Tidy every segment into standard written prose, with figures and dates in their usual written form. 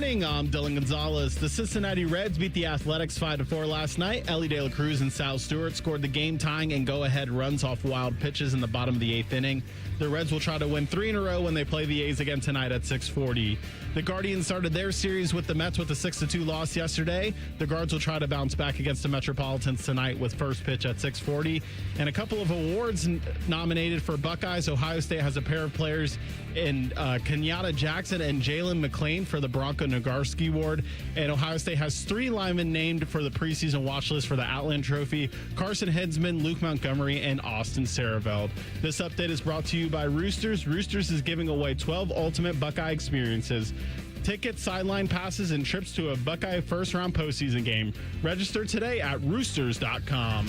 morning. I'm Dylan Gonzalez. The Cincinnati Reds beat the Athletics 5-4 last night. Ellie De La Cruz and Sal Stewart scored the game-tying and go-ahead runs off wild pitches in the bottom of the eighth inning. The Reds will try to win 3 in a row when they play the A's again tonight at 6:40. The Guardians started their series with the Mets with a 6-2 loss yesterday. The Guards will try to bounce back against the Metropolitans tonight with first pitch at 6:40. And a couple of awards nominated for Buckeyes. Ohio State has a pair of players in Kenyatta Jackson and Jalen McClain for the Bronco Nagurski Award. And Ohio State has 3 linemen named for the preseason watch list for the Outland Trophy: Carson Hinsman, Luke Montgomery, and Austin Saraveld. This update is brought to you by Roosters. Roosters is giving away 12 ultimate Buckeye experiences. Tickets, sideline passes, and trips to a Buckeye first-round postseason game. Register today at roosters.com.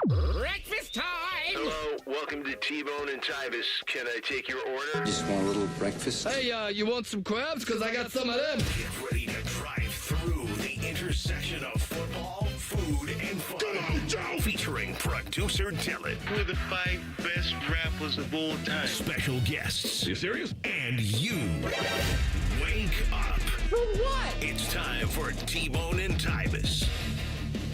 Breakfast time! Hello, welcome to T-Bone and Tyvis. Can I take your order? Just want a little breakfast. Hey, you want some crabs? Because I got some of them. Get ready to drive through the intersection of football, food, and fun. Come on, Joe! Featuring producer Dylan. We're the 5 best rappers of all time. Special guests. You serious? And you. Wake up. For what? It's time for T-Bone and Tyvis.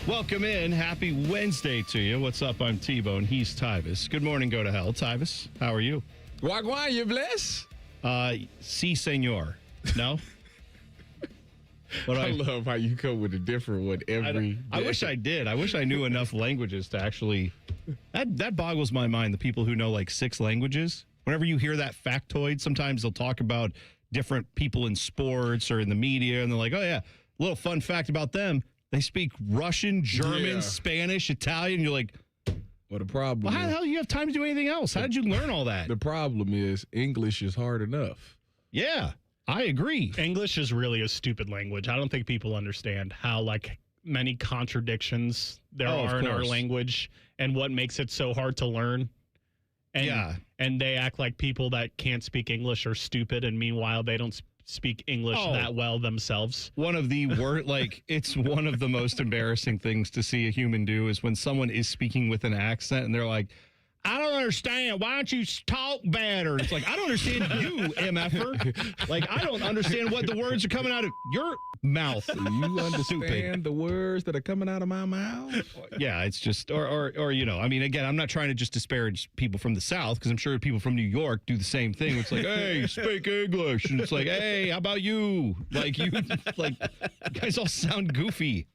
Welcome in. Happy Wednesday to you. What's up? I'm T-Bone. He's Tyvis. Good morning. Go to hell. Tyvis, how are you? Wagwan, you bless? Si, senor. No? But I love how you come with a different one every I day. wish I did. I wish I knew enough languages to actually... That boggles my mind, the people who know like 6 languages. Whenever you hear that factoid, sometimes they'll talk about different people in sports or in the media, and they're like, oh, yeah, little fun fact about them. They speak Russian, German, Spanish, Italian. You're like, Well, the problem well, how the hell do you have time to do anything else? How did you learn all that? the problem is English is hard enough. Yeah, I agree. English is really a stupid language. I don't think people understand how like many contradictions there are in our course. language and what makes it so hard to learn. And, Yeah. And they act like people that can't speak English are stupid, and meanwhile they don't speak English that well themselves. One of the it's one of the most embarrassing things to see a human do is when someone is speaking with an accent and they're like, I don't understand. Why don't you talk better? It's like, I don't understand you, MFer. Like, I don't understand what the words are coming out of your mouth. You understand the words that are coming out of my mouth? Yeah, it's just, or you know, I mean, again, I'm not trying to just disparage people from the South, because I'm sure people from New York do the same thing. It's like, hey, speak English. And it's like, hey, how about you? Like, you guys all sound goofy.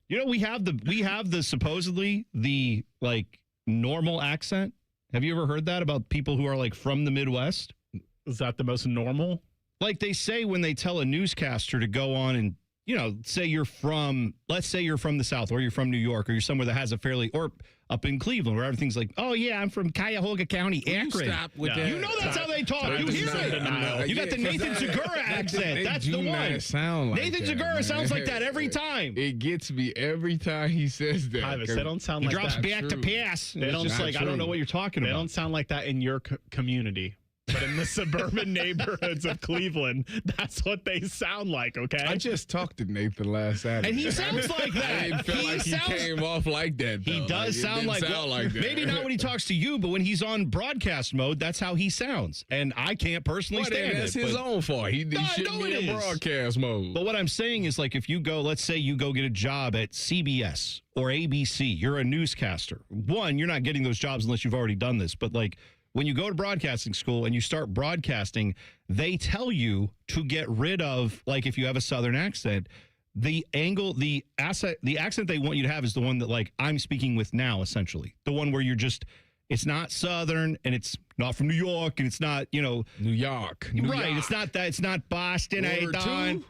You know, we have the supposedly the, like, normal accent. Have you ever heard that about people who are like from the Midwest? Is that the most normal? Like they say when they tell a newscaster to go on and, you know, let's say you're from the South, or you're from New York, or you're somewhere that has a fairly, or up in Cleveland where everything's like, oh yeah, I'm from Cuyahoga County, Akron. Stop with that. You know that's how they talk. You hear it. You got the Nathan Segura accent. That's the one. Sound like Nathan that, Segura man. sounds like that every time. It gets me every time he says that. Tyvis, they don't sound He like drops that. back to pass. They It's don't- just not like, I don't know true. what you're talking They about. don't sound like that in your community. But in the suburban neighborhoods of Cleveland, that's what they sound like, okay? I just talked to Nathan last Saturday. And he sounds like that. I didn't feel like he came off like that, though. He does it sound didn't like, sound like that. maybe not when he talks to you, but when he's on broadcast mode, that's how he sounds. And I can't personally Well, then stand that's it. his but- own fault. He No, I shouldn't know be it in is. broadcast mode. But what I'm saying is, like, if you go, let's say you go get a job at CBS or ABC, you're a newscaster. One, you're not getting those jobs unless you've already done this. But, like, when you go to broadcasting school and you start broadcasting, they tell you to get rid of, like, if you have a Southern accent, the accent they want you to have is the one that, like, I'm speaking with now, essentially. The one where you're just, it's not Southern and it's not from New York and it's not, you know. New York. Right. It's not that. It's not Boston. Word Don.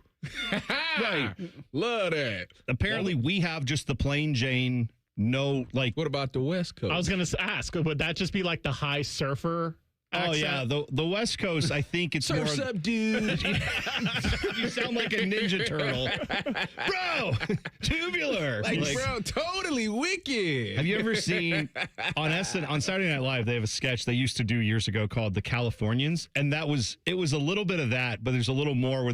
Right. Love that. Apparently, we have just the plain Jane, no, like, What about the West Coast? I was going to ask, would that just be like the high surfer accent? oh, yeah, the West Coast, I think it's more. Surf's up, dude. You sound like a Ninja Turtle. Bro, tubular. Like, Like, bro, totally wicked. have you ever seen on Saturday Night Live, they have a sketch they used to do years ago called The Californians, and it was a little bit of that, but there's a little more where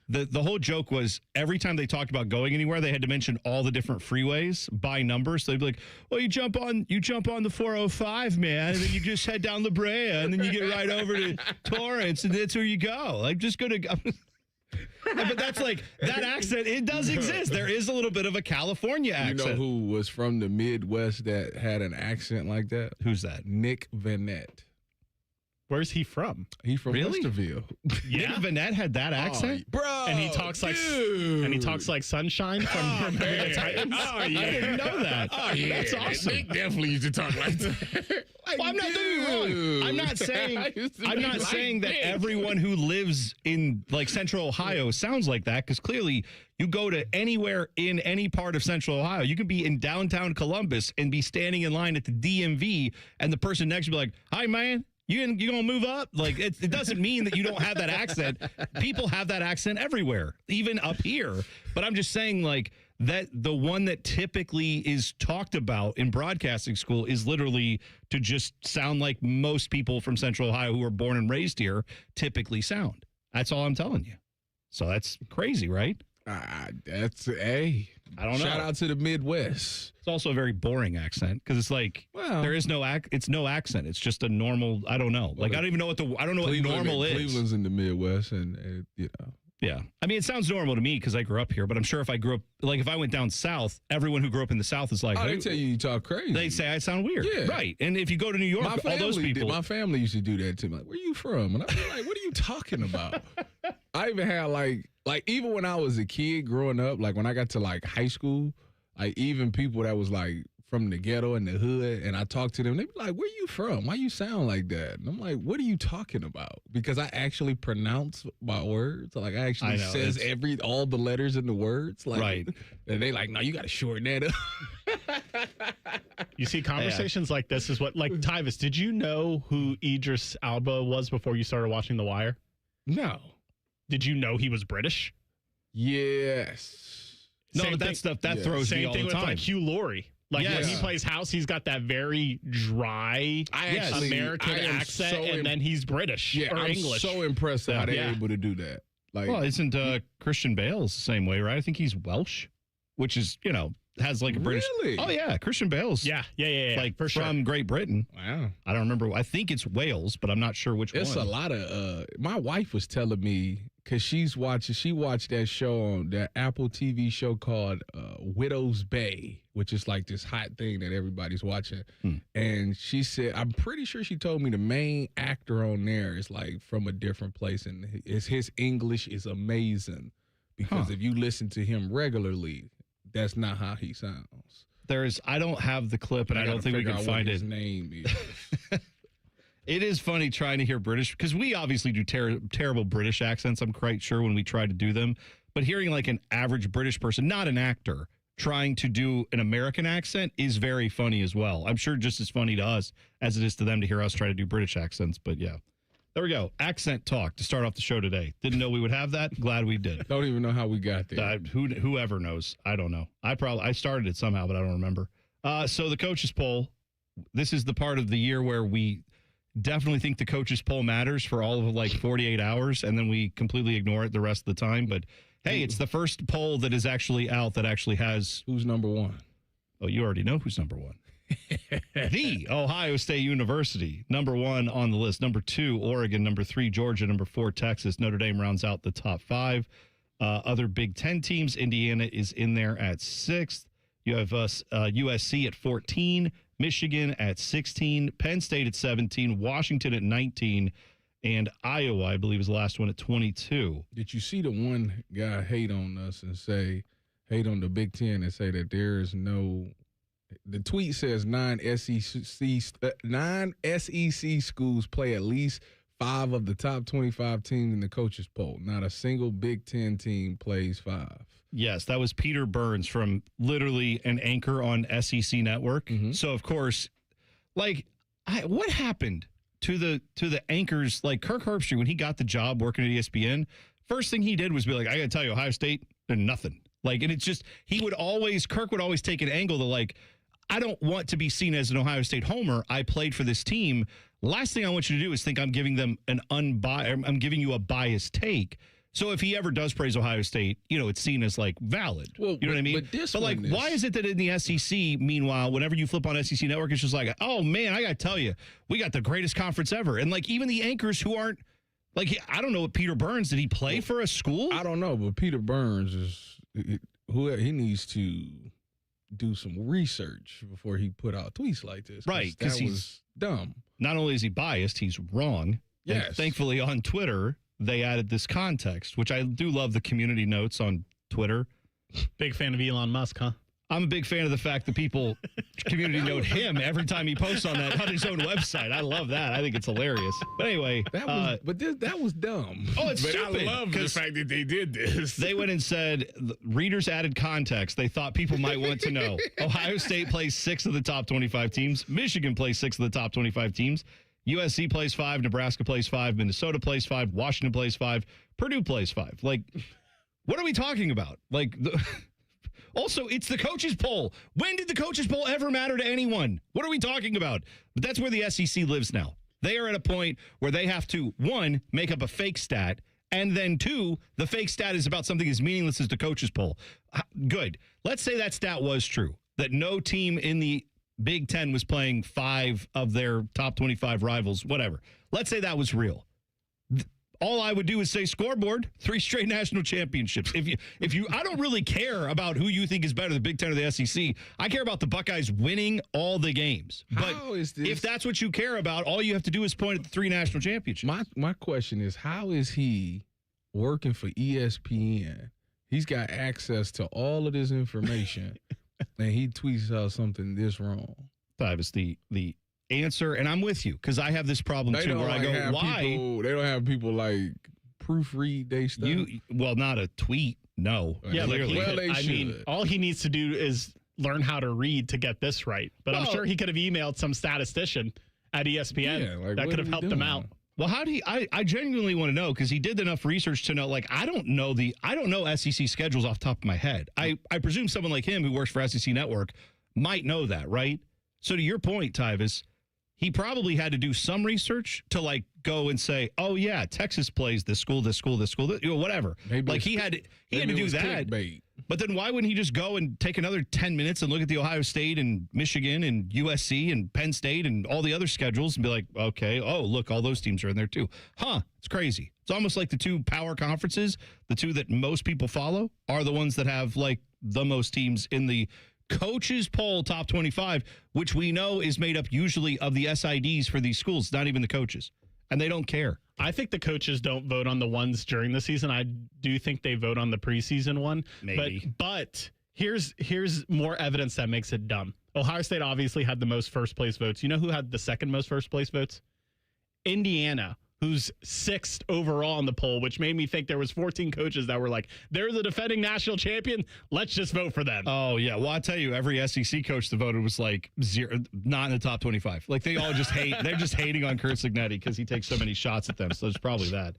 the whole joke was every time they talked about going anywhere, they had to mention all the different freeways by number. So they'd be like, well, you jump on the 405, man, and then you just head down La Brea, and then you get right over to Torrance, and that's where you go. Like, just go to... But that's like, that accent, it does exist. There is a little bit of a California accent. You know who was from the Midwest that had an accent like that? Who's that? Nick Vanette. Where's he from? He's from Really? Westerville. Nick Vanette had that accent? Oh, bro. And he talks like Sunshine from the Titans. Oh, I didn't know that. Oh, yeah. That's awesome. Nick definitely used to talk like that. Well, I'm not doing wrong. I'm not saying that everyone who lives in like Central Ohio sounds like that, because clearly you go to anywhere in any part of Central Ohio. You can be in downtown Columbus and be standing in line at the DMV, and the person next to you be like, "Hi, man. You gonna move up?" Like, it doesn't mean that you don't have that accent. People have that accent everywhere, even up here. But I'm just saying, like, that the one that typically is talked about in broadcasting school is literally to just sound like most people from Central Ohio who are born and raised here typically sound. That's all I'm telling you. So that's crazy, right? I don't know. Shout out to the Midwest. It's also a very boring accent, because it's like, Well, there is no it's no accent. It's just a normal, I don't know. Like, I don't even know what what normal is. Cleveland's in the Midwest, and you know. Yeah. I mean, it sounds normal to me because I grew up here, but I'm sure if I grew up, like if I went down south, everyone who grew up in the south is like, Oh, they tell you talk crazy. They say I sound weird. Yeah. Right. And if you go to New York, all those people. My family used to do that to me. Like, where you from? And I'd be like, what are you talking about? I even had like even when I was a kid growing up, like when I got to like high school, like even people that was like from the ghetto and the hood, and I talked to them, they'd be like, where you from? Why you sound like that? And I'm like, what are you talking about? Because I actually pronounce my words. Like, I actually says all the letters in the words. Like, right. And they like, no, you got to shorten that up. You see, conversations like this is what, like, Tyvis, did you know who Idris Elba was before you started watching The Wire? No. Did you know he was British? Yes. No, but that stuff, that throws me Same all thing the with time. like Hugh Laurie. Like, when he Yes. plays House, he's got that very dry American accent, and then he's British or I'm English. so impressed at how they're able to do that. Like, Well, isn't Christian Bale's the same way, right? I think he's Welsh, which is, has like a British. Really? Oh, yeah. Christian Bale's. Yeah. Like for from Great Britain. wow. I don't remember. I think it's Wales, but I'm not sure which It's one. a lot of my wife was telling me, because she watched that show on that Apple TV show called Widow's Bay, which is like this hot thing that everybody's watching. And she said, I'm pretty sure she told me the main actor on there is like from a different place, and his English is amazing, because if you listen to him regularly, that's not how he sounds. I don't have the clip, and I don't think we can find his it. name is. It is funny trying to hear British, because we obviously do terrible British accents, I'm quite sure, when we try to do them. But hearing like an average British person, not an actor, trying to do an American accent is very funny as well. I'm sure just as funny to us as it is to them to hear us try to do British accents. But yeah, there we go. Accent talk to start off the show today. Didn't know we would have that. Glad we did. Don't even know how we got there. Whoever knows. I don't know. I started it somehow, but I don't remember. So the coaches poll, this is the part of the year where we definitely think the coaches poll matters for all of like 48 hours, and then we completely ignore it the rest of the time. But hey, it's the first poll that is actually out that actually has Who's number one? Oh, you already know who's number one. The Ohio State University, number one on the list. Number 2, Oregon. Number 3, Georgia. Number 4, Texas. Notre Dame rounds out the top 5. Other Big Ten teams, Indiana is in there at 6th. You have USC at 14. Michigan at 16, Penn State at 17, Washington at 19, and Iowa, I believe, is the last one at 22. Did you see the one guy hate on us and hate on the Big Ten and say that there is no – the tweet says 9 SEC schools play at least 5 of the top 25 teams in the coaches poll. Not a single Big Ten team plays 5. Yes, that was Peter Burns from literally an anchor on SEC Network. Mm-hmm. So, of course, like, what happened to the anchors like Kirk Herbstreit when he got the job working at ESPN? First thing he did was be like, I got to tell you, Ohio State, they're nothing. Like, and it's just, Kirk would always take an angle to like, I don't want to be seen as an Ohio State homer. I played for this team. Last thing I want you to do is think I'm giving them I'm giving you a biased take. So if he ever does praise Ohio State, it's seen as like valid. Well, you know what I mean? But like, why is it that in the SEC, meanwhile, whenever you flip on SEC Network, it's just like, oh man, I got to tell you, we got the greatest conference ever. And like even the anchors who aren't like, I don't know what Peter Burns, did he play for a school? I don't know, but Peter Burns he needs to do some research before he put out tweets like this. Right, because he's dumb. Not only is he biased, he's wrong. Yes. And thankfully on Twitter, they added this context, which I do love the community notes on Twitter. Big fan of Elon Musk, huh? I'm a big fan of the fact that people community note him every time he posts on his own website. I love that. I think it's hilarious. But anyway, that was dumb. Oh, it's but stupid. I love the fact that they did this. They went and said readers added context. They thought people might want to know. Ohio State plays 6 of the top 25 teams. Michigan plays 6 of the top 25 teams. USC plays 5. Nebraska plays 5. Minnesota plays 5. Washington plays 5. Purdue plays 5. Like, what are we talking about? Like, also, it's the coaches poll. When did the coaches poll ever matter to anyone? What are we talking about? But that's where the SEC lives now. They are at a point where they have to, 1, make up a fake stat, and then 2, the fake stat is about something as meaningless as the coaches poll. Good. Let's say that stat was true, that no team in the Big Ten was playing 5 of their top 25 rivals, whatever. Let's say that was real. All I would do is say scoreboard, 3 straight national championships. If you, I don't really care about who you think is better, the Big Ten or the SEC. I care about the Buckeyes winning all the games. But if that's what you care about, all you have to do is point at the 3 national championships. My question is, how is he working for ESPN? He's got access to all of this information, and he tweets out something this wrong. Tyvis, the answer, and I'm with you because I have this problem too where I go, why? They don't have people like proofread they stuff. Well, not a tweet. No. Yeah, clearly. All he needs to do is learn how to read to get this right. But I'm sure he could have emailed some statistician at ESPN that could have helped him out. Well, how do you, I genuinely want to know because he did enough research to know, like, I don't know SEC schedules off the top of my head. I presume someone like him who works for SEC Network might know that, right? So to your point, Tyvis, he probably had to do some research to like go and say, oh yeah, Texas plays this school, whatever. Maybe like he had to do that. Clickbait. But then why wouldn't he just go and take another 10 minutes and look at the Ohio State and Michigan and USC and Penn State and all the other schedules and be like, okay, oh, look, all those teams are in there too. Huh, it's crazy. It's almost like the 2 power conferences, the 2 that most people follow are the ones that have like the most teams in the coaches poll top 25, which we know is made up usually of the SIDs for these schools, not even the coaches. And they don't care. I think the coaches don't vote on the ones during the season. I do think they vote on the preseason one. Maybe. But here's more evidence that makes it dumb. Ohio State obviously had the most first place votes. You know who had the second most first place votes? Indiana, who's 6th overall in the poll, which made me think there was 14 coaches that were like, they're the defending national champion. Let's just vote for them. Oh, yeah. Well, I'll tell you, every SEC coach that voted was like 0, not in the top 25. Like they all just hate. They're just hating on Kurt Cignetti because he takes so many shots at them. So there's probably that.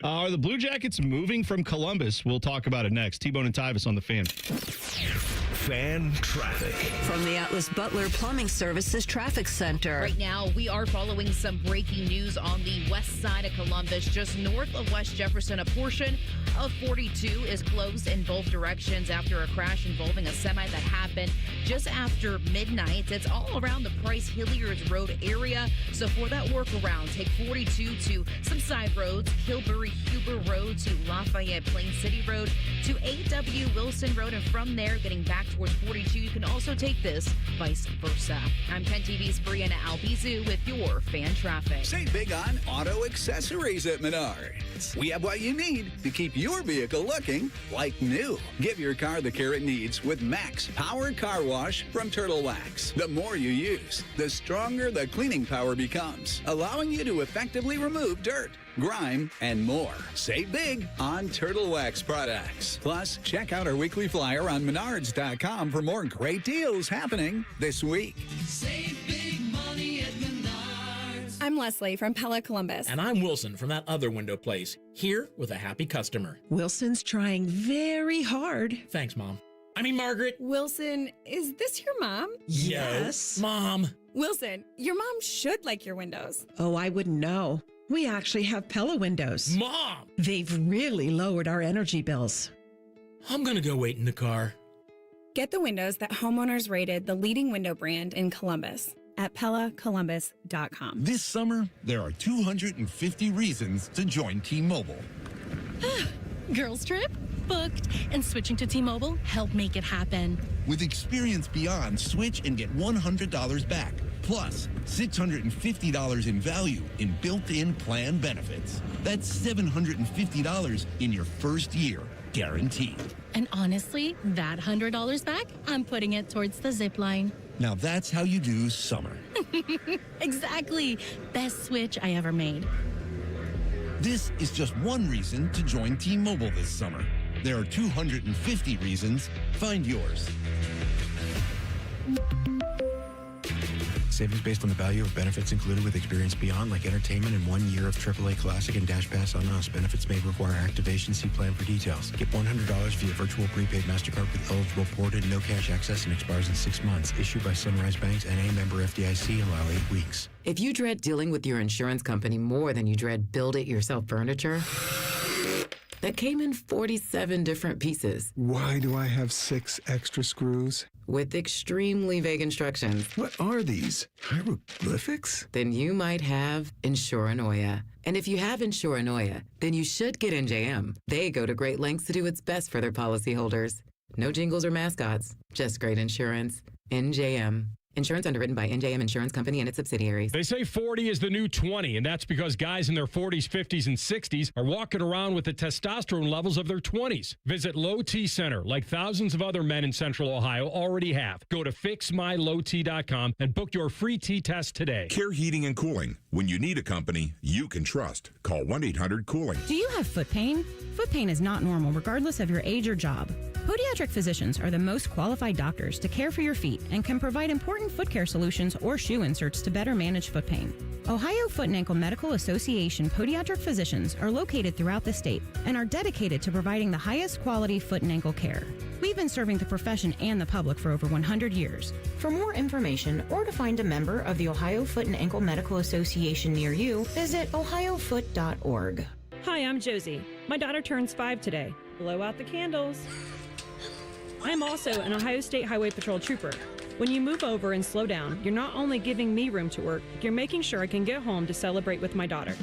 Are the Blue Jackets moving from Columbus? We'll talk about it next. T-Bone and Tyvis on the Fan. Fan traffic. From the Atlas Butler Plumbing Services Traffic Center. Right now, we are following some breaking news on the west side of Columbus, just north of West Jefferson. A portion of 42 is closed in both directions after a crash involving a semi that happened just after midnight. It's all around the Price Hilliards Road area. So for that workaround, take 42 to some side roads, Kilbury Huber Road to Lafayette Plain City Road to A.W. Wilson Road, and from there getting back towards 42. You can also take this vice versa. I'm 10 TV's Brianna Albizu with your fan traffic. Save big on auto accessories at Menards. We have what you need to keep your vehicle looking like new. Give your car the care it needs with Max Power Car Wash from Turtle Wax. The more you use, the stronger the cleaning power becomes, allowing you to effectively remove dirt, grime, and more. Save big on Turtle Wax products. Plus, check out our weekly flyer on Menards.com for more great deals happening this week. Save big money at Menards. I'm Leslie from Pella Columbus. And I'm Wilson from that other window place, here with a happy customer. Wilson's trying very hard. Thanks, Mom. I mean, Margaret. Wilson, is this your mom? Yes. Mom. Wilson, your mom should like your windows. Oh, I wouldn't know. We actually have Pella windows. Mom! They've really lowered our energy bills. I'm going to go wait in the car. Get the windows that homeowners rated the leading window brand in Columbus at PellaColumbus.com. This summer, there are 250 reasons to join T-Mobile. Girls trip? Booked. And switching to T-Mobile helped make it happen. With Experience Beyond, switch and get $100 back. Plus, $650 in value in built-in plan benefits. That's $750 in your first year, guaranteed. And honestly, that $100 back, I'm putting it towards the zip line. Now that's how you do summer. Exactly. Best switch I ever made. This is just one reason to join T-Mobile this summer. There are 250 reasons. Find yours. Savings based on the value of benefits included with Experience Beyond, like entertainment and 1 year of AAA Classic and Dash Pass on us. Benefits may require activation. See plan for details. Get $100 via virtual prepaid MasterCard with eligible ported, no cash access, and expires in 6 months. Issued by Sunrise Banks and a member FDIC. Allow 8 weeks. If you dread dealing with your insurance company more than you dread build-it-yourself furniture, that came in 47 different pieces. Why do I have 6 extra screws? With extremely vague instructions. What are these? Hieroglyphics? Then you might have Insuranoia. And if you have Insuranoia, then you should get NJM. They go to great lengths to do what's best for their policyholders. No jingles or mascots, just great insurance. NJM. Insurance underwritten by NJM Insurance Company and its subsidiaries. They say 40 is the new 20, and that's because guys in their 40s, 50s, and 60s are walking around with the testosterone levels of their 20s. Visit Low T Center, like thousands of other men in Central Ohio already have. Go to fixmylowt.com and book your free T test today. Care Heating and Cooling. When you need a company you can trust, call 1-800-COOLING. Do you have foot pain? Foot pain is not normal regardless of your age or job. Podiatric physicians are the most qualified doctors to care for your feet and can provide important foot care solutions or shoe inserts to better manage foot pain. Ohio Foot and Ankle Medical Association podiatric physicians are located throughout the state and are dedicated to providing the highest quality foot and ankle care. We've been serving the profession and the public for over 100 years. For more information or to find a member of the Ohio Foot and Ankle Medical Association near you, visit ohiofoot.org. Hi, I'm Josie. My daughter turns 5 today. Blow out the candles. I'm also an Ohio State Highway Patrol trooper. When you move over and slow down, you're not only giving me room to work, you're making sure I can get home to celebrate with my daughter.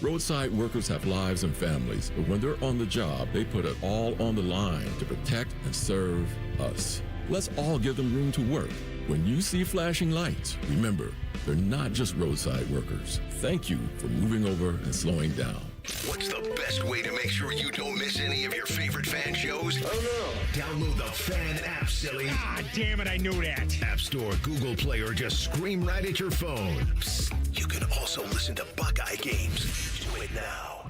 Roadside workers have lives and families, but when they're on the job, they put it all on the line to protect and serve us. Let's all give them room to work. When you see flashing lights, remember, they're not just roadside workers. Thank you for moving over and slowing down. What's the best way to make sure you don't miss any of your favorite fan shows? Oh no. Download the Fan app, silly. Ah, damn it, I knew that. App Store, Google Play, or just scream right at your phone. Psst, you can also listen to Buckeye games. Do it now.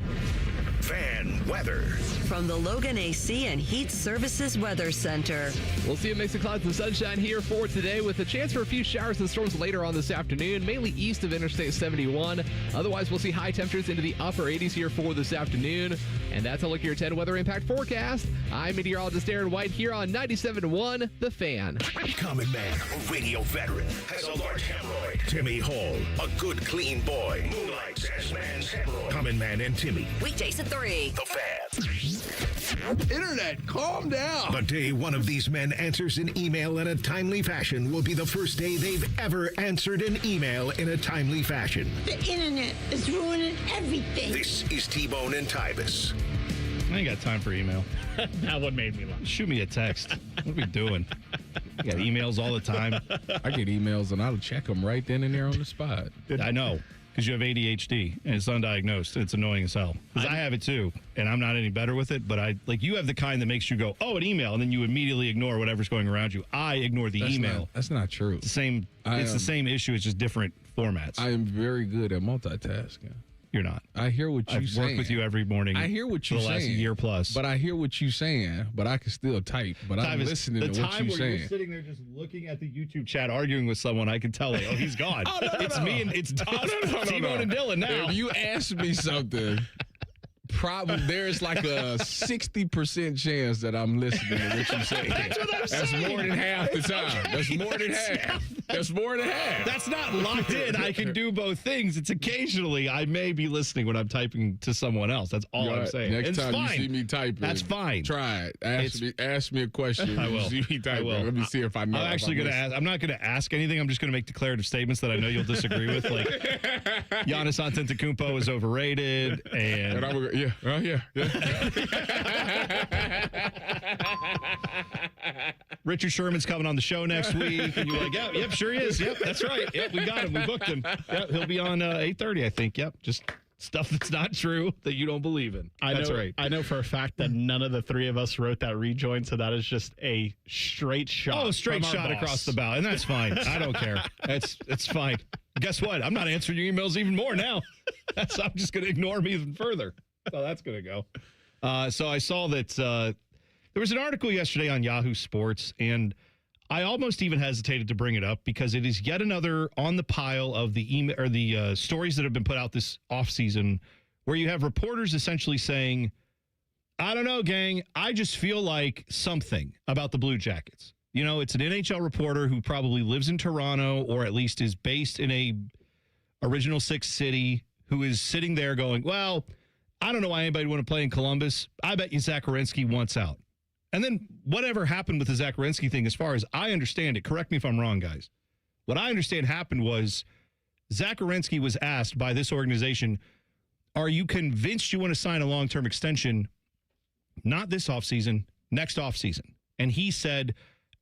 Fan weather. From the Logan AC and Heat Services Weather Center. We'll see a mix of clouds and sunshine here for today with a chance for a few showers and storms later on this afternoon, mainly east of Interstate 71. Otherwise, we'll see high temperatures into the upper 80s here for this afternoon. And that's a look at your 10 weather impact forecast. I'm meteorologist Aaron White here on 97.1 The Fan. Common man, a radio veteran, has a large hemorrhoid. Timmy Hall, a good, clean boy, moonlights as man's hemorrhoid. Common Man and Timmy. Weekdays at 3. The Fan. Internet, calm down. The day one of these men answers an email in a timely fashion will be the first day they've ever answered an email in a timely fashion. The internet is ruining everything. This is T-Bone and Tyvis. I ain't got time for email. That one made me laugh. Shoot me a text. What are we doing? I got emails all the time. I get emails and I'll check them right then and there on the spot. I know. Because you have ADHD and it's undiagnosed. It's annoying as hell. Because I have it too, and I'm not any better with it. But you have the kind that makes you go, oh, an email, and then you immediately ignore whatever's going around you. I ignore the email. That's not true. It's the same. It's the same issue. It's just different formats. I am very good at multitasking. You're not. I hear what you're saying. I've worked with you every morning. I hear what you're saying. For the last year plus. But I hear what you're saying, but I can still type. But I'm listening to what you're saying. The time where you're sitting there just looking at the YouTube chat, arguing with someone, I can tell, like, oh, he's gone. It's me and it's T-Bone and Dylan now. If you ask me something, probably there's like a 60% chance that I'm listening to what you're saying. That's what I'm saying. That's more than half the time. That's more than half. That's more than half. That's not locked in. I can do both things. It's occasionally I may be listening when I'm typing to someone else. That's all I'm saying. Next it's time fine. you see me typing, that's fine. Try it. Ask me a question. I will. You see me typing. Let me see if I know. I'm actually going to ask. I'm not going to ask anything. I'm just going to make declarative statements that I know you'll disagree with. Like Giannis Antetokounmpo is overrated, and I'm yeah. Oh yeah. Richard Sherman's coming on the show next week, and you're like, yep, sure he is. Yep, that's right. Yep, we got him. We booked him. Yep, he'll be on 8:30, I think. Yep, just stuff that's not true that you don't believe in. That's right. I know for a fact that none of the three of us wrote that rejoin, so that is just a straight shot. Oh, straight shot across the bow, and that's fine. I don't care. It's fine. Guess what? I'm not answering your emails even more now. I'm just going to ignore me even further. So that's going to go. So I saw that there was an article yesterday on Yahoo Sports, and I almost even hesitated to bring it up because it is yet another on the pile of the email or the stories that have been put out this offseason where you have reporters essentially saying, I don't know, gang, I just feel like something about the Blue Jackets. You know, it's an NHL reporter who probably lives in Toronto or at least is based in a original six city who is sitting there going, well, I don't know why anybody would want to play in Columbus. I bet you Zach Werenski wants out. And then whatever happened with the Zach Werenski thing, as far as I understand it, correct me if I'm wrong, guys. What I understand happened was Zach Werenski was asked by this organization, are you convinced you want to sign a long-term extension? Not this offseason, next offseason. And he said,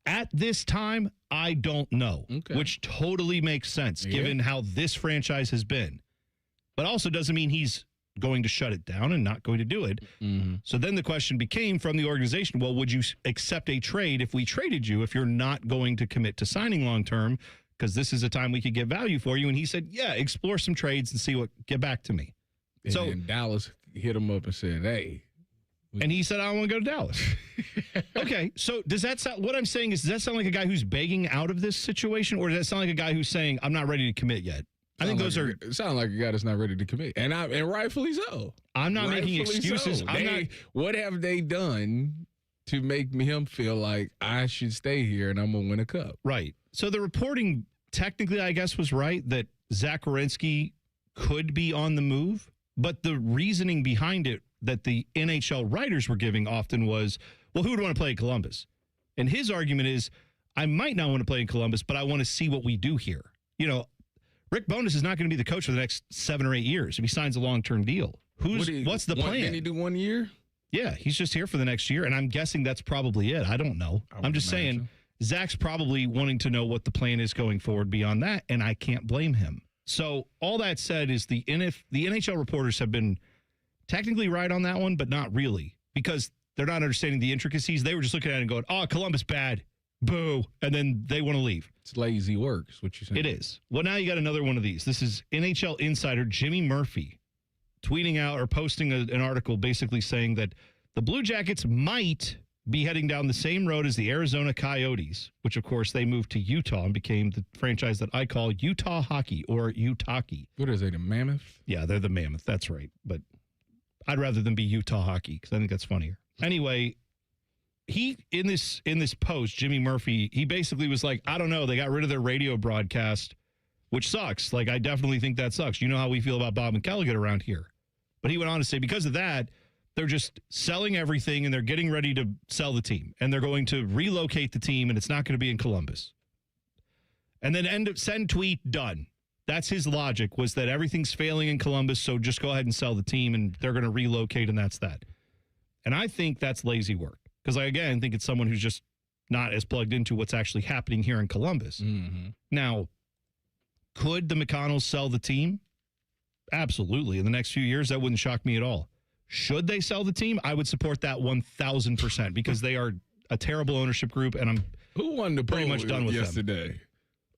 at this time, I don't know, which totally makes sense given how this franchise has been. But also doesn't mean he's going to shut it down and not going to do it. Mm-hmm. So then the question became from the organization, well, would you accept a trade if we traded you if you're not going to commit to signing long-term? Because this is a time we could get value for you. And he said, yeah, explore some trades and see what, get back to me. And so Dallas hit him up and said, hey. And he said, I want to go to Dallas. Okay, so does that sound, what I'm saying is, does that sound like a guy who's begging out of this situation? Or does that sound like a guy who's saying, I'm not ready to commit yet? I think those are sound like a guy that's not ready to commit, and rightfully so. I'm not making excuses. So. What have they done to make him feel like I should stay here and I'm gonna win a cup? Right. So the reporting, technically, I guess, was right that Zach Werenski could be on the move, but the reasoning behind it that the NHL writers were giving often was, well, who would want to play in Columbus? And his argument is, I might not want to play in Columbus, but I want to see what we do here. You know. Rick Bowness is not going to be the coach for the next 7 or 8 years if he signs a long-term deal. What's the plan? Didn't he do 1 year? Yeah, he's just here for the next year, and I'm guessing that's probably it. I don't know. I'm just saying Zach's probably wanting to know what the plan is going forward beyond that, and I can't blame him. So all that said is the NHL reporters have been technically right on that one, but not really, because they're not understanding the intricacies. They were just looking at it and going, oh, Columbus bad. Boo. And then they want to leave. It's lazy work, is what you're saying. It is. Well, now you got another one of these. This is NHL insider Jimmy Murphy tweeting out or posting an article basically saying that the Blue Jackets might be heading down the same road as the Arizona Coyotes, which, of course, they moved to Utah and became the franchise that I call Utah Hockey or Utahki. What is it, a Mammoth? Yeah, they're the Mammoth. That's right. But I'd rather them be Utah Hockey because I think that's funnier. Anyway, he, in this post, Jimmy Murphy, he basically was like, I don't know, they got rid of their radio broadcast, which sucks. Like, I definitely think that sucks. You know how we feel about Bob McElligott around here. But he went on to say, because of that, they're just selling everything and they're getting ready to sell the team. And they're going to relocate the team and it's not going to be in Columbus. And then send tweet, done. That's his logic, was that everything's failing in Columbus, so just go ahead and sell the team and they're going to relocate and that's that. And I think that's lazy work. Because I, again, think it's someone who's just not as plugged into what's actually happening here in Columbus. Mm-hmm. Now, could the McConnells sell the team? Absolutely. In the next few years, that wouldn't shock me at all. Should they sell the team? I would support that 1,000% because they are a terrible ownership group, and I'm Who won the pretty much done with yesterday? them.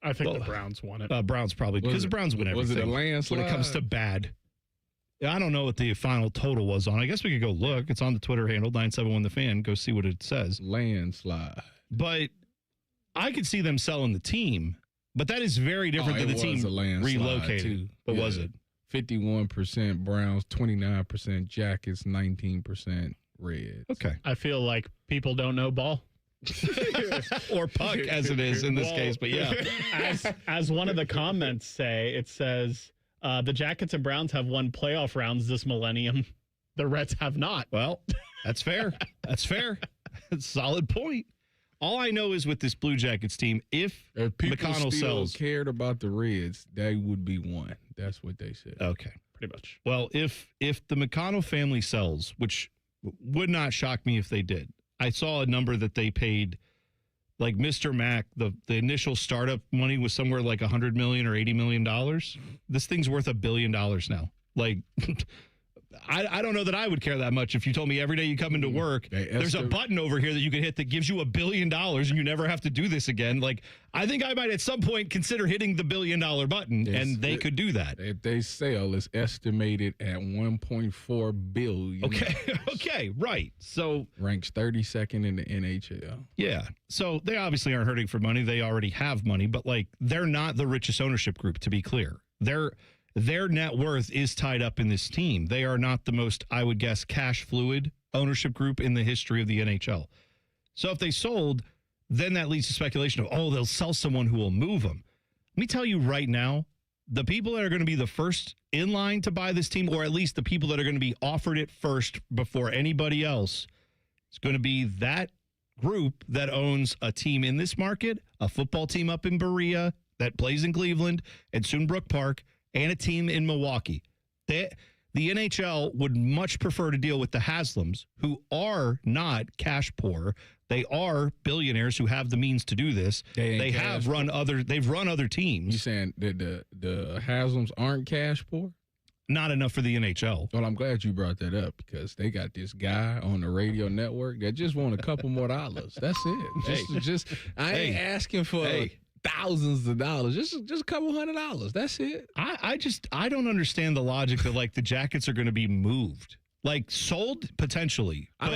I think the Browns won it. Browns probably, because the Browns win everything. Was it a landslide? When it comes to bad. I don't know what the final total was on. I guess we could go look. It's on the Twitter handle, 971TheFan. Go see what it says. Landslide. But I could see them selling the team, but that is very different than the team relocated. Too. What was it? 51% Browns, 29% Jackets, 19% Reds. Okay. I feel like people don't know ball. or puck, as it is in this case. But yeah, as one of the comments say, it says the Jackets and Browns have won playoff rounds this millennium. The Reds have not. Well, that's fair. That's fair. That's a solid point. All I know is with this Blue Jackets team, if people McConnell still sells, cared about the Reds, they would be one. That's what they said. Okay, pretty much. Well, if the McConnell family sells, which would not shock me if they did, I saw a number that they paid, like Mr. Mac, the initial startup money was somewhere like $100 million or $80 million. This thing's worth $1 billion now. Like. I don't know that I would care that much if you told me every day you come into work, there's a button over here that you can hit that gives you $1 billion and you never have to do this again. Like, I think I might at some point consider hitting the $1 billion button, and they could do that. If they sell, it's estimated at $1.4 billion. Okay, right. So ranks 32nd in the NHL. Yeah. So they obviously aren't hurting for money. They already have money, but like they're not the richest ownership group, to be clear. Their net worth is tied up in this team. They are not the most, I would guess, cash fluid ownership group in the history of the NHL. So if they sold, then that leads to speculation of, they'll sell someone who will move them. Let me tell you right now, the people that are going to be the first in line to buy this team, or at least the people that are going to be offered it first before anybody else, is going to be that group that owns a team in this market, a football team up in Berea that plays in Cleveland and soon Brook Park, and a team in Milwaukee. The NHL would much prefer to deal with the Haslams, who are not cash poor. They are billionaires who have the means to do this. They've run other teams. You saying that the Haslams aren't cash poor? Not enough for the NHL. Well, I'm glad you brought that up because they got this guy on the radio network that just want a couple more dollars. That's it. I ain't asking for thousands of dollars, just a couple $100. That's it. I don't understand the logic that like the Jackets are going to be moved, like sold potentially. I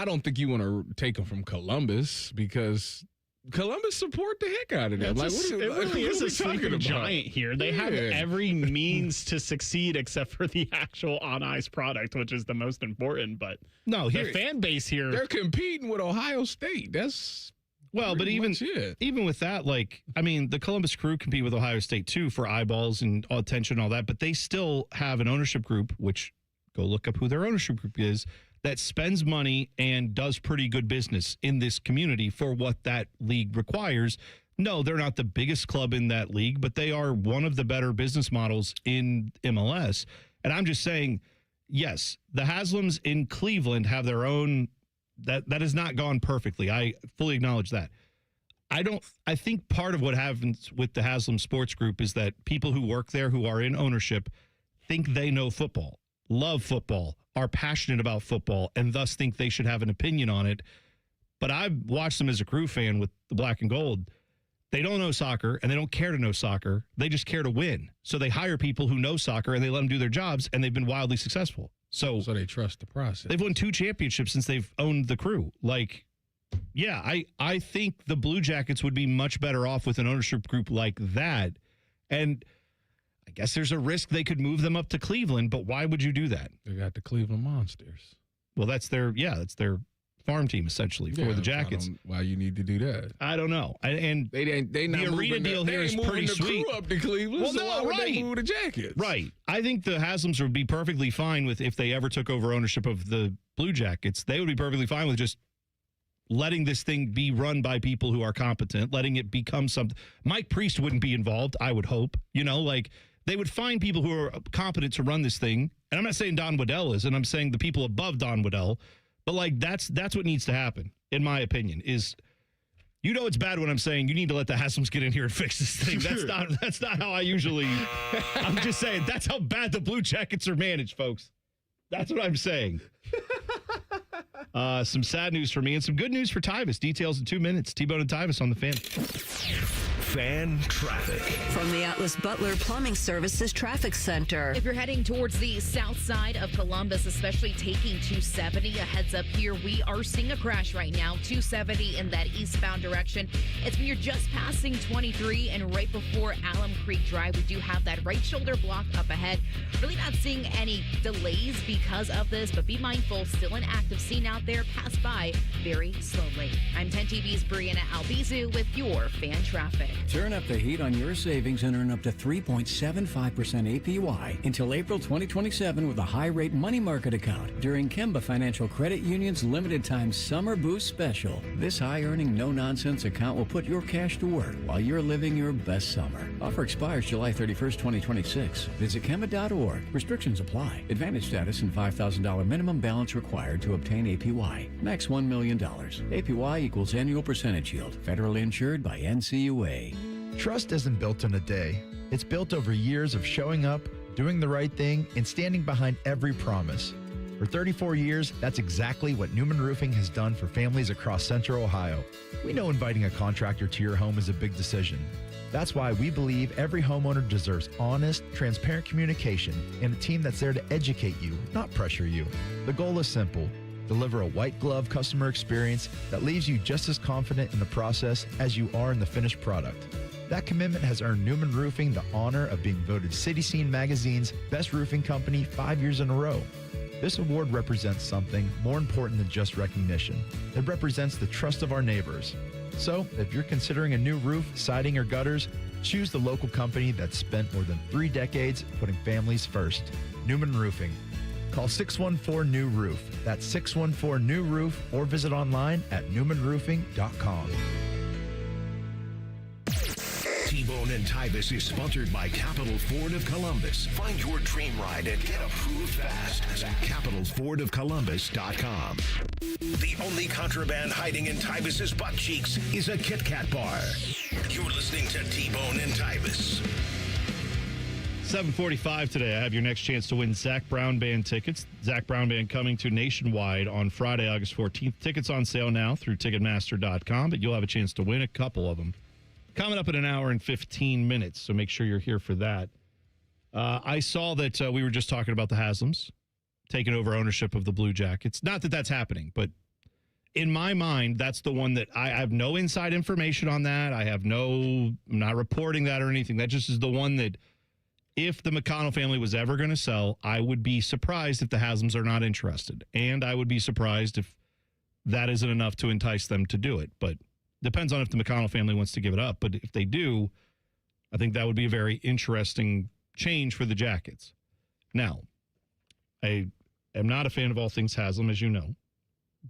don't think you want to take them from Columbus because Columbus support the heck out of them. Like, it really is a sleeping giant here. They have every means to succeed except for the actual on ice product, which is the most important. But the fan base here, they're competing with Ohio State. That's. Well, but even with that, like, I mean, the Columbus Crew compete with Ohio State, too, for eyeballs and attention and all that. But they still have an ownership group, which go look up who their ownership group is, that spends money and does pretty good business in this community for what that league requires. No, they're not the biggest club in that league, but they are one of the better business models in MLS. And I'm just saying, yes, the Haslams in Cleveland have their own. That has not gone perfectly. I fully acknowledge that. I think part of what happens with the Haslam Sports Group is that people who work there, who are in ownership, think they know football, love football, are passionate about football, and thus think they should have an opinion on it. But I've watched them as a Crew fan with the black and gold. They don't know soccer, and they don't care to know soccer. They just care to win. So they hire people who know soccer, and they let them do their jobs, and they've been wildly successful. So they trust the process. They've won 2 championships since they've owned the Crew. Like, yeah, I think the Blue Jackets would be much better off with an ownership group like that. And I guess there's a risk they could move them up to Cleveland, but why would you do that? They got the Cleveland Monsters. Well, that's their farm team essentially for the Jackets. Why you need to do that? I don't know. And they not the arena deal here is pretty sweet. Crew up to Cleveland. Well, so no, why would right. they move the Jackets? Right. I think the Haslams would be perfectly fine with if they ever took over ownership of the Blue Jackets. They would be perfectly fine with just letting this thing be run by people who are competent, letting it become something. Mike Priest wouldn't be involved, I would hope. Like they would find people who are competent to run this thing. And I'm not saying Don Waddell is, and I'm saying the people above Don Waddell. But like that's what needs to happen, in my opinion, is it's bad when I'm saying you need to let the Haslams get in here and fix this thing. That's not how I usually I'm just saying that's how bad the Blue Jackets are managed, folks. That's what I'm saying. Some sad news for me and some good news for Tyvis. Details in 2 minutes. T-Bone and Tyvis on the Fan. Fan Traffic. From the Atlas Butler Plumbing Services Traffic Center. If you're heading towards the south side of Columbus, especially taking 270, a heads up here, we are seeing a crash right now, 270 in that eastbound direction. It's when you're just passing 23 and right before Alum Creek Drive. We do have that right shoulder blocked up ahead. Really not seeing any delays because of this, but be mindful, still an active scene out there. Pass by very slowly. I'm 10 TV's Brianna Albizu with your Fan Traffic. Turn up the heat on your savings and earn up to 3.75% APY until April 2027 with a high-rate money market account during Kemba Financial Credit Union's limited-time Summer Boost Special. This high-earning, no-nonsense account will put your cash to work while you're living your best summer. Offer expires July 31st, 2026. Visit Kemba.org. Restrictions apply. Advantage status and $5,000 minimum balance required to obtain APY. Max $1 million. APY equals annual percentage yield. Federally insured by NCUA. Trust isn't built in a day. It's built over years of showing up, doing the right thing, and standing behind every promise. For 34 years, that's exactly what Newman Roofing has done for families across Central Ohio. We know inviting a contractor to your home is a big decision. That's why we believe every homeowner deserves honest, transparent communication and a team that's there to educate you, not pressure you. The goal is simple. Deliver a white glove customer experience that leaves you just as confident in the process as you are in the finished product. That commitment has earned Newman Roofing the honor of being voted City Scene Magazine's Best Roofing Company 5 years in a row. This award represents something more important than just recognition. It represents the trust of our neighbors. So, if you're considering a new roof, siding, or gutters, choose the local company that's spent more than 3 decades putting families first. Newman Roofing. Call 614-NEW-ROOF. That's 614-NEW-ROOF or visit online at newmanroofing.com. T-Bone and Tyvis is sponsored by Capital Ford of Columbus. Find your dream ride and get approved fast at capitalfordofcolumbus.com. The only contraband hiding in Tyvis's butt cheeks is a Kit Kat bar. You're listening to T-Bone and Tyvis. 7:45 today. I have your next chance to win Zach Brown Band tickets. Zach Brown Band coming to Nationwide on Friday, August 14th. Tickets on sale now through Ticketmaster.com, but you'll have a chance to win a couple of them. Coming up in an hour and 15 minutes, so make sure you're here for that. I saw that we were just talking about the Haslam's taking over ownership of the Blue Jackets. Not that that's happening, but in my mind, that's the one that I have no inside information on that. I'm not reporting that or anything. That just is the one that if the McConnell family was ever going to sell, I would be surprised if the Haslam's are not interested. And I would be surprised if that isn't enough to entice them to do it. But depends on if the McConnell family wants to give it up. But if they do, I think that would be a very interesting change for the Jackets. Now, I am not a fan of all things Haslam, as you know.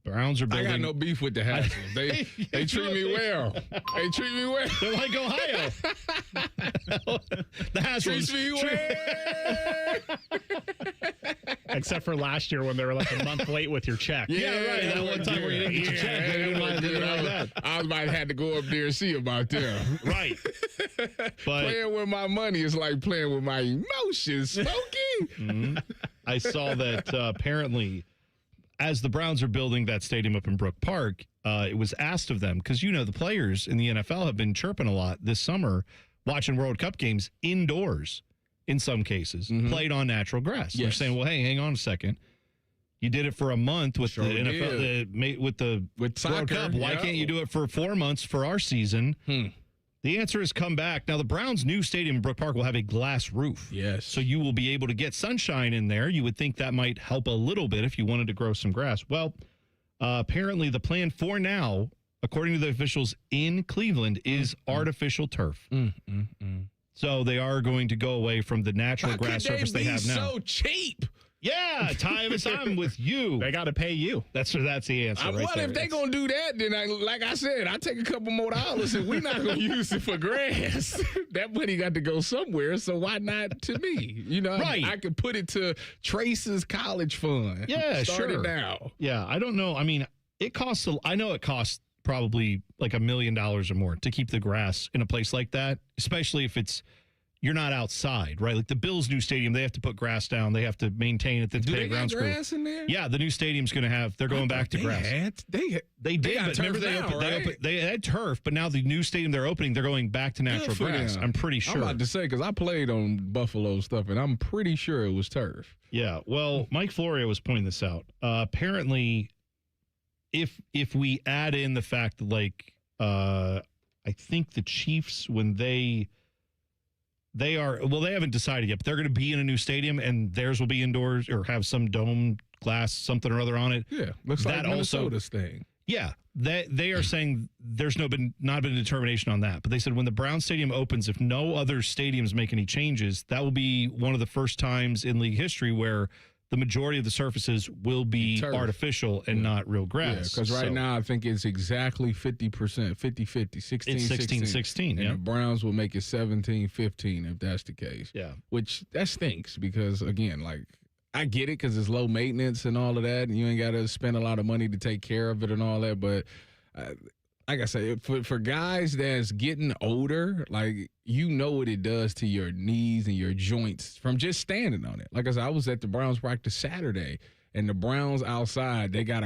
Browns are building. I got no beef with the Haslam. They treat me well. They treat me well. They're like Ohio. The Haslam treats me well. Except for last year when they were like a month late with your check. Yeah, right. That one time where you didn't get your check. They didn't like that. I might have had to go up there and see about them. Right. But playing with my money is like playing with my emotions, Smokey. Mm-hmm. I saw that apparently, as the Browns are building that stadium up in Brook Park, it was asked of them, because, the players in the NFL have been chirping a lot this summer, watching World Cup games indoors, in some cases, played on natural grass. Yes. They're saying, well, hey, hang on a second. You did it for a month with the NFL, with soccer, World Cup. Why can't you do it for 4 months for our season? The answer has come back. Now, the Browns' new stadium in Brook Park will have a glass roof. Yes. So you will be able to get sunshine in there. You would think that might help a little bit if you wanted to grow some grass. Well, apparently the plan for now, according to the officials in Cleveland, is artificial turf. So they are going to go away from the natural grass surface they have now. So cheap. Yeah, Tyvis, I'm with you. They got to pay you. That's the answer right there. If they're going to do that, then like I said, I take a couple more dollars and we're not going to use it for grass. That money got to go somewhere, so why not to me? Right. I could put it to Trace's college fund. Yeah, Start it now. Yeah, I don't know. I mean, I know it costs probably like $1 million or more to keep the grass in a place like that, especially if it's you're not outside, right? Like the Bills' new stadium, they have to put grass down. They have to maintain it. They have to pay a grounds crew. Grass in there? Yeah, the new stadium's going to have. They're going back to grass. They did, got but remember turf they had turf, but now the new stadium they're opening, they're going back to natural grass. I'm pretty sure. I'm about to say because I played on Buffalo stuff, and I'm pretty sure it was turf. Yeah. Well, Mike Florio was pointing this out. Apparently, if we add in the fact that I think the Chiefs when they haven't decided yet, but they're going to be in a new stadium and theirs will be indoors or have some dome glass, something or other on it. Yeah, looks like Minnesota's thing. Yeah, they are saying there's not been a determination on that. But they said when the Brown Stadium opens, if no other stadiums make any changes, that will be one of the first times in league history where the majority of the surfaces will be artificial and not real grass. Yeah, because right now I think it's exactly 50%, 50-50, 16-16. Yeah. And the Browns will make it 17-15 if that's the case. Yeah. Which, that stinks because, again, I get it because it's low maintenance and all of that, and you ain't got to spend a lot of money to take care of it and all that, but like I said, for guys that's getting older, you know what it does to your knees and your joints from just standing on it. Like I said, I was at the Browns practice Saturday, and the Browns outside, they got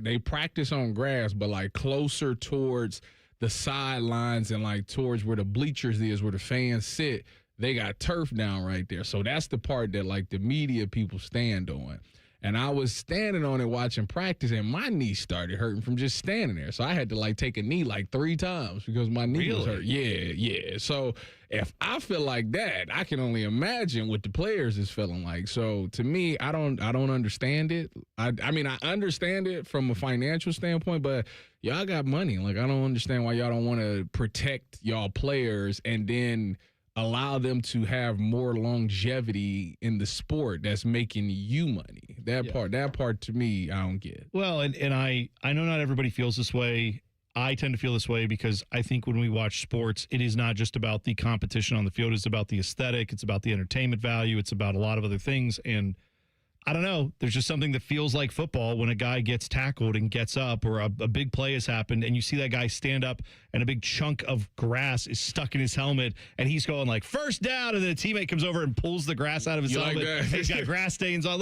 they practice on grass, but closer towards the sidelines and towards where the bleachers is, where the fans sit. They got turf down right there. So that's the part that the media people stand on. And I was standing on it watching practice, and my knee started hurting from just standing there. So I had to take a knee 3 times because my knee was hurt. Yeah. So if I feel like that, I can only imagine what the players is feeling like. So to me, I don't understand it. I mean, I understand it from a financial standpoint, but y'all got money. I don't understand why y'all don't want to protect y'all players and then allow them to have more longevity in the sport that's making you money. That part to me, I don't get. Well, and I know not everybody feels this way. I tend to feel this way because I think when we watch sports, it is not just about the competition on the field. It's about the aesthetic. It's about the entertainment value. It's about a lot of other things. And I don't know. There's just something that feels like football when a guy gets tackled and gets up or a big play has happened and you see that guy stand up and a big chunk of grass is stuck in his helmet and he's going first down, and then a teammate comes over and pulls the grass out of his helmet. And he's got grass stains on.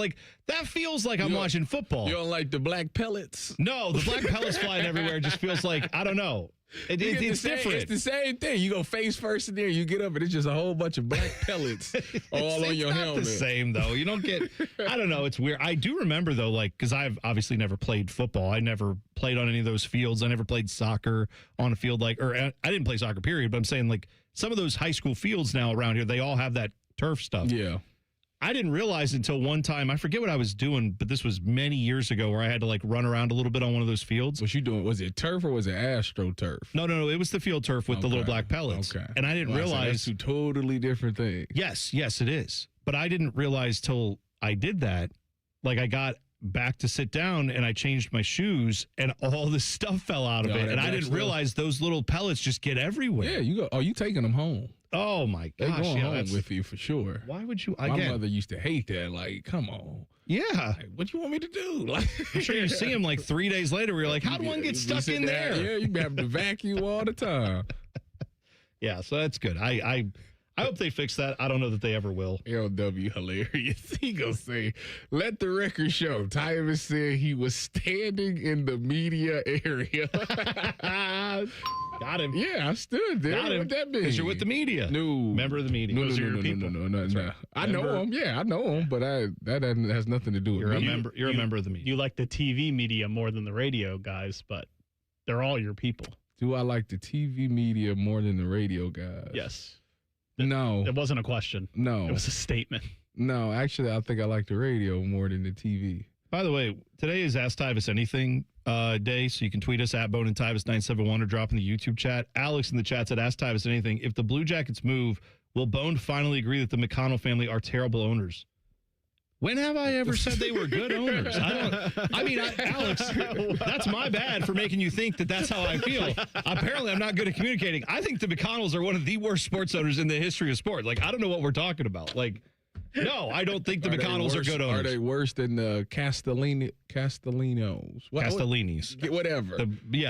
That feels like I'm watching football. You don't like the black pellets? No, the black pellets flying everywhere just feels like, I don't know. It's different. It's the same thing. You go face first in there, you get up, and it's just a whole bunch of black pellets all on your helmet. It's not the same, though. You don't get, I don't know. It's weird. I do remember, though, because I've obviously never played football. I never played on any of those fields. I never played soccer on a field or I didn't play soccer, period. But I'm saying, some of those high school fields now around here, they all have that turf stuff. Yeah. I didn't realize until one time, I forget what I was doing, but this was many years ago where I had to run around a little bit on one of those fields. What you doing? Was it turf or was it AstroTurf? No. It was the field turf with the little black pellets. Okay. And I didn't realize. That's two totally different things. Yes, it is. But I didn't realize till I did that. I got back to sit down and I changed my shoes and all this stuff fell out of it. And I didn't realize those little pellets just get everywhere. Yeah, you go. Oh, you taking them home? Oh my gosh, they going home with you for sure. Why would you? My mother used to hate that. Come on. Yeah. What you want me to do? I'm sure you see them 3 days later where you're like, how'd one get stuck in there? Yeah, you be having to vacuum all the time. Yeah, so that's good. I hope they fix that. I don't know that they ever will. LW hilarious. He gonna say, let the record show. Tyvis said he was standing in the media area. Got him. Yeah, I stood there. Got him. What that mean? Because you're with the media. No. Member of the media. No. Right. I know him. Yeah, I know him, but that has nothing to do with me. You're a member of the media. You like the TV media more than the radio guys, but they're all your people. Do I like the TV media more than the radio guys? Yes. No. It wasn't a question. No. It was a statement. No, actually, I think I like the radio more than the TV. By the way, today is Ask Tyvis Anything day, so you can tweet us at Bone and Tyvis 971 or drop in the YouTube chat. Alex in the chat said, Ask Tyvis Anything. If the Blue Jackets move, will Bone finally agree that the McConnell family are terrible owners? When have I ever said they were good owners? Alex, that's my bad for making you think that that's how I feel. Apparently, I'm not good at communicating. I think the McConnells are one of the worst sports owners in the history of sport. I don't know what we're talking about. No, I don't think the McConnells are good owners. Are they worse than the Castellinos? Castellinis. Whatever.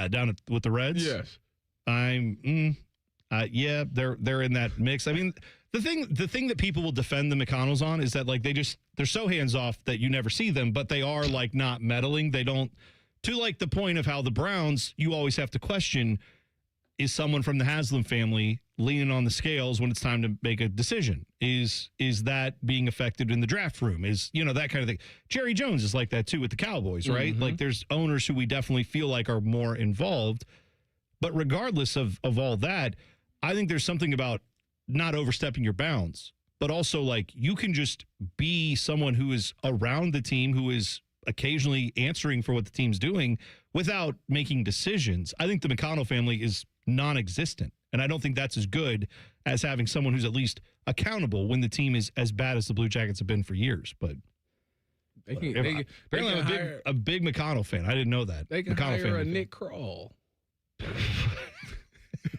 Down with the Reds? Yes. Yeah, they're in that mix. I mean, The thing that people will defend the McConnells on is that like they're so hands off that you never see them, but they are like not meddling. They don't, to like the point of how the Browns, you always have to question, is someone from the Haslam family leaning on the scales when it's time to make a decision? Is that being affected in the draft room? Is, that kind of thing. Jerry Jones is like that too with the Cowboys, right? Like there's owners who we definitely feel like are more involved. But regardless of all that, I think there's something about not overstepping your bounds, but also like you can just be someone who is around the team, who is occasionally answering for what the team's doing without making decisions. I think the McConnell family is non-existent, and I don't think that's as good as having someone who's at least accountable when the team is as bad as the Blue Jackets have been for years. But apparently I'm a big McConnell fan. I didn't know that. They can McConnell hire a Nick Kroll.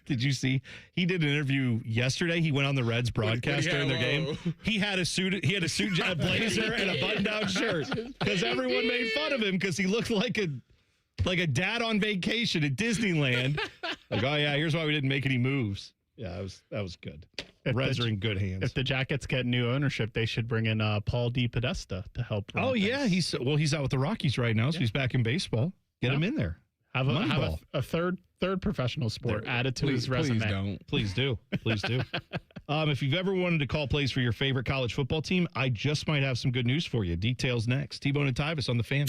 Did you see? He did an interview yesterday. He went on the Reds broadcast during their game. He had a suit, a blazer, and a button-down shirt because everyone made fun of him because he looked like a dad on vacation at Disneyland. Like, oh yeah, here's why we didn't make any moves. Yeah, that was good. Reds are in good hands. If the Jackets get new ownership, they should bring in Paul DePodesta to help. Oh yeah, he's out with the Rockies right now, so he's back in baseball. Get him in there. Have a third professional sport added to his resume. Please do. If you've ever wanted to call plays for your favorite college football team, I just might have some good news for you. Details next. T-Bone and Tyvis on the Fan.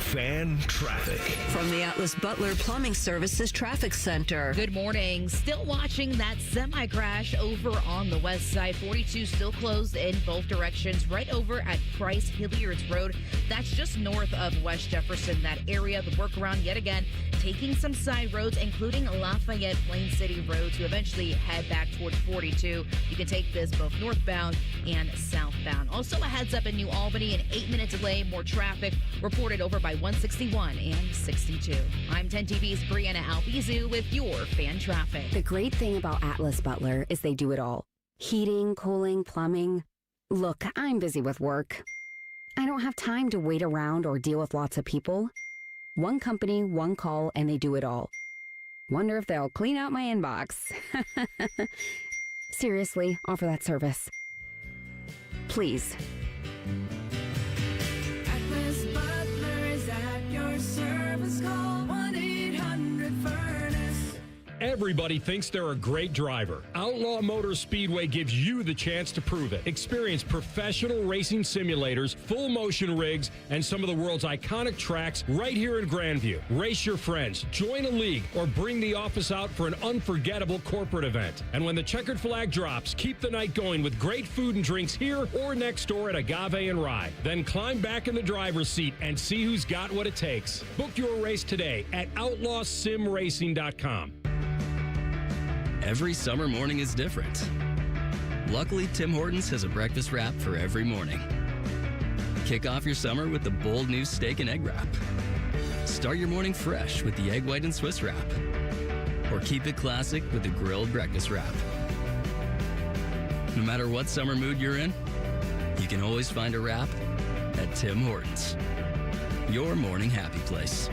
Fan traffic. From the Atlas Butler Plumbing Services Traffic Center. Good morning. Still watching that semi-crash over on the west side. 42 still closed in both directions right over at Price Hilliards Road. That's just north of West Jefferson, that area. The workaround yet again, taking some side roads, including Lafayette Plain City Road to eventually head back towards 42. You can take this both northbound and southbound. Also a heads up in New Albany, an 8-minute delay, more traffic reported over by 161 and 62. I'm 10 TV's Brianna Albizu with your fan traffic. The great thing about Atlas Butler is they do it all. Heating, cooling, plumbing. Look, I'm busy with work. I don't have time to wait around or deal with lots of people. One company, one call, and they do it all. Wonder if they'll clean out my inbox. Seriously, offer that service. Please. Atlas Butler is at your service. Call 1-800-FURNACE. Everybody thinks they're a great driver. Outlaw Motor Speedway gives you the chance to prove it. Experience professional racing simulators, full motion rigs, and some of the world's iconic tracks right here in Grandview. Race your friends, join a league, or bring the office out for an unforgettable corporate event. And when the checkered flag drops, keep the night going with great food and drinks here or next door at Agave and Rye. Then climb back in the driver's seat and see who's got what it takes. Book your race today at outlawsimracing.com. Every summer morning is different. Luckily, Tim Hortons has a breakfast wrap for every morning. Kick off your summer with the bold new steak and egg wrap. Start your morning fresh with the egg white and Swiss wrap. Or keep it classic with the grilled breakfast wrap. No matter what summer mood you're in, you can always find a wrap at Tim Hortons. Your morning happy place.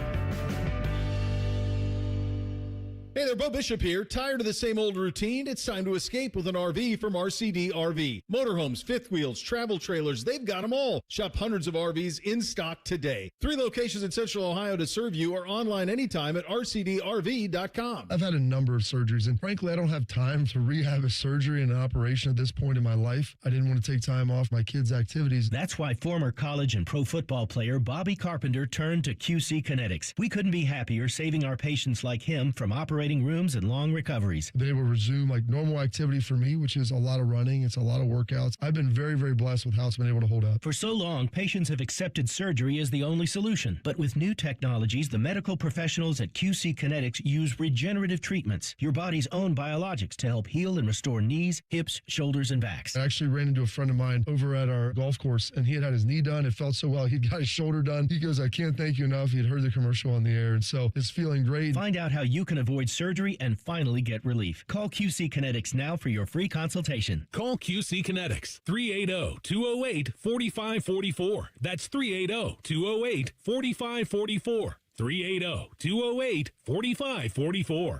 Hey there, Bo Bishop here. Tired of the same old routine? It's time to escape with an RV from RCD RV. Motorhomes, fifth wheels, travel trailers, they've got them all. Shop hundreds of RVs in stock today. 3 locations in Central Ohio to serve you or online anytime at rcdrv.com. I've had a number of surgeries, and frankly, I don't have time to rehab a surgery and an operation at this point in my life. I didn't want to take time off my kids' activities. That's why former college and pro football player Bobby Carpenter turned to QC Kinetics. We couldn't be happier saving our patients like him from operating rooms and long recoveries. They will resume like normal activity for me, which is a lot of running. It's a lot of workouts. I've been very, very blessed with how it's been able to hold up. For so long, patients have accepted surgery as the only solution. But with new technologies, the medical professionals at QC Kinetics use regenerative treatments, your body's own biologics, to help heal and restore knees, hips, shoulders, and backs. I actually ran into a friend of mine over at our golf course, and he had his knee done. It felt so well. He'd got his shoulder done. He goes, I can't thank you enough. He had heard the commercial on the air, and so it's feeling great. Find out how you can avoid surgery and finally get relief. Call QC Kinetics now for your free consultation. Call QC Kinetics, 380-208-4544. That's 380-208-4544. 380-208-4544.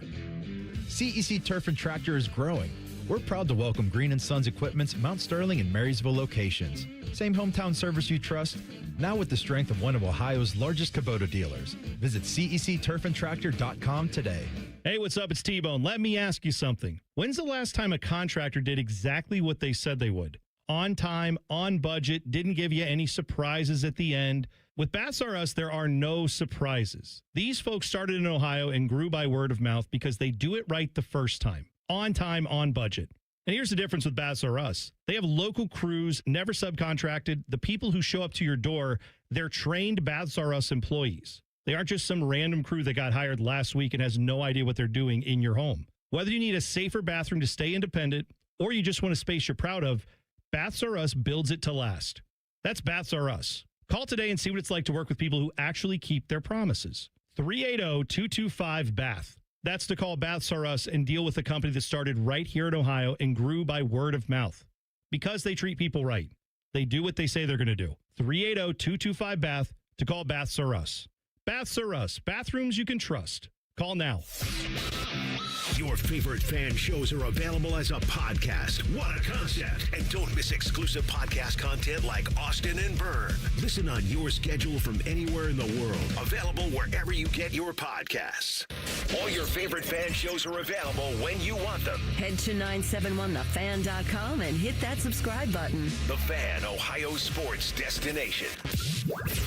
CEC Turf and Tractor is growing. We're proud to welcome Green & Sons Equipment's Mount Sterling and Marysville locations. Same hometown service you trust, now with the strength of one of Ohio's largest Kubota dealers. Visit cecturfandtractor.com today. Hey, what's up? It's T-Bone. Let me ask you something. When's the last time a contractor did exactly what they said they would? On time, on budget, didn't give you any surprises at the end. With Baths R Us, there are no surprises. These folks started in Ohio and grew by word of mouth because they do it right the first time. On time, on budget. And here's the difference with Baths R Us. They have local crews, never subcontracted. The people who show up to your door, they're trained Baths R Us employees. They aren't just some random crew that got hired last week and has no idea what they're doing in your home. Whether you need a safer bathroom to stay independent or you just want a space you're proud of, Baths R Us builds it to last. That's Baths R Us. Call today and see what it's like to work with people who actually keep their promises. 380-225-BATH. That's to call Baths R Us and deal with a company that started right here in Ohio and grew by word of mouth. Because they treat people right. They do what they say they're going to do. 380-225-BATH to call Baths R Us. Baths R Us. Bathrooms you can trust. Call now. Your favorite fan shows are available as a podcast. What a concept. And don't miss exclusive podcast content like Austin and Byrne. Listen on your schedule from anywhere in the world. Available wherever you get your podcasts. All your favorite fan shows are available when you want them. Head to 971thefan.com and hit that subscribe button. The Fan, Ohio sports destination.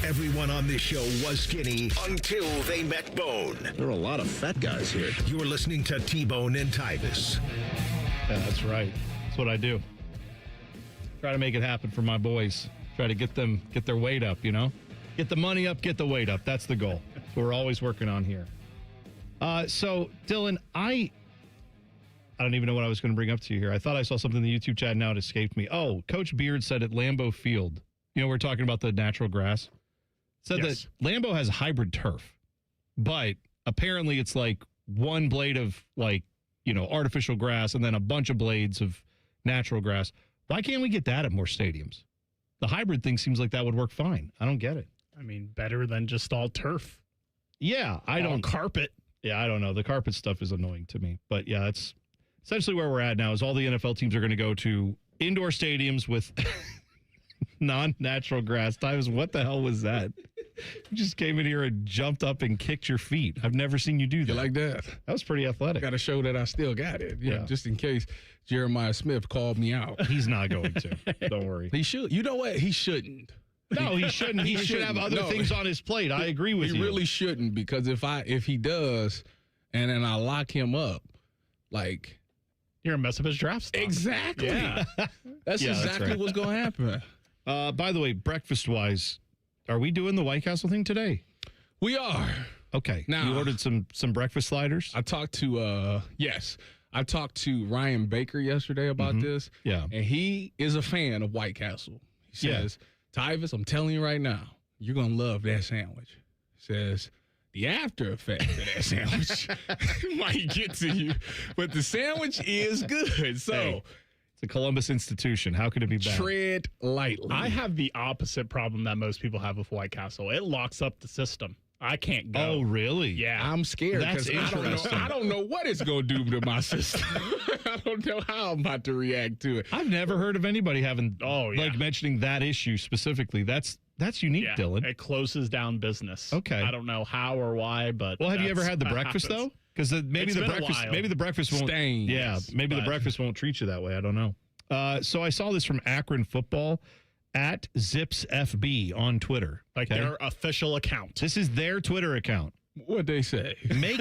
Everyone on this show was skinny until they met Bone. There are a lot of fat guys here. You're listening to T-Bone and Tyvis. Yeah, that's right. That's what I do. Try to make it happen for my boys. Try to get their weight up, you know? Get the money up, get the weight up. That's the goal. That's what we're always working on here. So, Dylan, I don't even know what I was going to bring up to you here. I thought I saw something in the YouTube chat, now it escaped me. Oh, Coach Beard said at Lambeau Field, you know, we're talking about the natural grass. Said that Lambeau has hybrid turf, but apparently it's like one blade of artificial grass and then a bunch of blades of natural grass. Why can't we get that at more stadiums? The hybrid thing seems like that would work fine. I don't get it. I mean, better than just all turf. Yeah, all carpet. Yeah, I don't know. The carpet stuff is annoying to me. But yeah, it's essentially where we're at now is all the NFL teams are going to go to indoor stadiums with non-natural grass. Tyvis, what the hell was that? You just came in here and jumped up and kicked your feet. I've never seen you do that. You like that? That was pretty athletic. Got to show that I still got it. Yeah. Just in case Jeremiah Smith called me out. He's not going to. Don't worry. He should. You know what? He shouldn't. No, he shouldn't. He should have other things on his plate. I agree with you. He really shouldn't, because if he does, and then I lock him up, like, you're gonna mess up his draft stock. Exactly. Yeah. That's exactly what's gonna happen. By the way, breakfast-wise, are we doing the White Castle thing today? We are. Okay. Now, you ordered some breakfast sliders? I talked to I talked to Ryan Baker yesterday about this. Yeah. And he is a fan of White Castle. He says, Tyvis, I'm telling you right now, you're going to love that sandwich. He says, the after effect of that sandwich might get to you, but the sandwich is good. So hey, it's a Columbus institution. How could it be bad? Tread lightly. I have the opposite problem that most people have with White Castle. It locks up the system. I can't go. Oh, really? Yeah. I'm scared That's because interesting. I don't know what it's going to do to my system. I don't know how I'm about to react to it. I've never heard of anybody having, mentioning that issue specifically. That's unique, Dylan. It closes down business. Okay. I don't know how or why, but well, have you ever had the breakfast though? Because maybe the breakfast won't. Stain. Yeah, maybe the breakfast won't treat you that way. I don't know. So I saw this from Akron Football at ZipsFB on Twitter. Like their official account. This is their Twitter account. What'd they say? Make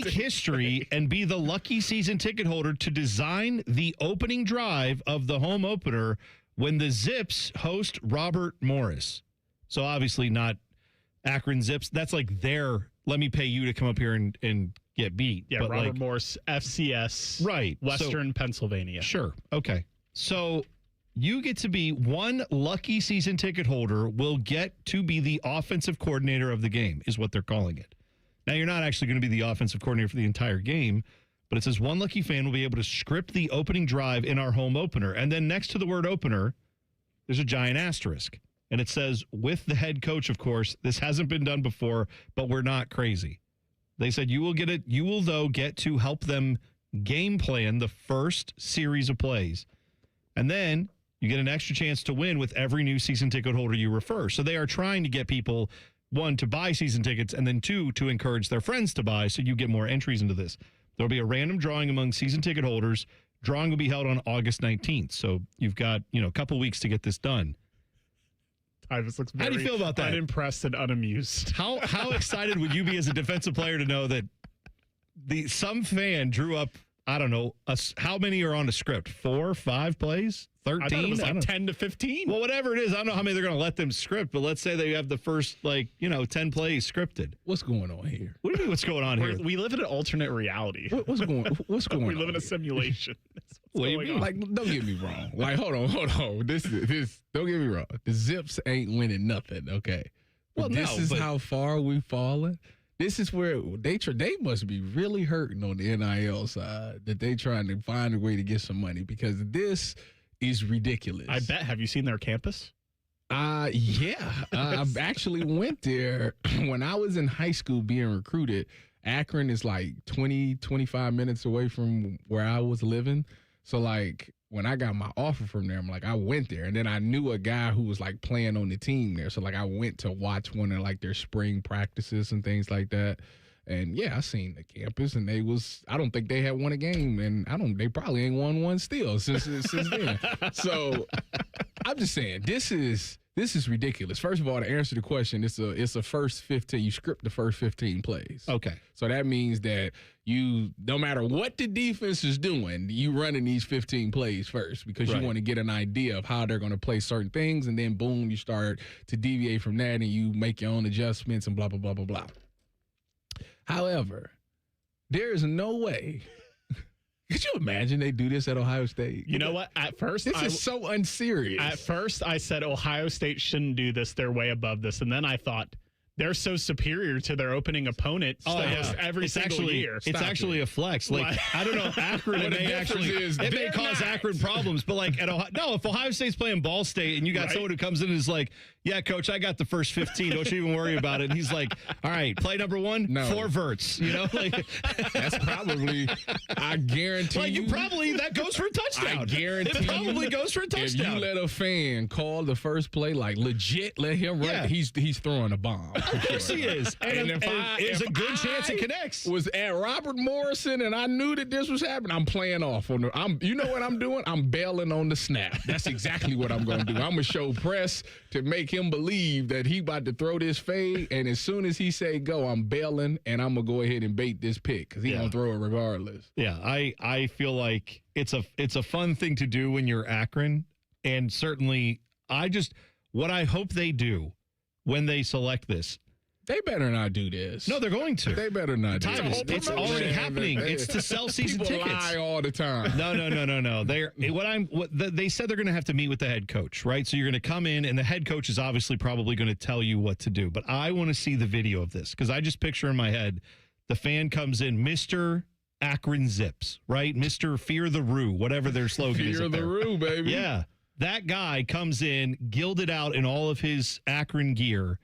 history and be the lucky season ticket holder to design the opening drive of the home opener when the Zips host Robert Morris. So obviously not Akron Zips. That's like their, let me pay you to come up here and get beat. Yeah, but Robert Morris, FCS. Right. Western Pennsylvania. Sure. Okay. So you get to be one lucky season ticket holder will get to be the offensive coordinator of the game, is what they're calling it. Now, you're not actually going to be the offensive coordinator for the entire game, but it says one lucky fan will be able to script the opening drive in our home opener. And then next to the word opener, there's a giant asterisk. And it says, with the head coach, of course, this hasn't been done before, but we're not crazy. They said you will get it. You will, though, get to help them game plan the first series of plays. And then you get an extra chance to win with every new season ticket holder you refer. So they are trying to get people, one, to buy season tickets, and then two, to encourage their friends to buy so you get more entries into this. There'll be a random drawing among season ticket holders. Drawing will be held on August 19th. So you've got, a couple weeks to get this done. Tyvis looks very How do you feel about that? Unimpressed and unamused. How excited would you be as a defensive player to know that some fan drew up, I don't know, how many are on the script? 4, 5 plays? 13? I thought it was like 10 to 15. Well, whatever it is, I don't know how many they're going to let them script, but let's say they have the first, 10 plays scripted. What's going on here? What do you mean what's going on here? We live in an alternate reality. What's going on? We live in a simulation. What do you mean? Like, don't get me wrong. Like, hold on. This. Don't get me wrong. The Zips ain't winning nothing. Okay. Well, this is how far we've fallen. This is where they must be really hurting on the NIL side that they trying to find a way to get some money because this is ridiculous. I bet. Have you seen their campus? Yeah. I actually went there when I was in high school being recruited. Akron is like 20, 25 minutes away from where I was living. So, when I got my offer from there, I went there. And then I knew a guy who was, playing on the team there. So, I went to watch one of, their spring practices and things like that. And, yeah, I seen the campus, and I don't think they had won a game. And they probably ain't won one still since then. So, I'm just saying, this is ridiculous. First of all, to answer the question, it's a first 15. You script the first 15 plays. Okay. So that means that no matter what the defense is doing, you running these 15 plays first because you want to get an idea of how they're going to play certain things, and then boom, you start to deviate from that, and you make your own adjustments and blah blah blah blah blah. However, there is no way. Could you imagine they do this at Ohio State? You know what? At first, this is so unserious. At first, I said Ohio State shouldn't do this. They're way above this. And then I thought, they're so superior to their opening opponent every single year. It's actually a flex. I don't know, Akron it may cause Akron problems, but if Ohio State's playing Ball State and you got someone who comes in and is like, yeah, coach, I got the first 15. Don't you even worry about it. And he's like, all right, play number 1, 4 verts. That's probably, I guarantee you. That goes for a touchdown. I guarantee it probably goes for a touchdown. If you let a fan call the first play, legit, let him run, he's throwing a bomb. Of course he is. And there's a good chance it connects. Was at Robert Morrison and I knew that this was happening, I'm playing off on you know what I'm doing? I'm bailing on the snap. That's exactly what I'm going to do. I'm going to show press to make him believe that he about to throw this fade, and as soon as he say go, I'm bailing, and I'm going to go ahead and bait this pick because he's going to throw it regardless. Yeah, I feel like it's a fun thing to do when you're Akron, and certainly what I hope they do when they select this. They better not do this. No, they're going to. They better not do this. It's already happening. It's to sell season tickets. People lie all the time. No. They said they're going to have to meet with the head coach, right? So you're going to come in, and the head coach is obviously probably going to tell you what to do. But I want to see the video of this because I just picture in my head the fan comes in, Mr. Akron Zips, right? Mr. Fear the Roo, whatever their slogan is. Fear the Roo, baby. Yeah. That guy comes in, gilded out in all of his Akron gear.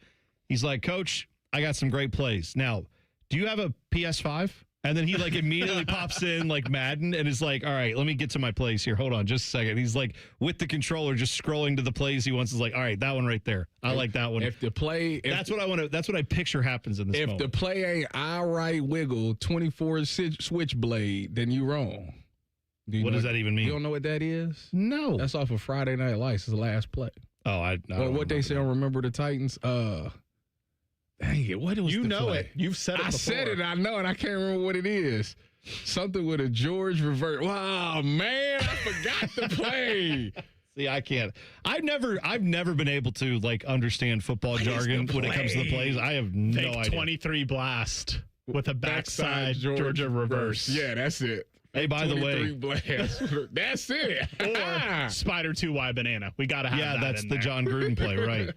He's like, Coach, I got some great plays. Now, do you have a PS5? And then he immediately pops in Madden and is like, all right, let me get to my plays here. Hold on just a second. He's with the controller just scrolling to the plays he wants. Is like, all right, that one right there. I like that one. That's what I picture happens in this moment. If the play ain't I right wiggle 24 switchblade, then you wrong. What does that even mean? You don't know what that is? No. That's off of Friday Night Lights. It's the last play. Oh, I don't what they say on Remember the Titans? Dang it, what was the play? It. You've said it before. I said it, I know, and I can't remember what it is. Something with a George revert. Wow, man, I forgot the play. See, I can't. I've never been able to understand football jargon when it comes to the plays. I have no idea. 23 blast with a backside Georgia reverse. Yeah, that's it. Hey, by the way, blast. That's it. Or Spider 2Y banana. We got to have that. Yeah, that's in the there. John Gruden play, right?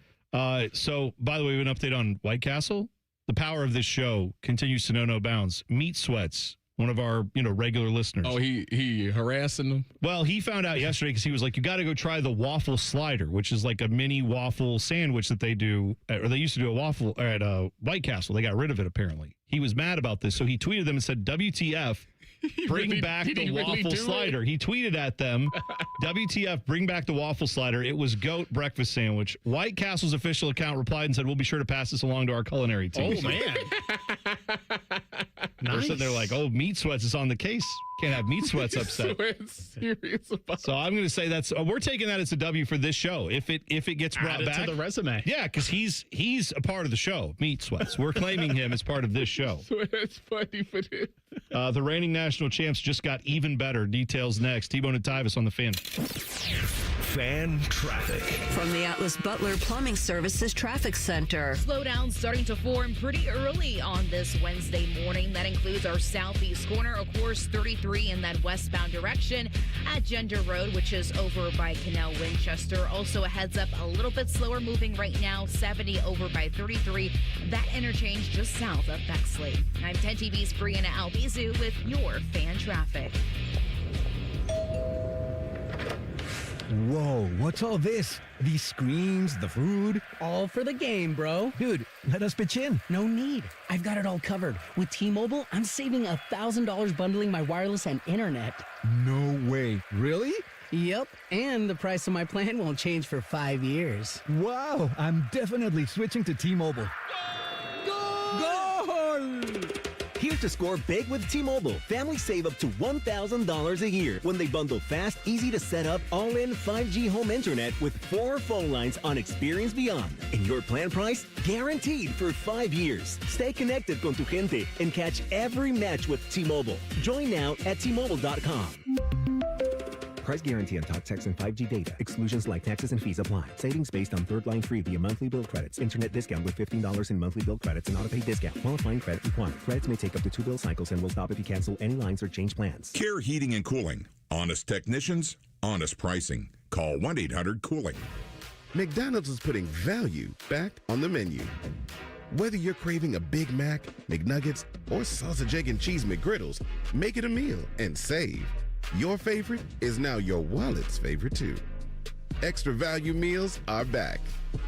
So, by the way, we have an update on White Castle. The power of this show continues to know no bounds. Meat Sweats, one of our regular listeners. Oh, he harassing them? Well, he found out yesterday because he was like, you got to go try the waffle slider, which is like a mini waffle sandwich that they do, or they used to do a waffle at White Castle. They got rid of it, apparently. He was mad about this, so he tweeted them and said, WTF, bring back the waffle slider. He tweeted at them, WTF, bring back the waffle slider. It was goat breakfast sandwich. White Castle's official account replied and said, we'll be sure to pass this along to our culinary team. Oh, man. Nice. They're like, oh, meat sweats is on the case. Can't have meat sweats upset. So I'm going to say we're taking that as a W for this show. If it gets brought back to the resume. Yeah, because he's a part of the show. Meat sweats. We're claiming him as part of this show. It's funny for this. The reigning national champs just got even better. Details next. T-Bone and Tyvis on the Fan. Fan traffic. From the Atlas Butler Plumbing Services Traffic Center. Slowdown starting to form pretty early on this Wednesday morning. That includes our southeast corner, of course, 33 in that westbound direction at Gender Road, which is over by Canal Winchester. Also a heads up, a little bit slower moving right now, 70 over by 33. That interchange just south of Bexley. I'm 10 TV's Brianna Albizu with your fan traffic. Whoa, what's all this? These screens, the food? All for the game, bro. Dude, let us pitch in. No need. I've got it all covered. With T-Mobile, I'm saving $1,000 bundling my wireless and internet. No way. Really? Yep, and the price of my plan won't change for 5 years. Wow, I'm definitely switching to T-Mobile. Goal! Here to score big with T-Mobile. Families save up to $1,000 a year when they bundle fast, easy to set up, all-in 5G home internet with 4 phone lines on Experience Beyond. And your plan price? Guaranteed for 5 years. Stay connected con tu gente and catch every match with T-Mobile. Join now at T-Mobile.com. Price guarantee on talk, text, and 5G data. Exclusions like taxes and fees apply. Savings based on third line free via monthly bill credits. Internet discount with $15 in monthly bill credits and auto-pay discount. Qualifying credit required. Credits may take up to 2 bill cycles and will stop if you cancel any lines or change plans. Care Heating and Cooling. Honest technicians, honest pricing. Call 1-800-COOLING. McDonald's is putting value back on the menu. Whether you're craving a Big Mac, McNuggets, or sausage, egg, and cheese McGriddles, make it a meal and save. Your favorite is now your wallet's favorite, too. Extra value meals are back.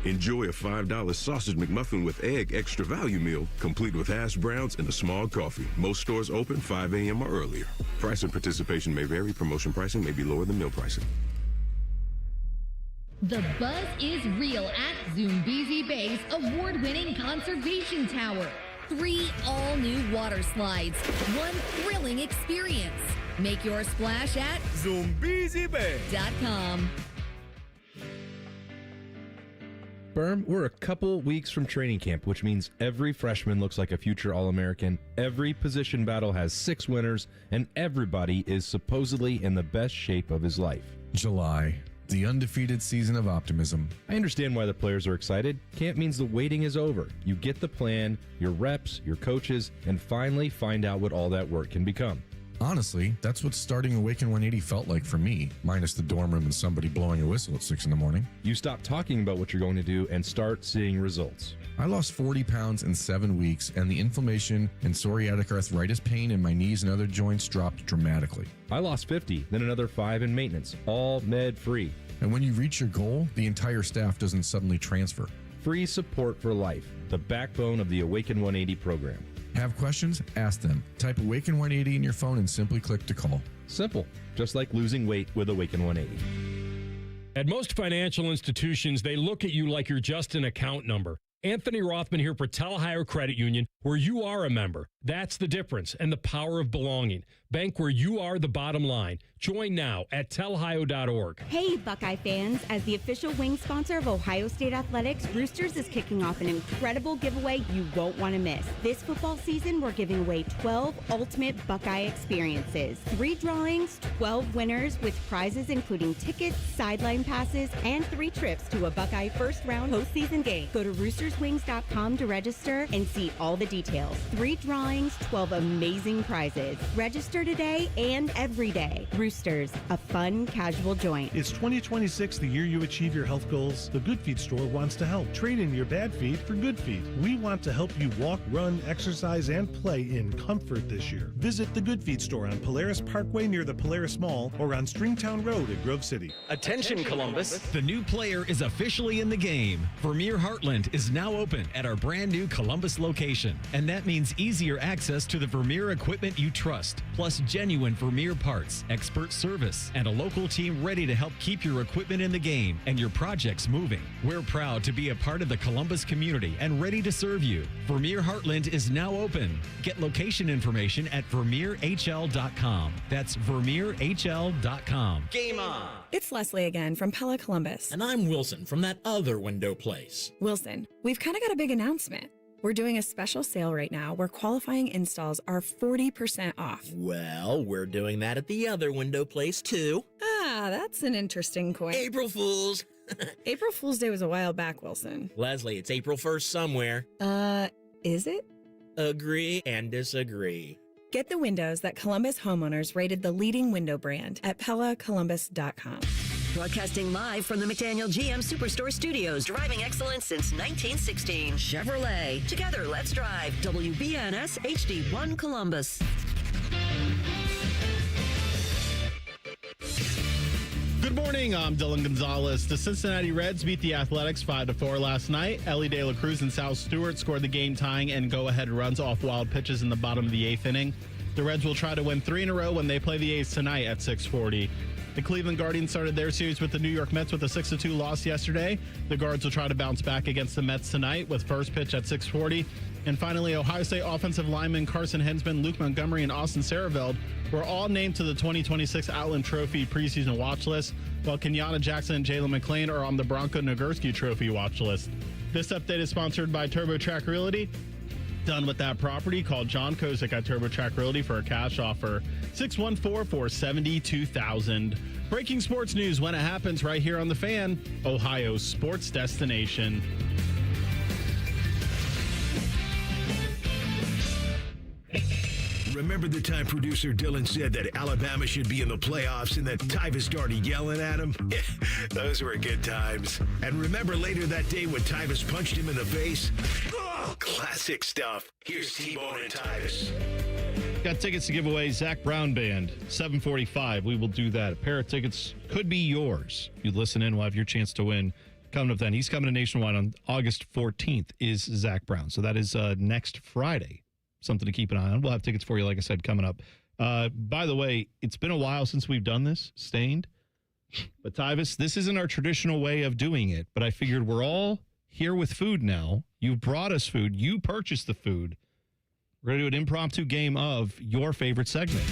Enjoy a $5 sausage McMuffin with egg extra value meal, complete with hash browns and a small coffee. Most stores open 5 a.m. or earlier. Price and participation may vary. Promotion pricing may be lower than meal pricing. The buzz is real at Zoombezi Bay's award-winning conservation tower. 3 all-new water slides, 1 thrilling experience. Make your splash at ZoombeziBay.com. Berm, we're a couple weeks from training camp, which means every freshman looks like a future All-American. Every position battle has 6 winners, and everybody is supposedly in the best shape of his life. July, the undefeated season of optimism. I understand why the players are excited. Camp means the waiting is over. You get the plan, your reps, your coaches, and finally find out what all that work can become. Honestly, that's what starting Awaken 180 felt like for me, minus the dorm room and somebody blowing a whistle at 6 in the morning. You stop talking about what you're going to do and start seeing results. I lost 40 pounds in 7 weeks, and the inflammation and psoriatic arthritis pain in my knees and other joints dropped dramatically. I lost 50, then another 5 in maintenance, all med-free. And when you reach your goal, the entire staff doesn't suddenly transfer. Free support for life, the backbone of the Awaken 180 program. Have questions? Ask them. Type Awaken 180 in your phone and simply click to call. Simple, just like losing weight with Awaken 180. At most financial institutions, they look at you like you're just an account number. Anthony Rothman here for Ohio Credit Union, where you are a member. That's the difference and the power of belonging. Bank where you are the bottom line. Join now at telhio.org. Hey, Buckeye fans. As the official wing sponsor of Ohio State Athletics, Roosters is kicking off an incredible giveaway you won't want to miss. This football season, we're giving away 12 ultimate Buckeye experiences. 3 drawings, 12 winners with prizes including tickets, sideline passes, and 3 trips to a Buckeye first-round postseason game. Go to roosterswings.com to register and see all the details. 3 drawings, 12 amazing prizes. Register today and every day. Roosters, a fun, casual joint. Is 2026 the year you achieve your health goals? The Good Feet store wants to help. Trade in your bad feet for good feet. We want to help you walk, run, exercise, and play in comfort this year. Visit the Good Feet store on Polaris Parkway near the Polaris Mall or on Stringtown Road at Grove City. Attention, Columbus. The new player is officially in the game. Vermeer Heartland is now open at our brand new Columbus location. And that means easier access to the Vermeer equipment you trust. plus genuine Vermeer parts, expert service, and a local team ready to help keep your equipment in the game and your projects moving. We're proud to be a part of the Columbus community and ready to serve you. Vermeer Heartland is now open. Get location information at VermeerHL.com. That's VermeerHL.com. Game on! It's Leslie again from Pella Columbus. And I'm Wilson from that other window place. Wilson, we've kind of got a big announcement. We're doing a special sale right now where qualifying installs are 40% off. Well, we're doing that at the other window place too. Ah, that's an interesting coin. April Fools! April Fool's Day was a while back, Wilson. Leslie, it's April 1st somewhere. Is it? Agree and disagree. Get the windows that Columbus homeowners rated the leading window brand at PellaColumbus.com. Broadcasting live from the McDaniel GM Superstore Studios. Driving excellence since 1916. Chevrolet. Together, let's drive. WBNS HD1 Columbus. Good morning, I'm Dylan Gonzalez. The Cincinnati Reds beat the Athletics 5-4 last night. Ellie De La Cruz and Sal Stewart scored the game-tying and go-ahead runs off wild pitches in the bottom of the 8th inning. The Reds will try to win 3 in a row when they play the A's tonight at 6:40. The Cleveland Guardians started their series with the New York Mets with a 6-2 loss yesterday. The Guards will try to bounce back against the Mets tonight with first pitch at 6:40. And finally, Ohio State offensive linemen Carson Hensman, Luke Montgomery, and Austin Sareveld were all named to the 2026 Outland Trophy preseason watch list, while Kenyatta Jackson and Jalen McClain are on the Bronco Nagurski Trophy watch list. This update is sponsored by TurboTrack Realty. Done with that property, call John Kozik at TurboTrack Realty for a cash offer. 614-472-2000. Breaking sports news when it happens right here on The Fan, Ohio's sports destination. Remember the time producer Dylan said that Alabama should be in the playoffs and that Tyvis started yelling at him? Those were good times. And remember later that day when Tyvis punched him in the face? Oh, classic stuff. Here's T-Bone and Tyvis. Got tickets to give away. Zach Brown Band, 7:45. We will do that. A pair of tickets could be yours. If you listen in, we'll have your chance to win. Coming up then, he's coming to Nationwide on August 14th is Zach Brown. So that is next Friday. Something to keep an eye on. We'll have tickets for you, like I said, coming up. By the way, it's been a while since we've done this, Stained. But Tyvis, this isn't our traditional way of doing it, but I figured we're all here with food now. You've brought us food. You purchased the food. We're going to do an impromptu game of your favorite segment.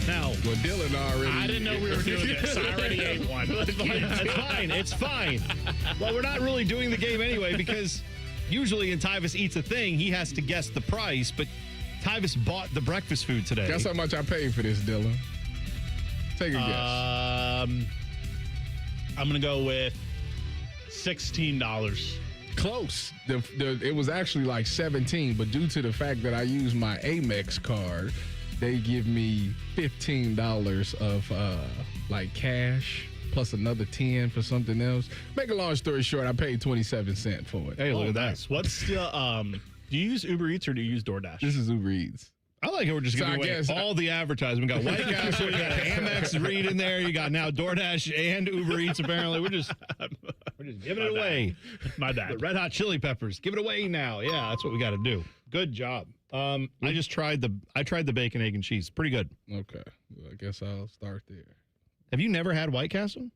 Now, well, Dylan already. I didn't know we were doing this. I already ate one. It's fine. Well, we're not really doing the game anyway because usually when Tyvis eats a thing, he has to guess the price, but Tyvis bought the breakfast food today. Guess how much I paid for this, Dylan? Take a guess. I'm going to go with $16. Close. It was actually like 17, but due to the fact that I used my Amex card, they give me $15 of like cash plus another 10 for something else. Make a long story short, I paid 27 cents for it. Hey, look at that. Nice. What's the do you use Uber Eats or do you use DoorDash? This is Uber Eats. I like how we're just giving away all the advertisement. We got White Castle, you got Amex Read in there, you got now DoorDash and Uber Eats. Apparently, we're just giving it away. My bad. The Red Hot Chili Peppers, give it away now. Yeah, that's what we got to do. Good job. I tried the bacon, egg, and cheese. Pretty good. Okay, well, I guess I'll start there. Have you never had White Castle?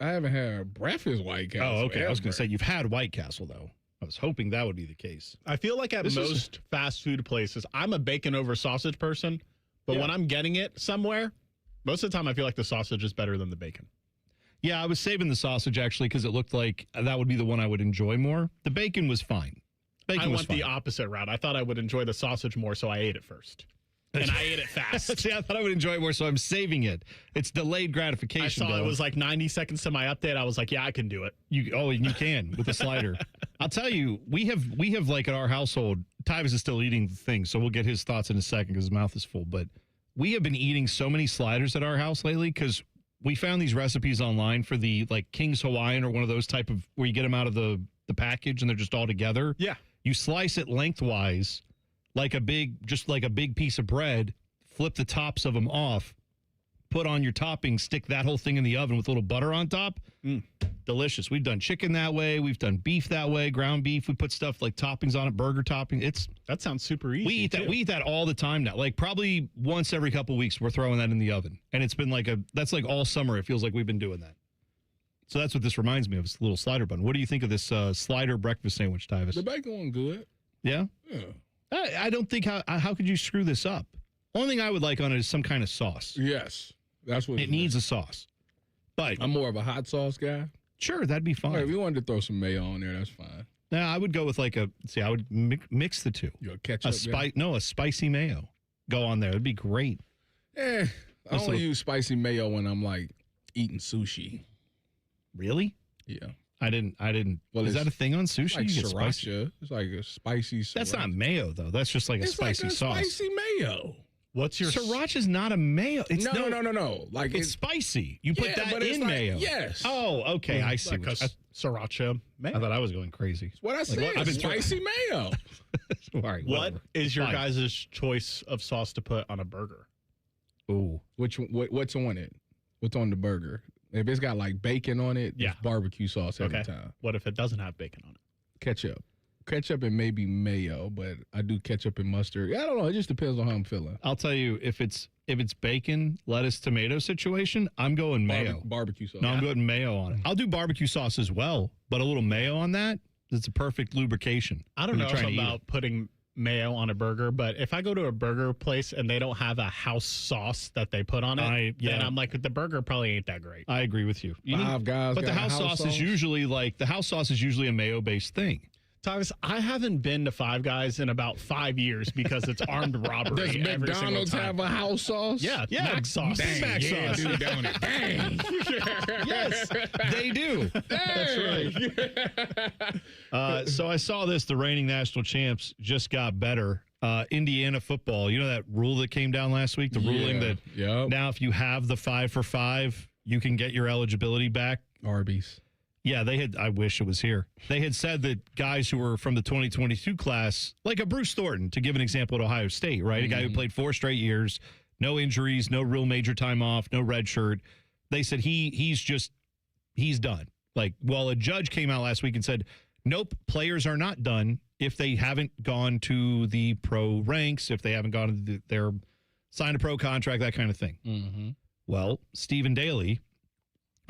I haven't had breakfast White Castle. Oh, okay. Ever. I was going to say you've had White Castle though. I was hoping that would be the case. I feel like at most fast food places, I'm a bacon over sausage person, but when I'm getting it somewhere, most of the time I feel like the sausage is better than the bacon. Yeah, I was saving the sausage actually because it looked like that would be the one I would enjoy more. The bacon was fine. I went the opposite route. I thought I would enjoy the sausage more, so I ate it first. And I ate it fast. See, I thought I would enjoy it more, so I'm saving it. It's delayed gratification. I saw it was like 90 seconds to my update. I was like, yeah, I can do it. You can with the slider. I'll tell you, we have like at our household, Tyvis is still eating the thing, so we'll get his thoughts in a second because his mouth is full. But we have been eating so many sliders at our house lately because we found these recipes online for the like King's Hawaiian or one of those type of where you get them out of the package and they're just all together. Yeah. You slice it lengthwise like a big piece of bread, flip the tops of them off, put on your topping, stick that whole thing in the oven with a little butter on top. delicious. We've done chicken that way. We've done beef that way, ground beef. We put stuff like toppings on it, burger topping. That sounds super easy. We eat that. We eat that all the time now. Like probably once every couple of weeks, we're throwing that in the oven, and it's been that's like all summer. It feels like we've been doing that. So that's what this reminds me of. It's a little slider bun. What do you think of this slider breakfast sandwich, Tyvis? The bacon one good. Yeah. Yeah. I don't think how could you screw this up? Only thing I would like on it is some kind of sauce. Yes, that's what it needs. A sauce. But I'm more of a hot sauce guy. Sure, that'd be fine. Right, if you wanted to throw some mayo on there, that's fine. Now I would go with I would mix the two. Your ketchup. A spicy mayo. Go on there. It'd be great. I only use spicy mayo when I'm like eating sushi. Really? Yeah. I didn't. Well, is that a thing on sushi? Like you get sriracha. spicy? It's like a spicy sriracha. That's not mayo though. That's just like a spicy sauce. Spicy mayo. What's your sriracha's not a mayo? It's no. Like it's spicy. You put that in mayo. Yes. Oh, okay. I see. Like sriracha mayo. I thought I was going crazy. That's what I said. I've been spicy mayo. All right. What is your guys' choice of sauce to put on a burger? Ooh. What's on it? What's on the burger? If it's got like bacon on it, it's barbecue sauce every time. What if it doesn't have bacon on it? Ketchup and maybe mayo, but I do ketchup and mustard. I don't know. It just depends on how I'm feeling. I'll tell you, if it's bacon, lettuce, tomato situation, I'm going mayo. Barbecue sauce. No, I'm going mayo on it. I'll do barbecue sauce as well, but a little mayo on that, it's a perfect lubrication. I don't know about putting mayo on a burger, but if I go to a burger place and they don't have a house sauce that they put on it, then I'm like, the burger probably ain't that great. I agree with you. But the house sauce is usually a mayo-based thing. Tyvis, I haven't been to Five Guys in about 5 years because it's armed robbery. Does McDonald's have a house sauce? Yeah, Mac sauce. Dang, Mac sauce. Dude, don't it? Dang. Yes, they do. That's right. So I saw this. The reigning national champs just got better. Indiana football. You know that rule that came down last week? The ruling that now if you have the 5 for 5, you can get your eligibility back. Arby's. Yeah, I wish it was here. They had said that guys who were from the 2022 class, like a Bruce Thornton, to give an example at Ohio State, right? A guy who played 4 straight years, no injuries, no real major time off, no red shirt. They said he's done. Like, well, a judge came out last week and said, nope, players are not done if they haven't gone to the pro ranks, if they haven't gone to their signed a pro contract, that kind of thing. Mm-hmm. Well, Stephen Daly,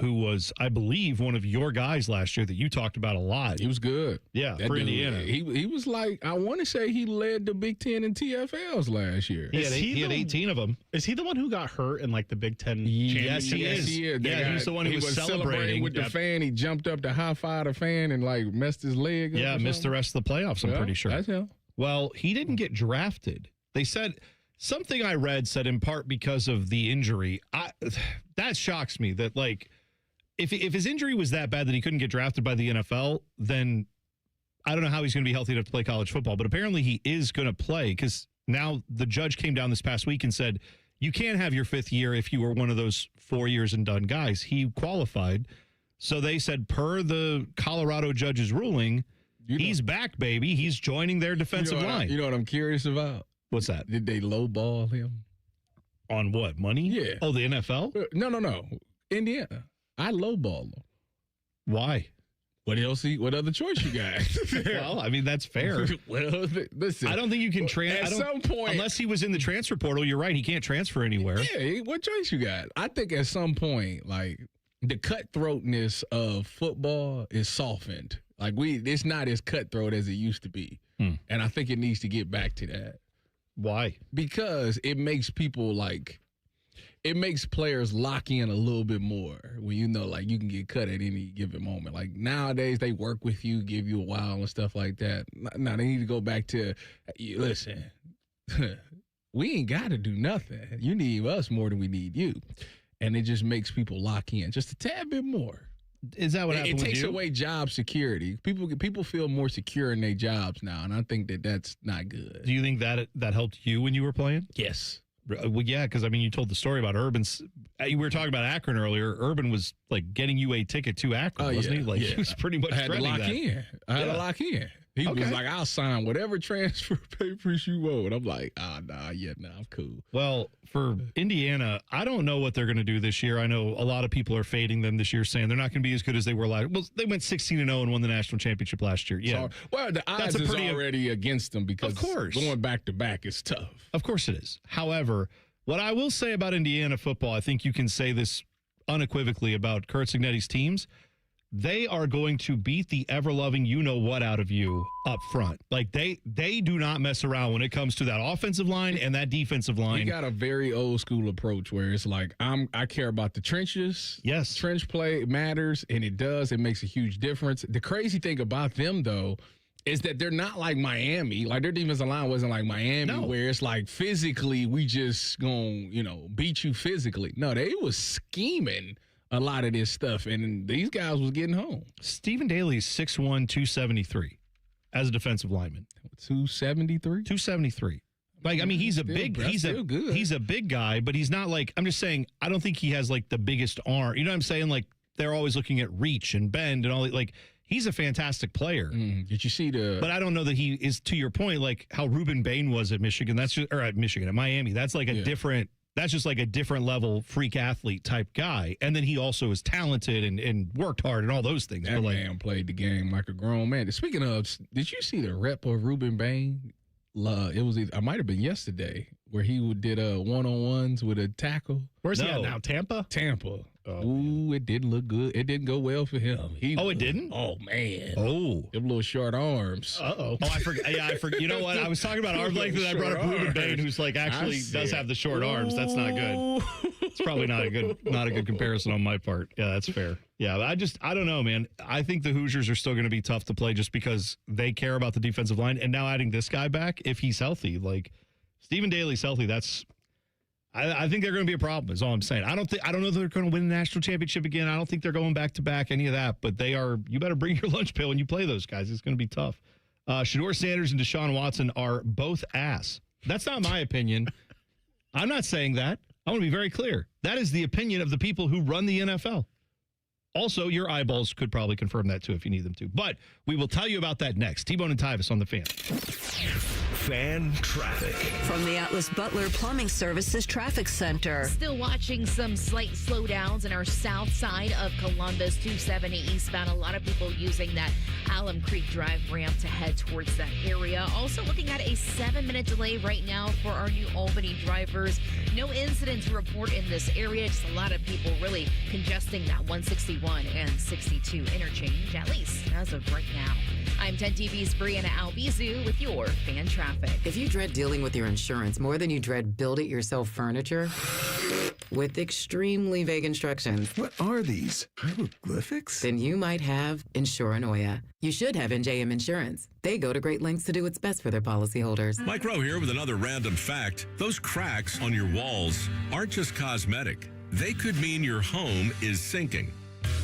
who was, I believe, one of your guys last year that you talked about a lot. He was good. Yeah, that for dude, Indiana. He was like, I want to say he led the Big Ten in TFLs last year. He had 18 of them. Is he the one who got hurt in like the Big Ten Yes, championship? he is. Yeah, he's the one who was celebrating with the fan. He jumped up to high-five the fan and like messed his leg up. Yeah, missed the rest of the playoffs, I'm pretty sure. That's him. Well, he didn't get drafted. They said, something I read said in part because of the injury. That shocks me that like, if his injury was that bad that he couldn't get drafted by the NFL, then I don't know how he's going to be healthy enough to play college football. But apparently he is going to play because now the judge came down this past week and said, you can't have your 5th year if you were one of those 4 years and done guys. He qualified. So they said, per the Colorado judge's ruling, he's back, baby. He's joining their defensive line. You know what I'm curious about? What's that? Did they lowball him? On what? Money? Yeah. Oh, the NFL? No. Indiana. I lowball them. Why? What else? What other choice you got? Well, I mean, that's fair. Well, listen. I don't think you can At some point, unless he was in the transfer portal, you're right. He can't transfer anywhere. Yeah, what choice you got? I think at some point, like the cutthroatness of football is softened. Like it's not as cutthroat as it used to be, and I think it needs to get back to that. Why? Because it makes people like. It makes players lock in a little bit more when you know, like, you can get cut at any given moment. Like, nowadays, they work with you, give you a while and stuff like that. Now, they need to go back to, listen, we ain't got to do nothing. You need us more than we need you. And it just makes people lock in just a tad bit more. Is that what happened with you? It takes away job security. People feel more secure in their jobs now, and I think that's not good. Do you think that helped you when you were playing? Yes. Well, yeah, because, I mean, you told the story about Urban's. We were talking about Akron earlier. Urban was, like, getting you a ticket to Akron, wasn't he? Like, he was pretty much I had to lock that. in. I had to lock in. He was like, I'll sign whatever transfer papers you want. I'm like, I'm cool. Well, for Indiana, I don't know what they're going to do this year. I know a lot of people are fading them this year, saying they're not going to be as good as they were last year. Well, they went 16-0 and won the national championship last year. Yeah. Well, the odds is already against them because of course. Going back-to-back is tough. Of course it is. However, what I will say about Indiana football, I think you can say this unequivocally about Kurt Cignetti's teams. They are going to beat the ever-loving you-know-what out of you up front. Like, they do not mess around when it comes to that offensive line and that defensive line. He got a very old-school approach where it's like, I care about the trenches. Yes. Trench play matters, and it does. It makes a huge difference. The crazy thing about them, though, is that they're not like Miami. Like, their defensive line wasn't like Miami, where it's like physically we just going to, beat you physically. No, they was scheming a lot of this stuff, and these guys was getting home. Stephen Daly's 6'1", 273 as a defensive lineman. 273? 273. Like, I mean, he's a big guy, but he's not like, I'm just saying, I don't think he has like the biggest arm. You know what I'm saying? Like, they're always looking at reach and bend and all that. Like, he's a fantastic player. Did you see But I don't know that he is, to your point, like how Ruben Bain was at Michigan. At Miami. That's like a different. That's just like a different level freak athlete type guy. And then he also is talented and worked hard and all those things. That man played the game like a grown man. Speaking of, did you see the rep of Ruben Bain? It might have been yesterday where he did one-on-ones with a tackle. Where's he at now? Tampa? Tampa. Ooh, it didn't look good. It didn't go well for him. It didn't? Oh, man. Oh. Them little short arms. Uh-oh. Oh, I forgot. Yeah, I forgot. You know what? I was talking about arm length, and I brought up Ruben Bain, who's like actually does have the short arms. That's not good. It's probably not a good comparison on my part. Yeah, that's fair. Yeah, I don't know, man. I think the Hoosiers are still going to be tough to play just because they care about the defensive line. And now adding this guy back, if he's healthy, like Stephen Daly's healthy, I think they're going to be a problem, is all I'm saying. I don't know if they're going to win the national championship again. I don't think they're going back to back, any of that. But you better bring your lunch pail when you play those guys. It's going to be tough. Shedeur Sanders and Deshaun Watson are both ass. That's not my opinion. I'm not saying that. I want to be very clear. That is the opinion of the people who run the NFL. Also, your eyeballs could probably confirm that, too, if you need them to. But we will tell you about that next. T-Bone and Tyvis on the Fan. Fan traffic. From the Atlas Butler Plumbing Services Traffic Center. Still watching some slight slowdowns in our south side of Columbus, 270 eastbound. A lot of people using that Alum Creek Drive ramp to head towards that area. Also looking at a 7-minute delay right now for our New Albany drivers. No incidents to report in this area. Just a lot of people really congesting that 161 and 62 interchange, at least as of right now. I'm 10 TV's Brianna Albizu with your Fan Traffic. If you dread dealing with your insurance more than you dread build-it-yourself furniture, with extremely vague instructions. What are these? Hieroglyphics? Then you might have Insuranoia. You should have NJM Insurance. They go to great lengths to do what's best for their policyholders. Mike Rowe here with another random fact. Those cracks on your walls aren't just cosmetic. They could mean your home is sinking.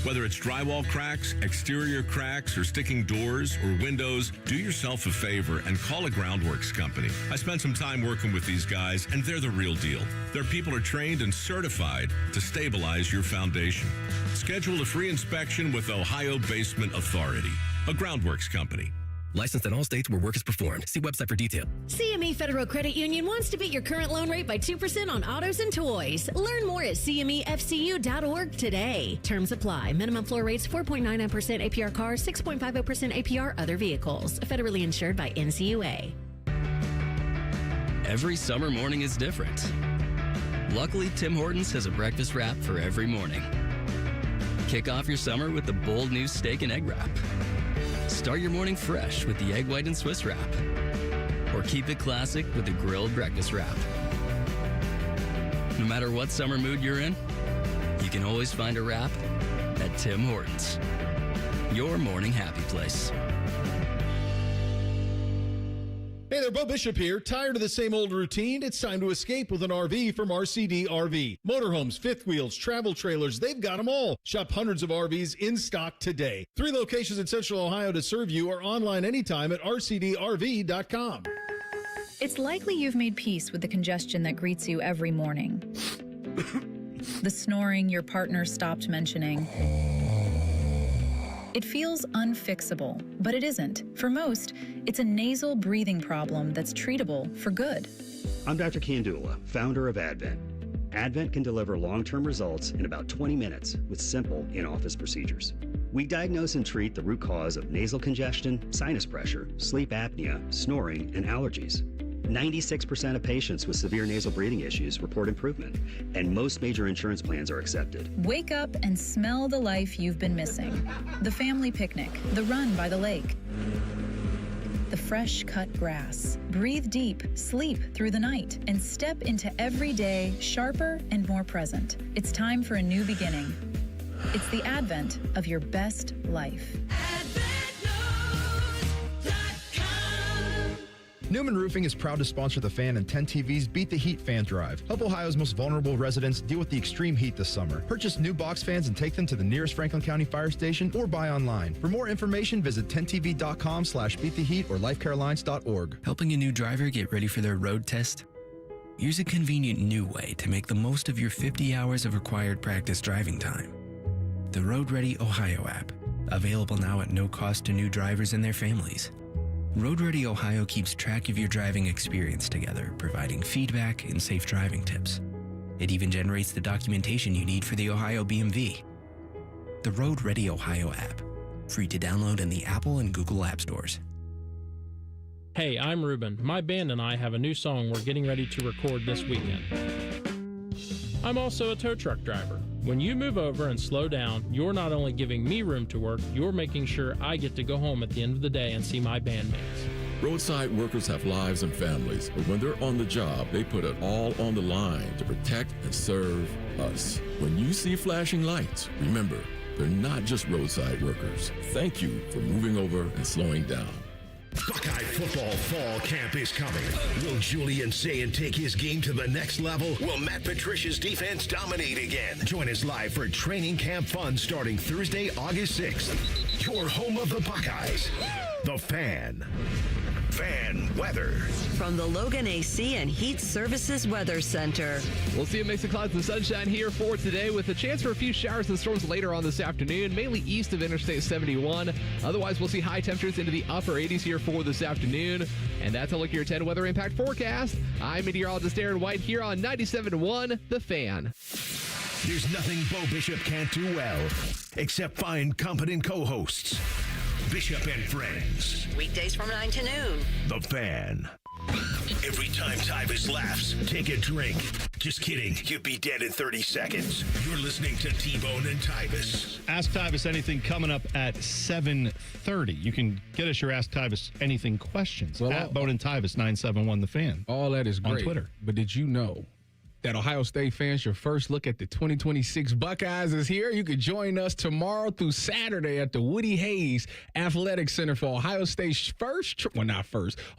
Whether it's drywall cracks, exterior cracks, or sticking doors or windows, do yourself a favor and call a Groundworks company. I spent some time working with these guys, and they're the real deal. Their people are trained and certified to stabilize your foundation. Schedule a free inspection with Ohio Basement Authority, a Groundworks company. Licensed in all states where work is performed. See website for detail. CME Federal Credit Union wants to beat your current loan rate by 2% on autos and toys. Learn more at CMEFCU.org today. Terms apply. Minimum floor rates 4.99% APR cars, 6.50% APR other vehicles. Federally insured by NCUA. Every summer morning is different. Luckily, Tim Hortons has a breakfast wrap for every morning. Kick off your summer with the bold new steak and egg wrap. Start your morning fresh with the egg white and Swiss wrap. Or keep it classic with the grilled breakfast wrap. No matter what summer mood you're in, you can always find a wrap at Tim Hortons. Your morning happy place. Hey there, Bo Bishop here. Tired of the same old routine? It's time to escape with an RV from RCD RV. Motorhomes, fifth wheels, travel trailers, they've got them all. Shop hundreds of RVs in stock today. 3 locations in Central Ohio to serve you or online anytime at rcdrv.com. It's likely you've made peace with the congestion that greets you every morning. The snoring your partner stopped mentioning. It feels unfixable, but it isn't. For most, it's a nasal breathing problem that's treatable for good. I'm Dr. Kandula, founder of Advent. Advent can deliver long-term results in about 20 minutes with simple in-office procedures. We diagnose and treat the root cause of nasal congestion, sinus pressure, sleep apnea, snoring, and allergies. 96% of patients with severe nasal breathing issues report improvement, and most major insurance plans are accepted. Wake up and smell the life you've been missing. The family picnic, the run by the lake, the fresh cut grass. Breathe deep, sleep through the night, and step into every day sharper and more present. It's time for a new beginning. It's the advent of your best life. Newman Roofing is proud to sponsor The Fan and 10 TV's Beat the Heat fan drive. Help Ohio's most vulnerable residents deal with the extreme heat this summer. Purchase new box fans and take them to the nearest Franklin County Fire Station or buy online. For more information, visit 10tv.com/beattheheat or lifecarealliance.org. Helping a new driver get ready for their road test? Here's a convenient new way to make the most of your 50 hours of required practice driving time. The Road Ready Ohio app, available now at no cost to new drivers and their families. Road Ready Ohio keeps track of your driving experience together, providing feedback and safe driving tips. It even generates the documentation you need for the Ohio BMV. The Road Ready Ohio app, free to download in the Apple and Google App Stores. Hey, I'm Ruben. My band and I have a new song we're getting ready to record this weekend. I'm also a tow truck driver. When you move over and slow down, you're not only giving me room to work, you're making sure I get to go home at the end of the day and see my bandmates. Roadside workers have lives and families, but when they're on the job, they put it all on the line to protect and serve us. When you see flashing lights, remember, they're not just roadside workers. Thank you for moving over and slowing down. Buckeye football fall camp is coming. Will Julian Sayin take his game to the next level? Will Matt Patricia's defense dominate again? Join us live for training camp fun starting Thursday, August 6th. Your home of the Buckeyes. The Fan. Fan weather. From the Logan AC and Heat Services Weather Center. We'll see a mix of clouds and sunshine here for today with a chance for a few showers and storms later on this afternoon, mainly east of Interstate 71. Otherwise, we'll see high temperatures into the upper 80s here for this afternoon. And that's a look at your 10 weather impact forecast. I'm meteorologist Aaron White here on 97.1 The Fan. There's nothing Bo Bishop can't do well, except find competent co-hosts. Bishop and Friends. Weekdays from 9 to noon. The Fan. Every time Tyvis laughs, take a drink. Just kidding. You'd be dead in 30 seconds. You're listening to T-Bone and Tyvis. Ask Tyvis Anything coming up at 7:30. You can get us your Ask Tyvis Anything questions at Bone and Tyvis 971 The Fan. All that is great. On Twitter. But did you know that Ohio State fans, your first look at the 2026 Buckeyes is here? You can join us tomorrow through Saturday at the Woody Hayes Athletic Center for Ohio State's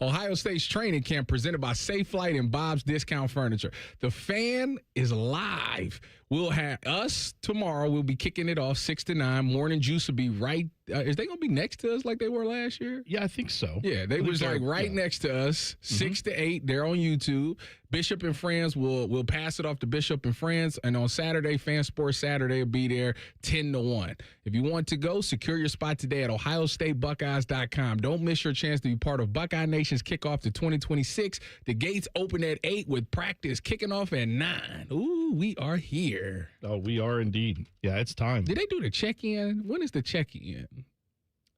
Ohio State's training camp presented by Safe Flight and Bob's Discount Furniture. The Fan is live. We'll have us tomorrow. We'll be kicking it off 6 to 9. Morning Juice will be right. Is they going to be next to us like they were last year? Yeah, I think so. Yeah, they was like next to us, 6 to 8. They're on YouTube. Bishop and Friends will pass it off to Bishop and Friends. And on Saturday, Fan Sports Saturday will be there 10 to 1. If you want to go, secure your spot today at OhioStateBuckeyes.com. Don't miss your chance to be part of Buckeye Nation's kickoff to 2026. The gates open at 8 with practice kicking off at 9. Ooh, we are here. Oh, we are indeed. Yeah, it's time. Did they do the check-in? When is the check-in?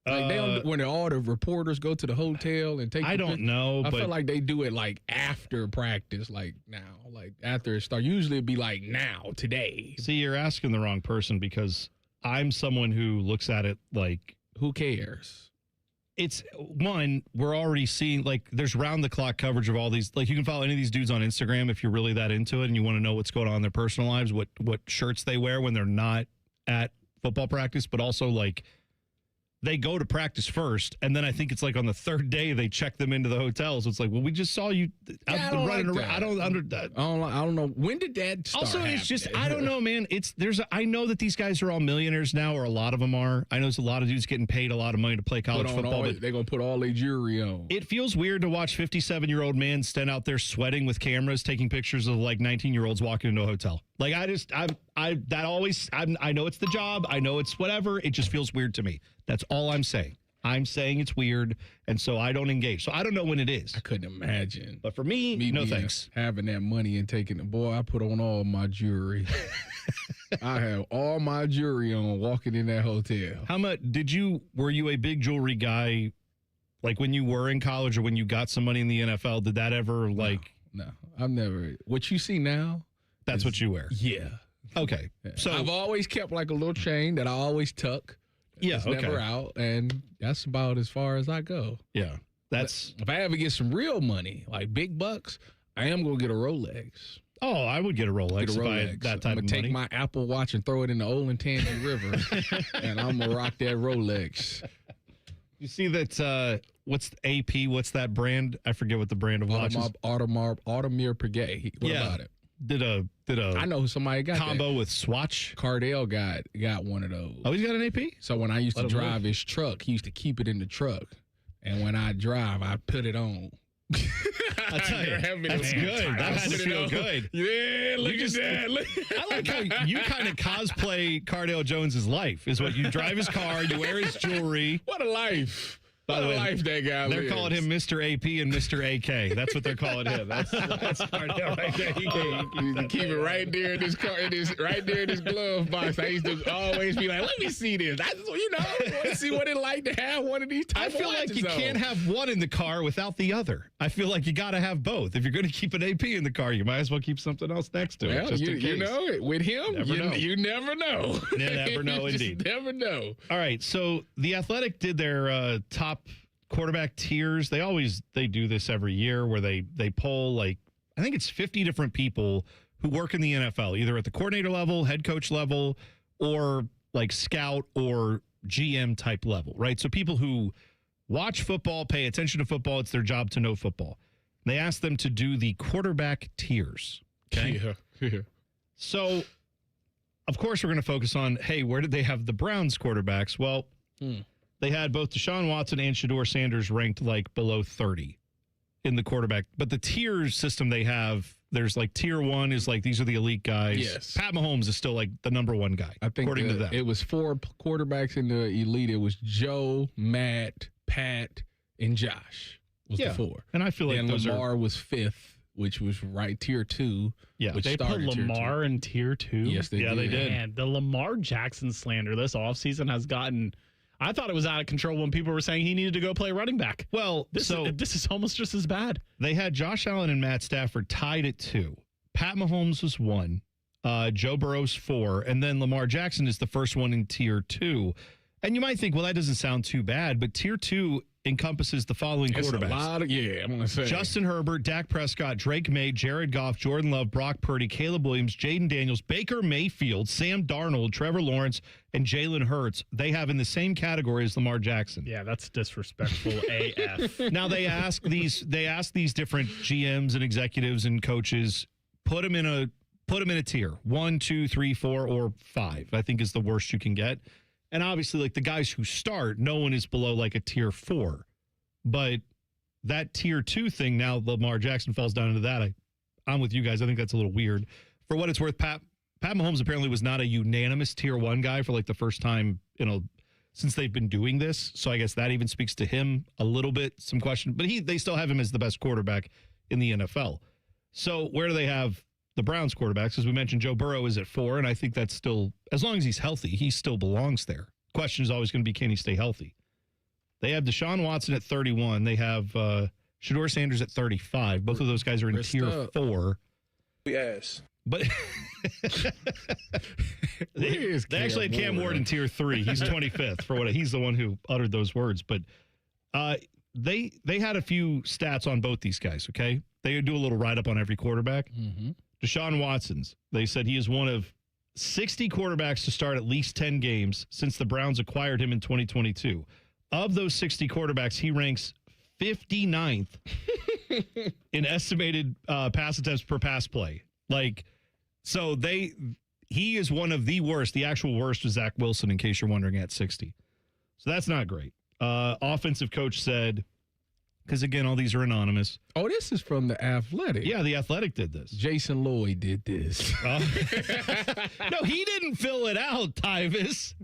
Like when all the reporters go to the hotel and take. I don't know. I feel like they do it like after practice, like now, like after it starts. Usually it'd be like now, today. See, you're asking the wrong person because I'm someone who looks at it like, who cares? It's one, we're already seeing, like, there's round-the-clock coverage of all these. Like, you can follow any of these dudes on Instagram if you're really that into it and you want to know what's going on in their personal lives, what shirts they wear when they're not at football practice, but also, like, they go to practice first, and then I think it's like on the third day they check them into the hotel. So it's like, well, we just saw you out running around. I don't know. When did that start? Also, it's just, I don't know, man. I know that these guys are all millionaires now, or a lot of them are. I know there's a lot of dudes getting paid a lot of money to play college football. They're going to put all their jewelry on. It feels weird to watch 57-year-old men stand out there sweating with cameras, taking pictures of like 19-year-olds walking into a hotel. Like I know it's the job. I know it's whatever. It just feels weird to me. That's all I'm saying. I'm saying it's weird, and so I don't engage. So I don't know when it is. I couldn't imagine. But for me no thanks. Having that money and taking it. Boy, I put on all my jewelry. I have all my jewelry on walking in that hotel. How much were you a big jewelry guy, like when you were in college or when you got some money in the NFL? Did that ever No, I've never. What you see now, that's what you wear. Yeah. Okay. So I've always kept like a little chain that I always tuck. Yeah, It's okay. never out, and that's about as far as I go. Yeah, that's. If I ever get some real money, like big bucks, I am gonna get a Rolex. Oh, I would get a Rolex if I had that type I'm of gonna money. take my Apple Watch and throw it in the Olentangy River, and I'm gonna rock that Rolex. You see that? What's AP? What's that brand? I forget what the brand of watch is. Audemars Piguet. What about it? Did a I know somebody got combo that. with Swatch. Cardell got one of those. Oh, he's got an AP? So when I used to Let him drive know. his truck, he used to keep it in the truck. And when I drive, I put it on. I tell you, that's good. That had to feel good. Yeah, look at that. I like how you kind of cosplay Cardell Jones's life. Is what you drive his car, you wear his jewelry. What a life. By the way, life that guy they're lives. calling him Mr. AP and Mr. AK. That's what they're calling him. That's Cardell right there. He used to keep it right there in his car, right there in his glove box. I used to always be like, "Let me see this." I just, I want to see what it like to have one of these type I feel of like you watches can't on. have one in the car without the other. I feel like you got to have both. If you're going to keep an AP in the car, you might as well keep something else next to it. Well, Just in you case. know, with him, you never know. You never know, You just indeed. never know. All right, so the Athletic did their top quarterback tiers. They do this every year where they poll I think it's 50 different people who work in the NFL, either at the coordinator level, head coach level, or like scout or GM type level, right? So people who watch football, pay attention to football, it's their job to know football. They asked them to do the quarterback tiers. Okay. Yeah. So, of course, we're going to focus on, hey, where did they have the Browns quarterbacks? Well, they had both Deshaun Watson and Shedeur Sanders ranked like below 30 in the quarterback. But the tier system they have, there's like tier 1 is like these are the elite guys. Yes. Pat Mahomes is still like the number 1 guy, I think according to them. it was 4 quarterbacks in the elite. It was Joe, Matt, Pat, and Josh was the 4. And I feel like and those Lamar was 5th, which was right tier 2. Yeah, which They put started tier Lamar 2. in tier 2. Yes, they did. they did. Man, the Lamar Jackson slander this offseason has gotten. I thought it was out of control when people were saying he needed to go play running back. Well, This is almost just as bad. They had Josh Allen and Matt Stafford tied at 2. Pat Mahomes was 1. Joe Burrow's 4. And then Lamar Jackson is the first one in tier 2. And you might think, well, that doesn't sound too bad. But tier 2 encompasses the following It's quarterbacks. a lot of, I'm going to say. Justin Herbert, Dak Prescott, Drake May, Jared Goff, Jordan Love, Brock Purdy, Caleb Williams, Jaden Daniels, Baker Mayfield, Sam Darnold, Trevor Lawrence, and Jalen Hurts. They have in the same category as Lamar Jackson. Yeah, that's disrespectful AF. Now they ask these different GMs and executives and coaches, put them in a tier 1, 2, 3, 4, or 5. I think is the worst you can get. And obviously, like the guys who start, no one is below like a tier 4. But that tier 2 thing, now Lamar Jackson falls down into that. I'm with you guys. I think that's a little weird. For what it's worth, Pat Mahomes apparently was not a unanimous tier 1 guy for like the first time, since they've been doing this. So I guess that even speaks to him a little bit, some question. But they still have him as the best quarterback in the NFL. So where do they have the Browns quarterbacks? As we mentioned, Joe Burrow is at 4, and I think that's still, as long as he's healthy, he still belongs there. Question is always going to be, can he stay healthy? They have Deshaun Watson at 31. They have Shedeur Sanders at 35. Both of those guys are in tier 4. Yes. But they actually had Cam Ward in tier 3. He's 25th he's the one who uttered those words. But they had a few stats on both these guys. Okay, they do a little write up on every quarterback. Mm-hmm. Deshaun Watson's. They said he is one of 60 quarterbacks to start at least 10 games since the Browns acquired him in 2022. Of those 60 quarterbacks, he ranks 59th in estimated pass attempts per pass play. So he is one of the worst. The actual worst was Zach Wilson, in case you're wondering, at 60. So that's not great. Offensive coach said because, again, all these are anonymous. Oh, this is from The Athletic. Yeah, The Athletic did this. Jason Lloyd did this. No, he didn't fill it out, Tyvis.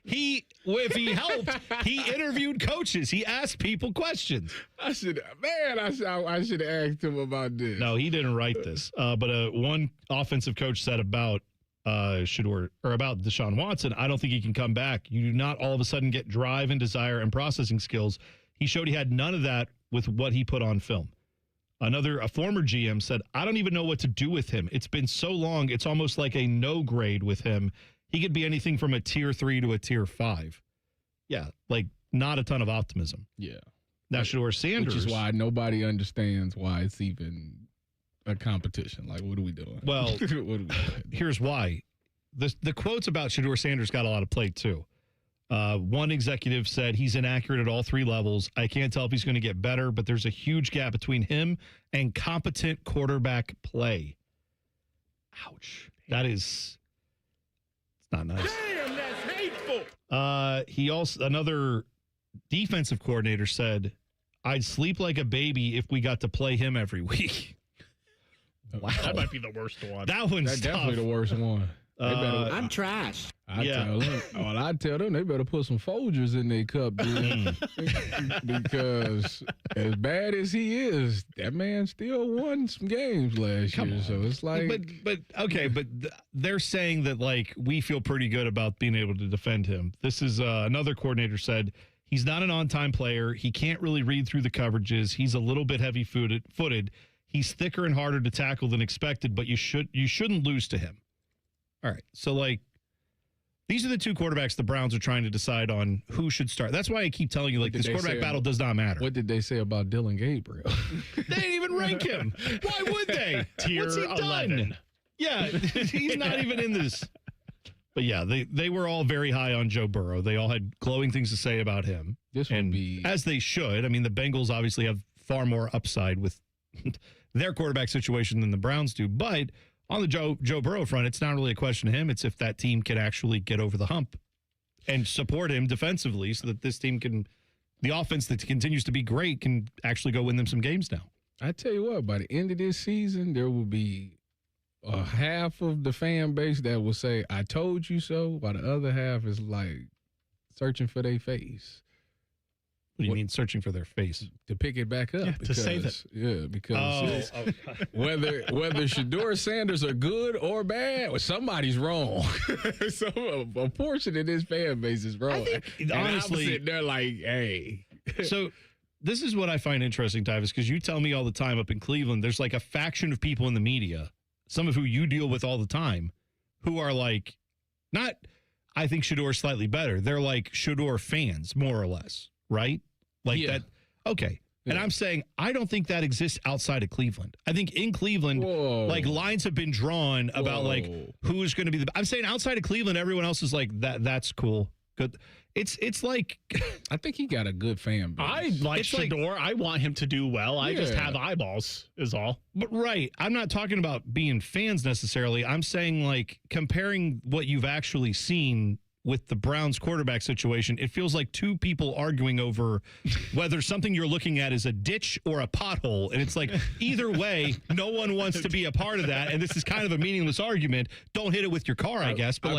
If he helped, he interviewed coaches. He asked people questions. I should have asked him about this. No, he didn't write this. But one offensive coach said about Shedeur, or about Deshaun Watson, I don't think he can come back. You do not all of a sudden get drive and desire and processing skills. He showed he had none of that with what he put on film. A former GM said, I don't even know what to do with him. It's been so long, it's almost like a no grade with him. He could be anything from a tier 3 to a tier 5. Yeah, like not a ton of optimism. Yeah. Now, Shedeur Sanders. Which is why nobody understands why it's even a competition. Like, what are we doing? Well, here's why. The quotes about Shedeur Sanders got a lot of play, too. One executive said he's inaccurate at all 3 levels. I can't tell if he's going to get better, but there's a huge gap between him and competent quarterback play. Ouch. It's not nice. Damn, that's hateful. Another defensive coordinator said, I'd sleep like a baby if we got to play him every week. Wow. That might be the worst one. That's definitely the worst one. I'm trash. I tell them they better put some Folgers in their cup, dude. Because as bad as he is, that man still won some games last year. So it's like, but they're saying that like we feel pretty good about being able to defend him. This is another coordinator said he's not an on-time player. He can't really read through the coverages. He's a little bit heavy-footed. He's thicker and harder to tackle than expected, but you shouldn't lose to him. All right, so like these are the 2 quarterbacks the Browns are trying to decide on who should start. That's why I keep telling you, like, this quarterback battle does not matter. What did they say about Dylan Gabriel? They didn't even rank him. Why would they? Tier What's he 11. Done? Yeah, he's not even in this. But yeah, they were all very high on Joe Burrow. They all had glowing things to say about him. As they should. I mean, the Bengals obviously have far more upside with their quarterback situation than the Browns do. But on the Joe Burrow front, it's not really a question of him. It's if that team can actually get over the hump and support him defensively so that this team can, the offense that continues to be great, can actually go win them some games now. I tell you what, by the end of this season, there will be a half of the fan base that will say, I told you so, while the other half is like searching for their face. What do you mean searching for their face? To pick it back up. Yeah, to save it. Yeah, because whether Shedeur Sanders are good or bad, well, somebody's wrong. So a portion of this fan base is wrong. Honestly, they're like, hey. So this is what I find interesting, Tyvis, because you tell me all the time up in Cleveland, there's like a faction of people in the media, some of who you deal with all the time, who are like, not, I think Shedeur slightly better. They're like Shedeur fans, more or less, right? Like that. Okay. Yeah. And I'm saying, I don't think that exists outside of Cleveland. I think in Cleveland, like lines have been drawn about like who's going to be the, I'm saying outside of Cleveland, everyone else is like, that's cool. Good. It's like, I think he got a good fan base. I like Shedeur. I want him to do well. I just have eyeballs is all. But right. I'm not talking about being fans necessarily. I'm saying like comparing what you've actually seen with the Browns quarterback situation, it feels like 2 people arguing over whether something you're looking at is a ditch or a pothole. And it's like, either way, no one wants to be a part of that. And this is kind of a meaningless argument. Don't hit it with your car, I guess. But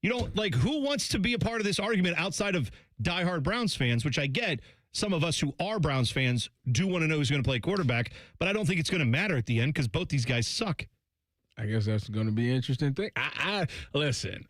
you don't, like, who wants to be a part of this argument outside of diehard Browns fans, which I get. Some of us who are Browns fans do want to know who's going to play quarterback, but I don't think it's going to matter at the end because both these guys suck. I guess that's going to be an interesting thing. Listen.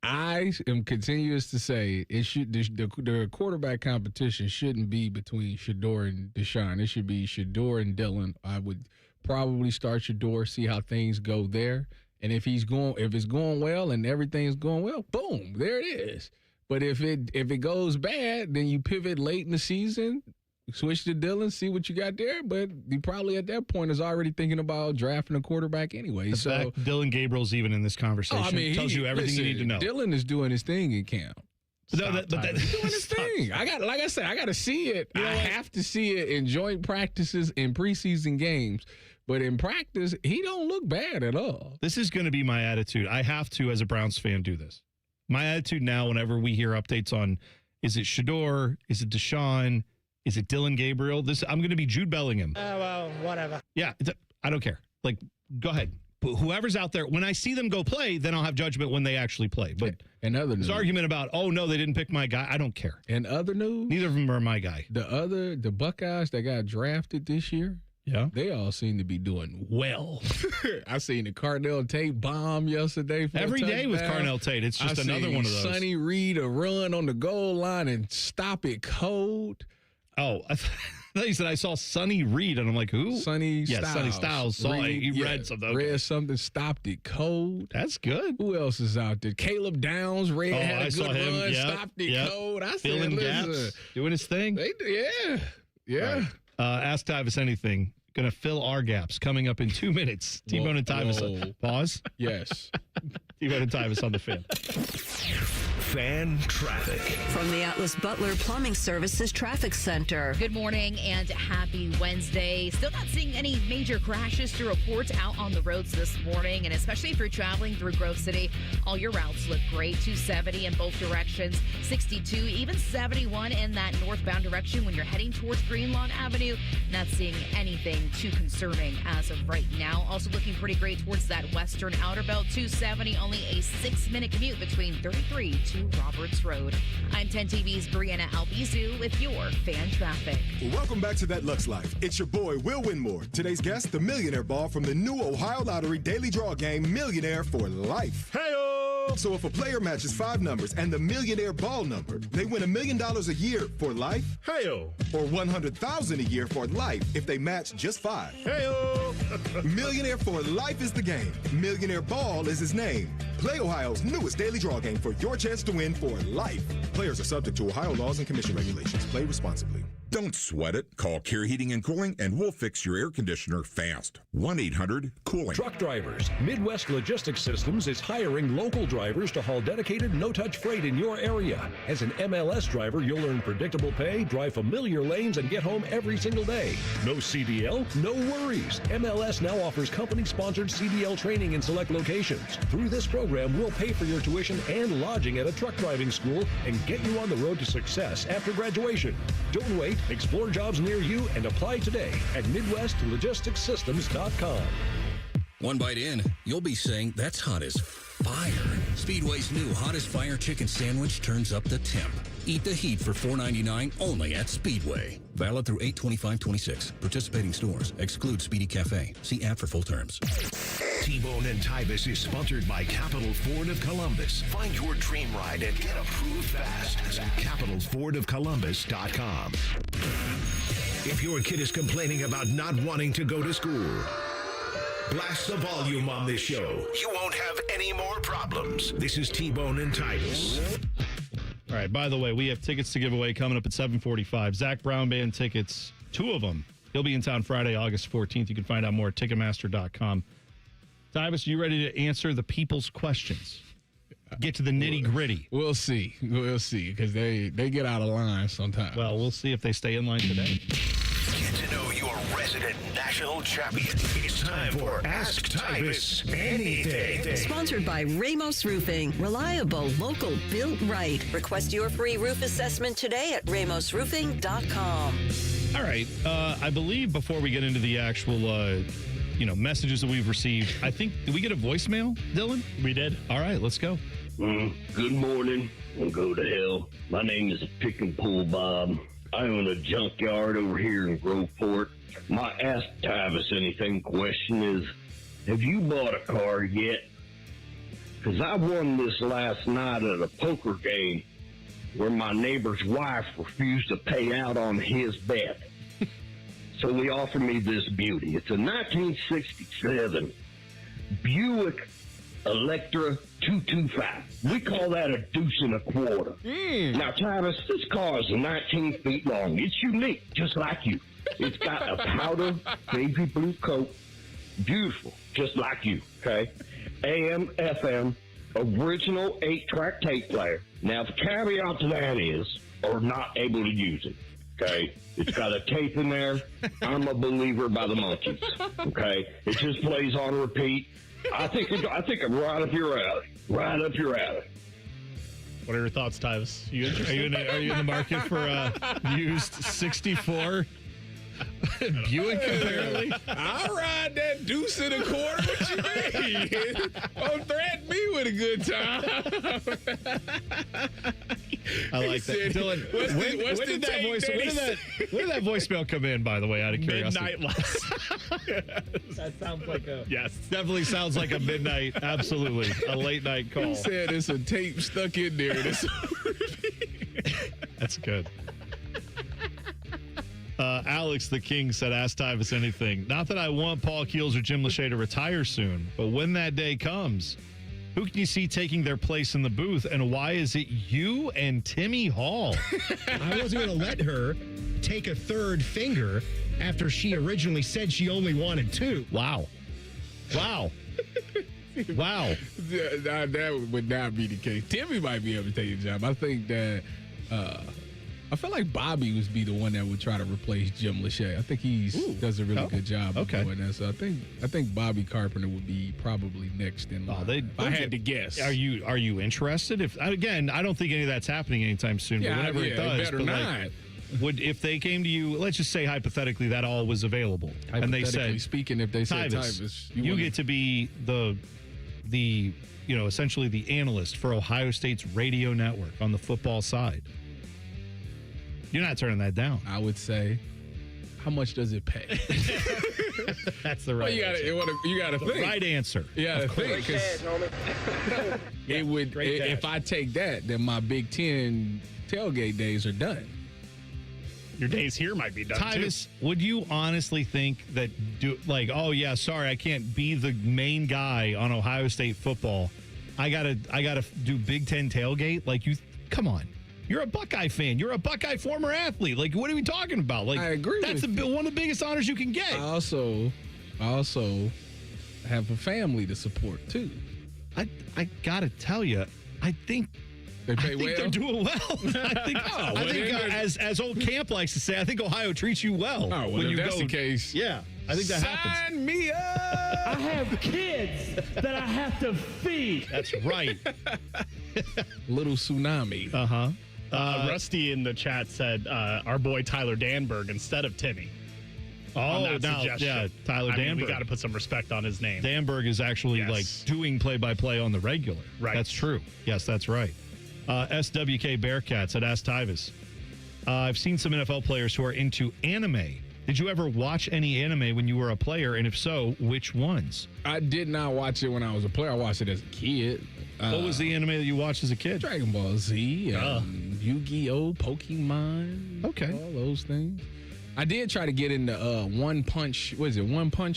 I am continuous to say the quarterback competition shouldn't be between Shedeur and Deshaun. It should be Shedeur and Dylan. I would probably start Shedeur, see how things go there, and if it's going well and everything's going well, boom, there it is. But if it goes bad, then you pivot late in the season, switch to Dylan, see what you got there. But you probably at that point is already thinking about drafting a quarterback anyway. The fact Dylan Gabriel's even in this conversation tells you everything you need to know. Dylan is doing his thing in camp. He's doing his thing. I got to see it. I have to see it in joint practices in preseason games. But in practice, he don't look bad at all. This is going to be my attitude. I have to, as a Browns fan, do this. My attitude now, whenever we hear updates on, is it Shedeur? Is it Deshaun? Is it Dylan Gabriel? I'm going to be Jude Bellingham. Well, whatever. Yeah, I don't care. Like, go ahead. But whoever's out there, when I see them go play, then I'll have judgment when they actually play. But this argument about, oh, no, they didn't pick my guy, I don't care. And other news, neither of them are my guy. The Buckeyes that got drafted this year, they all seem to be doing well. I seen the Carnell Tate bomb yesterday. For Every day with Carnell Tate, it's just another one of those. Sonny Reed a run on the goal line and stop it cold. Oh, I thought you said I saw Sonny Reed, and I'm like, who? Sonny Styles. Saw it. He read something. Okay. Read something, stopped it cold. That's good. Who else is out there? Caleb Downs, had a good run, Yep. stopped it cold. I filling said, gaps, doing his thing. Yeah. Right. Ask Tyvis anything. Going to fill our gaps coming up in 2 minutes. T-Bone and Tyvis. Pause. Yes. T-Bone and Tyvis on the Fan. Fan traffic. From the Atlas Butler Plumbing Services Traffic Center. Good morning and happy Wednesday. Still not seeing any major crashes to report out on the roads this morning, and especially if you're traveling through Grove City, all your routes look great. 270 in both directions, 62, even 71 in that northbound direction when you're heading towards Greenlawn Avenue. Not seeing anything too concerning as of right now. Also looking pretty great towards that western outer belt. 270, only a 6-minute commute between 33 to Roberts Road. I'm 10 TV's Brianna Albizu with your fan traffic. Welcome back to That Lux Life. It's your boy, Will Winmore. Today's guest, the Millionaire Ball from the new Ohio Lottery Daily Draw game, Millionaire for Life. Hey-o! So if a player matches 5 numbers and the Millionaire Ball number, they win $1 million a year for life. Hey-o! Or $100,000 a year for life if they match just 5. Hey-o! Millionaire for Life is the game. Millionaire Ball is his name. Play Ohio's newest daily draw game for your chance to win for life. Players are subject to Ohio laws and commission regulations. Play responsibly. Don't sweat it. Call Care Heating and Cooling and we'll fix your air conditioner fast. 1-800-COOLING. Truck drivers. Midwest Logistics Systems is hiring local drivers to haul dedicated, no-touch freight in your area. As an MLS driver, you'll earn predictable pay, drive familiar lanes, and get home every single day. No CDL? No worries. MLS now offers company-sponsored CDL training in select locations. Through this program, we'll pay for your tuition and lodging at a truck driving school and get you on the road to success after graduation. Don't wait. Explore jobs near you and apply today at MidwestLogisticsSystems.com. One bite in, you'll be saying, that's hot as fire. Speedway's new Hottest Fire Chicken Sandwich turns up the temp. Eat the heat for $4.99 only at Speedway. Valid through 8/25/26. Participating stores. Exclude Speedy Cafe. See app for full terms. T-Bone and Tyvis is sponsored by Capital Ford of Columbus. Find your dream ride and get approved fast at CapitalFordOfColumbus.com. If your kid is complaining about not wanting to go to school, blast the volume on this show. You won't have any more problems. This is T-Bone and Tyvis. All right, by the way, we have tickets to give away coming up at 7:45. Zach Brown Band tickets, 2 of them. He'll be in town Friday, August 14th. You can find out more at Ticketmaster.com. Tyvis, are you ready to answer the people's questions? Get to the nitty-gritty. We'll see, because they get out of line sometimes. Well, we'll see if they stay in line today. Get to know your resident national champion. It's time for Ask Tyvis Anything. Sponsored by Ramos Roofing. Reliable, local, built right. Request your free roof assessment today at ramosroofing.com. All right. I believe before we get into the actual messages that we've received, I think, did we get a voicemail, Dylan? We did. All right, let's go. Good morning, and go to hell. My name is Pick and Pull Bob. I own a junkyard over here in Groveport. My Ask Tyvis Anything question is, have you bought a car yet? Because I won this last night at a poker game where my neighbor's wife refused to pay out on his bet. So he offered me this beauty. It's a 1967 Buick Electra 225. We call that a deuce and a quarter. Now, Tyvis, this car is 19 feet long. It's unique, just like you. It's got a powder baby blue coat. Beautiful, just like you, okay? AM, FM, original 8-track tape player. Now, the caveat to that is, or not able to use it, okay? It's got a tape in there. I'm a believer by the Monkees, okay? It just plays on repeat. I think I'm right up your alley. Right up your alley. What are your thoughts, Tyvis? You Are interested? you in the market for a used 64 Buick, apparently? I'll ride that deuce and a quarter. What you mean? Don't threaten me with a good time. I like that. Dylan, when did that voicemail come in, by the way, out of curiosity? Midnight last. That sounds like a... Yes. Definitely sounds like a midnight, absolutely, a late night call. He said it's a tape stuck in there. That's good. Alex the King said, ask Tyvis anything. Not that I want Paul Keels or Jim Lachey to retire soon, but when that day comes, who can you see taking their place in the booth, and why is it you and Timmy Hall? I wasn't going to let her take a third finger after she originally said she only wanted two. Wow. Wow. Wow. That would not be the case. Timmy might be able to take a job. I think that I feel like Bobby would be the one that would try to replace Jim Lachey. I think he does a really good job of doing that. So I think Bobby Carpenter would be probably next in line. If I had to guess. Are you interested? If again, I don't think any of that's happening anytime soon. Yeah, but whenever it does, better not. Would if they came to you? Let's just say hypothetically that all was available, and they said, speaking, if they said Tyvis, you get to be the essentially the analyst for Ohio State's radio network on the football side. You're not turning that down. I would say, how much does it pay? That's the right answer. You got to think. Right answer. Yeah, think. It would. If I take that, then my Big Ten tailgate days are done. Your days here might be done, Tyvis, too. would you honestly think that, oh, yeah, sorry, I can't be the main guy on Ohio State football. I gotta do Big Ten tailgate? Come on. You're a Buckeye fan. You're a Buckeye former athlete. What are we talking about? I agree. That's one of the biggest honors you can get. I also have a family to support too. I gotta tell you, I think they're doing well. I think as old Camp likes to say, I think Ohio treats you well. Oh, well, when if that's the case, yeah, I think that happens. Sign me up. I have kids that I have to feed. That's right. Little tsunami. Uh-huh. Rusty in the chat said our boy Tyler Danberg instead of Timmy. Oh, now, yeah, Tyler Danberg. We got to put some respect on his name. Danberg is actually doing play-by-play on the regular. Right. That's true. Yes, that's right. SWK Bearcats had asked Tyvis. I've seen some NFL players who are into anime. Did you ever watch any anime when you were a player? And if so, which ones? I did not watch it when I was a player. I watched it as a kid. What was the anime that you watched as a kid? Dragon Ball Z, Yu-Gi-Oh, Pokemon. Okay. All those things. I did try to get into One Punch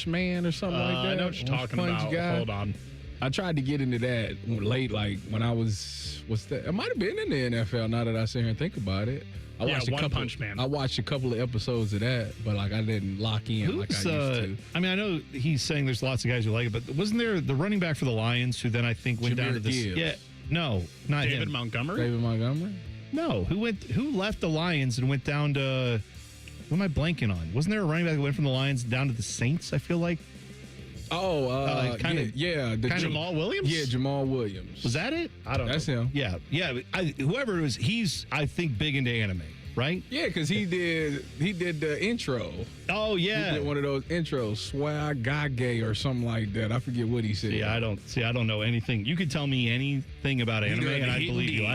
Man or something like that? I know what you're talking about. Hold on. I tried to get into that late, when I was, it might have been in the NFL now that I sit here and think about it. I watched One Punch Man. I watched a couple of episodes of that, but I didn't lock in like I used to. I mean, I know he's saying there's lots of guys who like it, but wasn't there the running back for the Lions who then I think went down to this? Gibbs. Yeah, no, not David him. Montgomery. David Montgomery. No, who left the Lions and went down to? What am I blanking on? Wasn't there a running back that went from the Lions down to the Saints? I feel like. Oh, Jamal Williams? Yeah, Jamal Williams. Was that it? I don't know. That's him. Yeah. Whoever it was, he's, I think, big into anime, right? Yeah, because he did the intro. Oh, yeah. He did one of those intros, Swag Gage or something like that. I forget what he said. Yeah, I don't know anything. You could tell me anything about anime, and I believe you.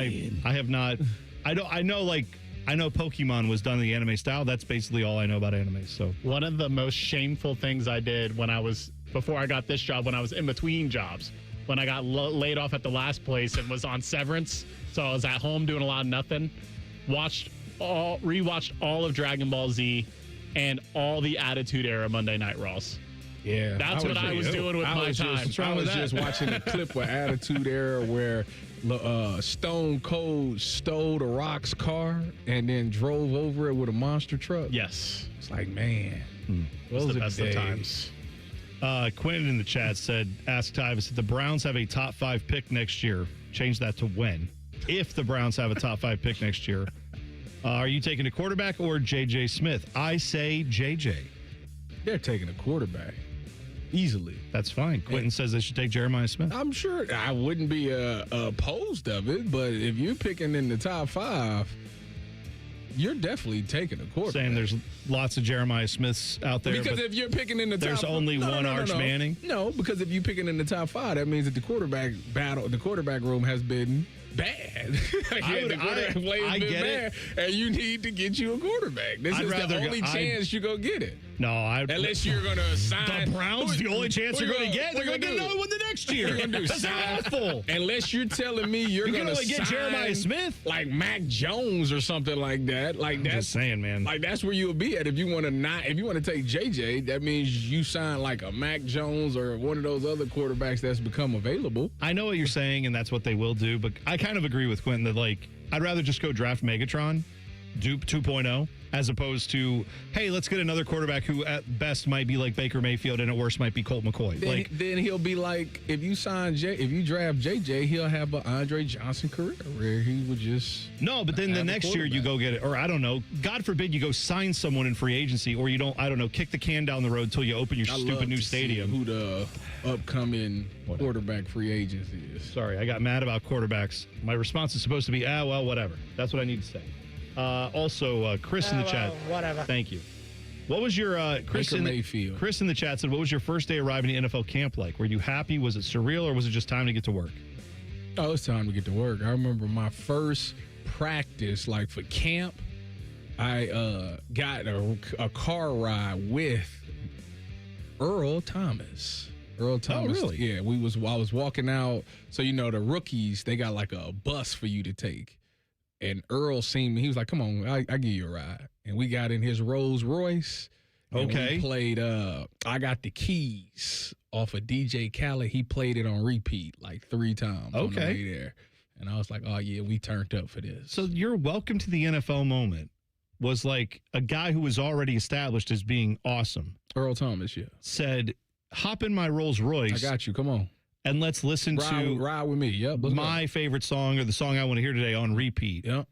I have not. I know Pokemon was done in the anime style. That's basically all I know about anime. So one of the most shameful things I did before I got this job, when I was in between jobs, when I got laid off at the last place and was on severance, so I was at home doing a lot of nothing, rewatched all of Dragon Ball Z and all the Attitude Era Monday Night Raws. Yeah, that's what I was doing with my time. I was just watching a clip of Attitude Era where Stone Cold stole The Rock's car and then drove over it with a monster truck. Yes, it's like, man, those are the best of times. Quentin in the chat said, ask Tyvis if the Browns have a top 5 pick next year. Change that to when. If the Browns have a top 5 pick next year, are you taking a quarterback or J.J. Smith? I say J.J. They're taking a quarterback. easily. That's fine. Quentin says they should take Jeremiah Smith. I'm sure I wouldn't be opposed of it, but if you're picking in the top 5, you're definitely taking a quarterback. Saying there's lots of Jeremiah Smiths out there. Because if you're picking in the there's top, only one Arch Manning. No, because if you're picking in the top 5, that means that the quarterback room has been bad. I get it, and you need to get you a quarterback. This is the only chance you go get it. No, unless you're gonna sign the Browns. The only chance you're going to get. They're going to get another one the next year. You're gonna do That's awful. Unless you're telling me you're going to only get Jeremiah Smith, like Mac Jones or something like that. Like that's just saying, man. Like that's where you'll be at if you want to take JJ. That means you sign like a Mac Jones or one of those other quarterbacks that's become available. I know what you're saying, and that's what they will do. But I kind of agree with Quentin that like I'd rather just go draft Megatron, Dupe 2.0. As opposed to, hey, let's get another quarterback who at best might be like Baker Mayfield and at worst might be Colt McCoy. Then he'll be like, if you draft JJ, he'll have an Andre Johnson career where he would just but then the next year you go get it, or I don't know, God forbid you go sign someone in free agency, or you don't, I don't know, kick the can down the road until you open your stupid new stadium. Who the upcoming quarterback free agent is? Sorry, I got mad about quarterbacks. My response is supposed to be, well, whatever. That's what I need to say. Also, Chris in the chat. Whatever. Thank you. What was your Chris in the chat said? What was your first day arriving to NFL camp like? Were you happy? Was it surreal, or was it just time to get to work? Oh, it's time to get to work. I remember my first practice, like for camp. I got a car ride with Earl Thomas. Oh, really? Yeah, I was walking out. So the rookies, they got like a bus for you to take. And Earl seen me. He was like, come on, I give you a ride. And we got in his Rolls Royce. Okay. We played, I Got the Keys off of DJ Khaled. He played it on repeat like 3 times on the way there. And I was like, oh, yeah, we turned up for this. So your welcome to the NFL moment was like a guy who was already established as being awesome. Earl Thomas, yeah. Said, hop in my Rolls Royce. I got you. Come on. And let's listen to Ride With Me. Yep. My favorite song, or the song I want to hear today, on repeat. Yep.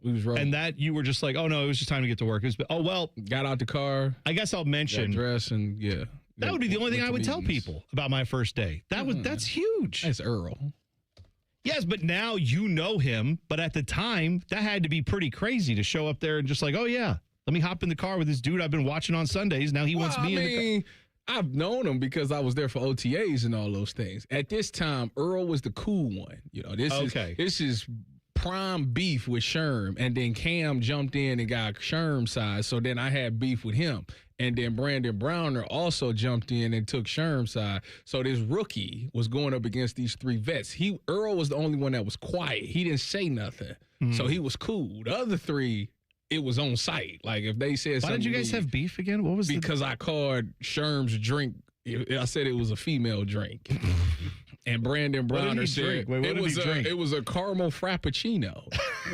We was rolling. And that you were just like, oh no, it was just time to get to work. It was, got out the car. I guess I'll mention. Got dressed and That would be the only thing I would tell people about my first day. That's huge. That's Earl. Yes, but now you know him. But at the time, that had to be pretty crazy to show up there and just like, oh yeah, let me hop in the car with this dude I've been watching on Sundays. Now he wants me in the car. I've known him because I was there for OTAs and all those things. At this time, Earl was the cool one. This is prime beef with Sherm, and then Cam jumped in and got Sherm's side. So then I had beef with him, and then Brandon Browner also jumped in and took Sherm's side. So this rookie was going up against these 3 vets. Earl was the only one that was quiet. He didn't say nothing, so he was cool. The other 3. It was on site. Like if they said something. Why did you guys have beef again? What was because I called Sherm's drink. I said it was a female drink. And Brandon Browner said it was a caramel frappuccino.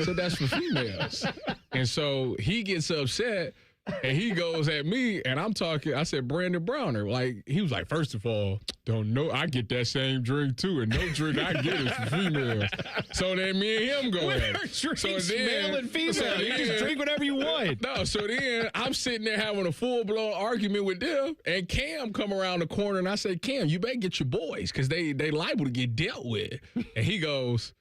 So that's for females. And so he gets upset and he goes at me, and I'm talking. I said, Brandon Browner. Like, he was like, first of all, don't know. I get that same drink too, and no drink I get is for females. So then me and him go at it. So male and female. You just drink whatever you want. No, so then I'm sitting there having a full-blown argument with them, and Cam come around the corner, and I say, Cam, you better get your boys, because they liable to get dealt with. And he goes,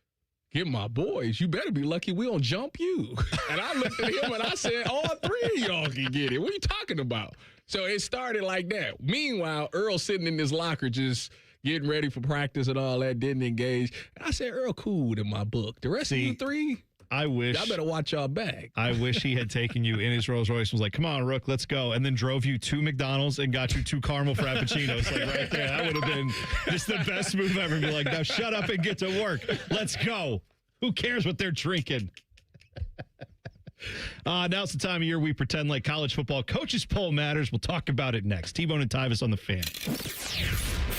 get my boys. You better be lucky we don't jump you. And I looked at him and I said, all 3 of y'all can get it. What are you talking about? So it started like that. Meanwhile, Earl sitting in his locker just getting ready for practice and all that, didn't engage. And I said, Earl cool in my book. The rest of you 3, I wish. Y'all better watch y'all back. I wish he had taken you in his Rolls Royce and was like, come on, Rook, let's go. And then drove you to McDonald's and got you 2 caramel frappuccinos. Like right there. That would have been just the best move ever. Be like, now shut up and get to work. Let's go. Who cares what they're drinking? Now's the time of year we pretend like college football coaches poll matters. We'll talk about it next. T-Bone and Tyvis on the Fan.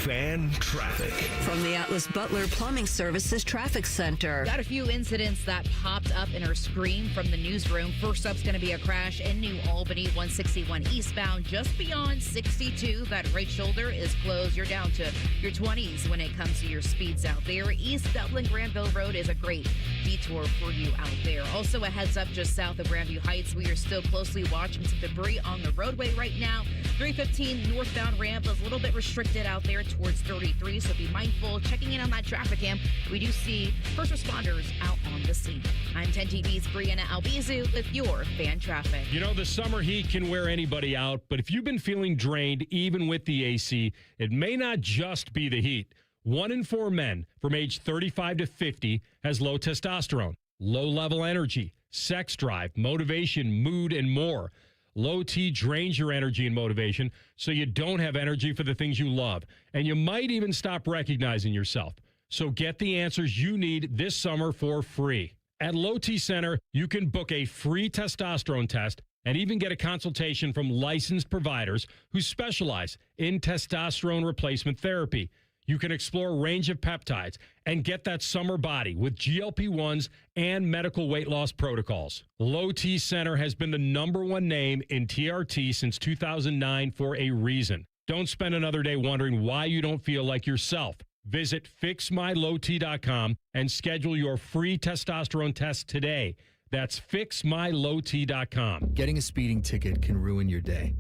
Fan Traffic. From the Atlas Butler Plumbing Services Traffic Center. Got a few incidents that popped up in our screen from the newsroom. First up's going to be a crash in New Albany, 161 eastbound, just beyond 62. That right shoulder is closed. You're down to your 20s when it comes to your speeds out there. East Dublin Granville Road is a great detour for you out there. Also, a heads up just south of Grandview Heights. We are still closely watching some debris on the roadway right now. 315 northbound ramp is a little bit restricted out there towards 33, so be mindful. Checking in on that traffic cam, we do see first responders out on the scene. I'm 10 TV's Brianna Albizu with your Fan Traffic. You know, the summer heat can wear anybody out, but if you've been feeling drained, even with the AC, it may not just be the heat. 1 in 4 men from age 35 to 50 has low testosterone, low-level energy, sex drive, motivation, mood, and more. Low T drains your energy and motivation, so you don't have energy for the things you love, and you might even stop recognizing yourself. So get the answers you need this summer for free. At Low T Center, you can book a free testosterone test and even get a consultation from licensed providers who specialize in testosterone replacement therapy. You can explore a range of peptides and get that summer body with GLP-1s and medical weight loss protocols. Low T Center has been the #1 name in TRT since 2009 for a reason. Don't spend another day wondering why you don't feel like yourself. Visit fixmylowt.com and schedule your free testosterone test today. That's fixmylowt.com. Getting a speeding ticket can ruin your day.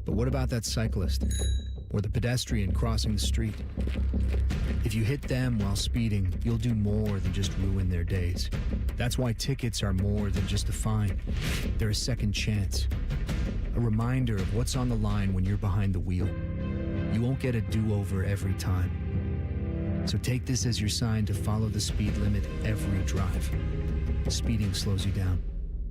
But what about that cyclist or the pedestrian crossing the street? If you hit them while speeding, you'll do more than just ruin their days. That's why tickets are more than just a fine. They're a second chance, a reminder of what's on the line when you're behind the wheel. You won't get a do-over every time. So take this as your sign to follow the speed limit every drive. Speeding slows you down.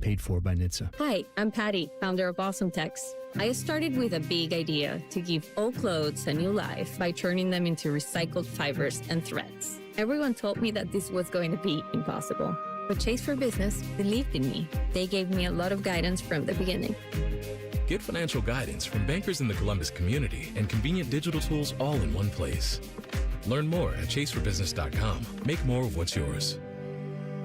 Paid for by NHTSA. Hi, I'm Patty, founder of Awesome Tex. I started with a big idea to give old clothes a new life by turning them into recycled fibers and threads. Everyone told me that this was going to be impossible, but Chase for Business believed in me. They gave me a lot of guidance from the beginning. Get financial guidance from bankers in the Columbus community and convenient digital tools all in one place. Learn more at chaseforbusiness.com. Make more of what's yours.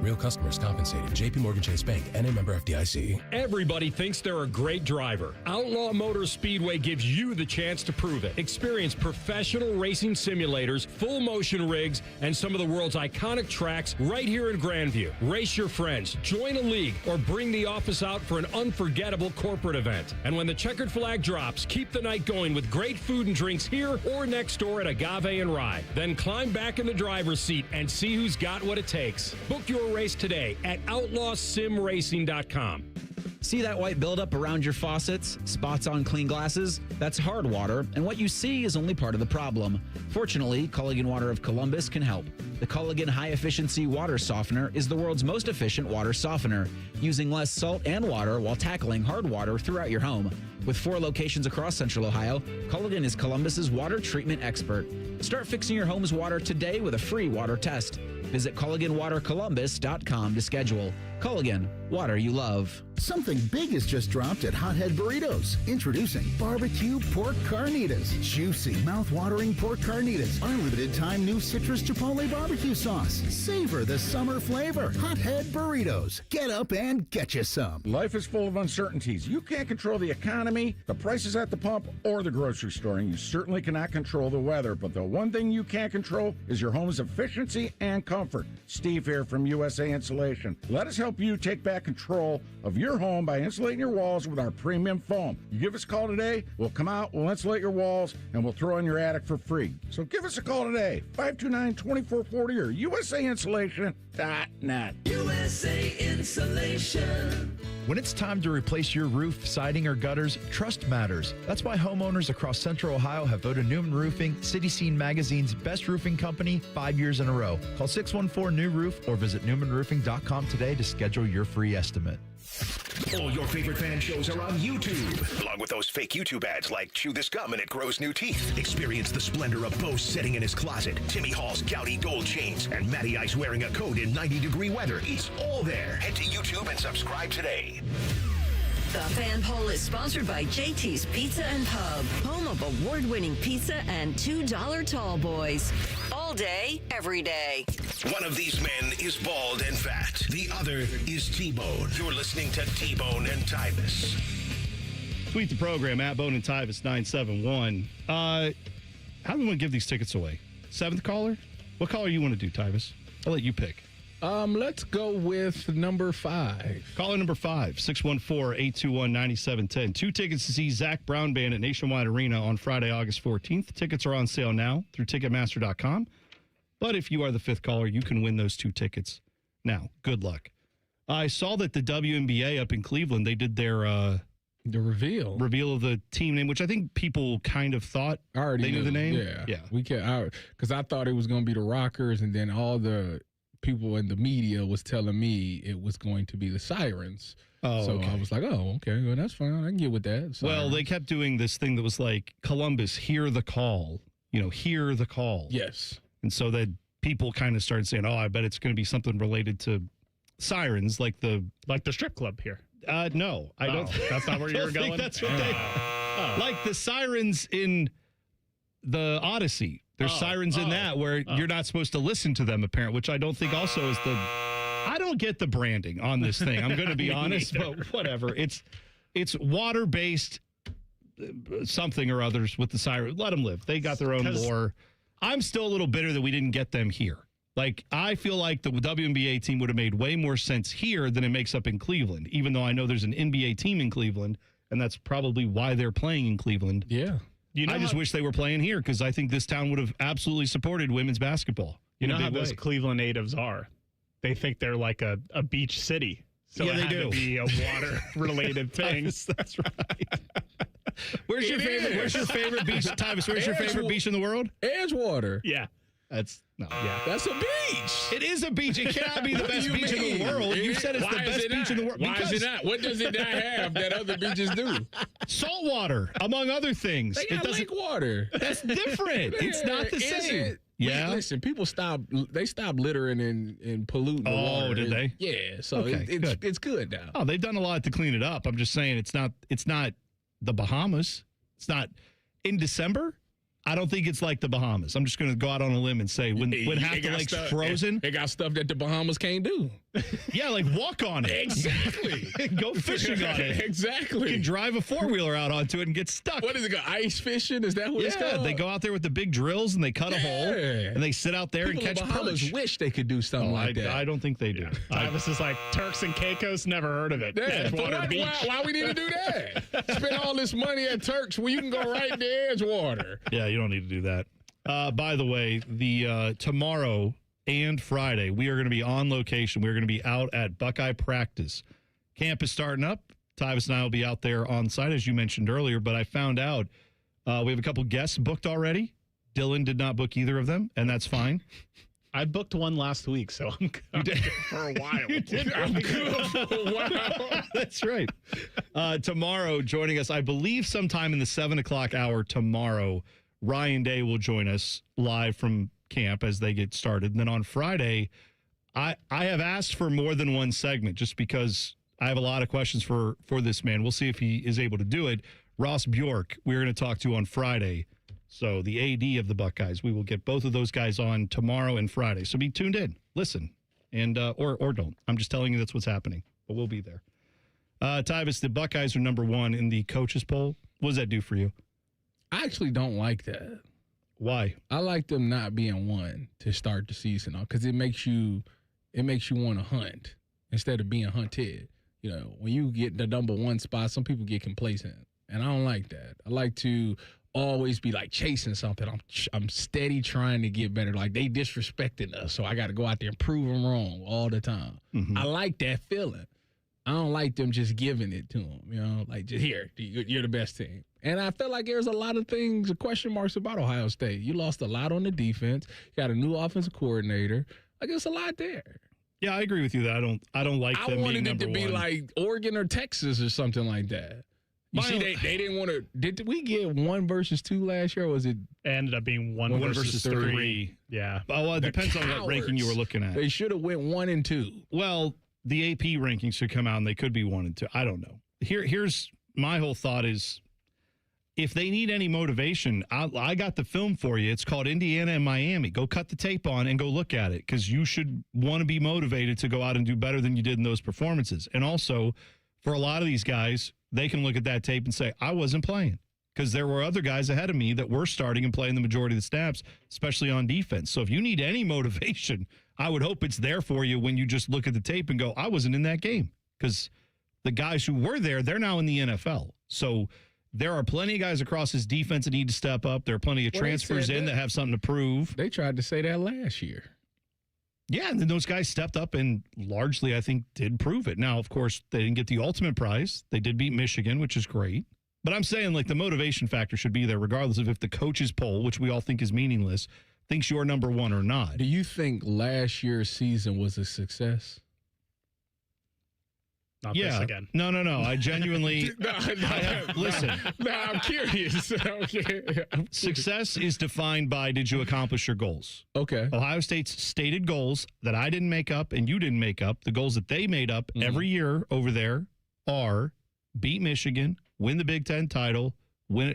Real customers compensated. JP Morgan Chase Bank, N.A. member FDIC. Everybody thinks they're a great driver. Outlaw Motor Speedway gives you the chance to prove it. Experience professional racing simulators, full motion rigs, and some of the world's iconic tracks right here in Grandview. Race your friends, join a league, or bring the office out for an unforgettable corporate event. And when the checkered flag drops, keep the night going with great food and drinks here or next door at Agave and Rye. Then climb back in the driver's seat and see who's got what it takes. Book your race today at outlawsimracing.com. See that white buildup around your faucets? Spots on clean glasses? That's hard water, and what you see is only part of the problem. Fortunately, Culligan Water of Columbus can help. The Culligan High Efficiency Water Softener is the world's most efficient water softener, using less salt and water while tackling hard water throughout your home. With 4 locations across Central Ohio, Culligan is Columbus's water treatment expert. Start fixing your home's water today with a free water test. Visit CulliganWaterColumbus.com to schedule. Culligan, water you love. Something big has just dropped at Hothead Burritos. Introducing barbecue pork carnitas. Juicy, mouth-watering pork carnitas. Our limited-time new citrus chipotle barbecue sauce. Savor the summer flavor. Hothead Burritos. Get up and get you some. Life is full of uncertainties. You can't control the economy, the prices at the pump, or the grocery store, and you certainly cannot control the weather. But the one thing you can control is your home's efficiency and comfort. Steve here from USA Insulation. Let us help you take back control of your home by insulating your walls with our premium foam. You give us a call today, we'll come out, we'll insulate your walls, and we'll throw in your attic for free. So give us a call today, 529-2440 or usainsulation.net. USA Insulation. When it's time to replace your roof, siding, or gutters, trust matters. That's why homeowners across Central Ohio have voted Newman Roofing City Scene Magazine's best roofing company 5 years in a row. Call 614-NEW-ROOF or visit newmanroofing.com today to schedule your free estimate. All your favorite fan shows are on YouTube, along with those fake YouTube ads like Chew This Gum and It Grows New Teeth. Experience the splendor of Bo sitting in his closet, Timmy Hall's gouty gold chains, and Matty Ice wearing a coat in 90-degree weather. It's all there. Head to YouTube and subscribe today. The Fan Poll is sponsored by JT's Pizza and Pub, home of award-winning pizza and $2 tall boys. All day, every day. One of these men is bald and fat. The other is T-Bone. You're listening to T-Bone and Tyvis. Tweet the program at Bone and Tyvis 971. How do we want to give these tickets away? Seventh caller? What caller you want to do, Tyvis? I'll let you pick. Let's go with number 5. Caller number 5, 614-821-9710. 2 tickets to see Zach Brown Band at Nationwide Arena on Friday, August 14th. Tickets are on sale now through Ticketmaster.com. But if you are the 5th caller, you can win those 2 tickets. Now, good luck. I saw that the WNBA up in Cleveland, they did their the reveal of the team name, which I think people kind of thought already they knew the name. Yeah. We can, because I thought it was going to be the Rockers, and then all the people in the media was telling me it was going to be the Sirens. Oh, so okay. I was like, oh, okay, well, that's fine. I can get with that. Sirens. Well, they kept doing this thing that was like, Columbus, hear the call. Hear the call. Yes. And so that people kind of started saying, oh, I bet it's going to be something related to Sirens, like the strip club here. No, I don't. That's not where you were going. That's what they like the sirens in the Odyssey. There's sirens in that where you're not supposed to listen to them, apparently, which I don't think also is the. I don't get the branding on this thing. I'm going to be honest, but whatever. It's water based something or others with the siren. Let them live. They got their own lore. I'm still a little bitter that we didn't get them here. Like, I feel like the WNBA team would have made way more sense here than it makes up in Cleveland, even though I know there's an NBA team in Cleveland, and that's probably why they're playing in Cleveland. Yeah. I just wish they were playing here because I think this town would have absolutely supported women's basketball. You know how those Cleveland natives are? They think they're like a beach city. So yeah, it they had do. to be a water-related thing. That's right. Where's your favorite beach, Tyvis? Where's your favorite beach in the world? Edgewater. Yeah. That's that's a beach. It is a beach. It cannot be the best beach in the world. You said it's the best beach in the world. Why is it not? What does it not have that other beaches do? Salt water, among other things. They got lake water. That's different. It's not the same. Yeah. Listen, people stopped littering and polluting the water. Oh, did they? Yeah. So Okay, it's good now. Oh, they've done a lot to clean it up. I'm just saying it's not the Bahamas. It's not in December. I don't think it's like the Bahamas. I'm just going to go out on a limb and say when half the lake's frozen. They got stuff that the Bahamas can't do. Yeah, like walk on it. Exactly. Go fishing on it. Exactly. You can drive a 4-wheeler out onto it and get stuck. What is it? Ice fishing? Is that what it's called? Yeah, they go out there with the big drills and they cut a hole and they sit out there People and catch in Bahamas perch. wish they could do something like that. I don't think they do. This is like Turks and Caicos. Never heard of it. Yeah, Edgewater Beach. Why we need to do that? Spend all this money at Turks when you can go right to Edgewater. Yeah, you don't need to do that. By the way, the tomorrow and Friday, we are going to be on location. We're going to be out at Buckeye practice. Camp is starting up. Tyvis and I will be out there on site, as you mentioned earlier, but I found out we have a couple guests booked already. Dylan did not book either of them, and that's fine. I booked one last week, so I'm good for a while. I'm good for a while. That's right. Tomorrow, joining us, I believe sometime in the 7 o'clock hour tomorrow, Ryan Day will join us live from camp as they get started. And then on Friday, I have asked for more than one segment just because I have a lot of questions for this man. We'll see if he is able to do it. Ross Bjork, we're going to talk to on Friday. So the AD of the Buckeyes, we will get both of those guys on tomorrow and Friday. So be tuned in, listen, and or don't. I'm just telling you that's what's happening, but we'll be there. Tyvis, the Buckeyes are number 1 in the coaches poll. What does that do for you? I actually don't like that. Why? I like them not being 1 to start the season because it makes you want to hunt instead of being hunted. You know, when you get the number 1 spot, some people get complacent, and I don't like that. I like to always be like chasing something. I'm steady trying to get better. Like they disrespecting us, so I got to go out there and prove them wrong all the time. Mm-hmm. I like that feeling. I don't like them just giving it to them, you know, like just here, you're the best team. And I feel like there's a lot of things, question marks about Ohio State. You lost a lot on the defense. You got a new offensive coordinator. Like there's a lot there. Yeah, I agree with you that I don't like them being number 1. I wanted it to be like Oregon or Texas or something like that. You see, they didn't want to. Did we get 1 versus 2 last year? Or was it ended up being 1 versus 3? Yeah. Well, it depends on what ranking you were looking at. They should have went 1 and 2. Well, the AP rankings should come out and they could be 1 and 2. I don't know. here's my whole thought is, if they need any motivation, I got the film for you. It's called Indiana and Miami. Go cut the tape on and go look at it, because you should want to be motivated to go out and do better than you did in those performances. And also, for a lot of these guys, they can look at that tape and say, I wasn't playing, because there were other guys ahead of me that were starting and playing the majority of the snaps, especially on defense. So if you need any motivation, I would hope it's there for you when you just look at the tape and go, I wasn't in that game, because the guys who were there, they're now in the NFL. So there are plenty of guys across his defense that need to step up. There are plenty of transfers in that have something to prove. They tried to say that last year. Yeah, and then those guys stepped up and largely, I think, did prove it. Now, of course, they didn't get the ultimate prize. They did beat Michigan, which is great. But I'm saying, like, the motivation factor should be there regardless of if the coaches poll, which we all think is meaningless, thinks you're number one or not. Do you think last year's season was a success? Not this again. No. I genuinely listen. No, I'm curious. Success is defined by, did you accomplish your goals? Okay. Ohio State's stated goals that I didn't make up and you didn't make up, the goals that they made up every year over there are beat Michigan, win the Big Ten title,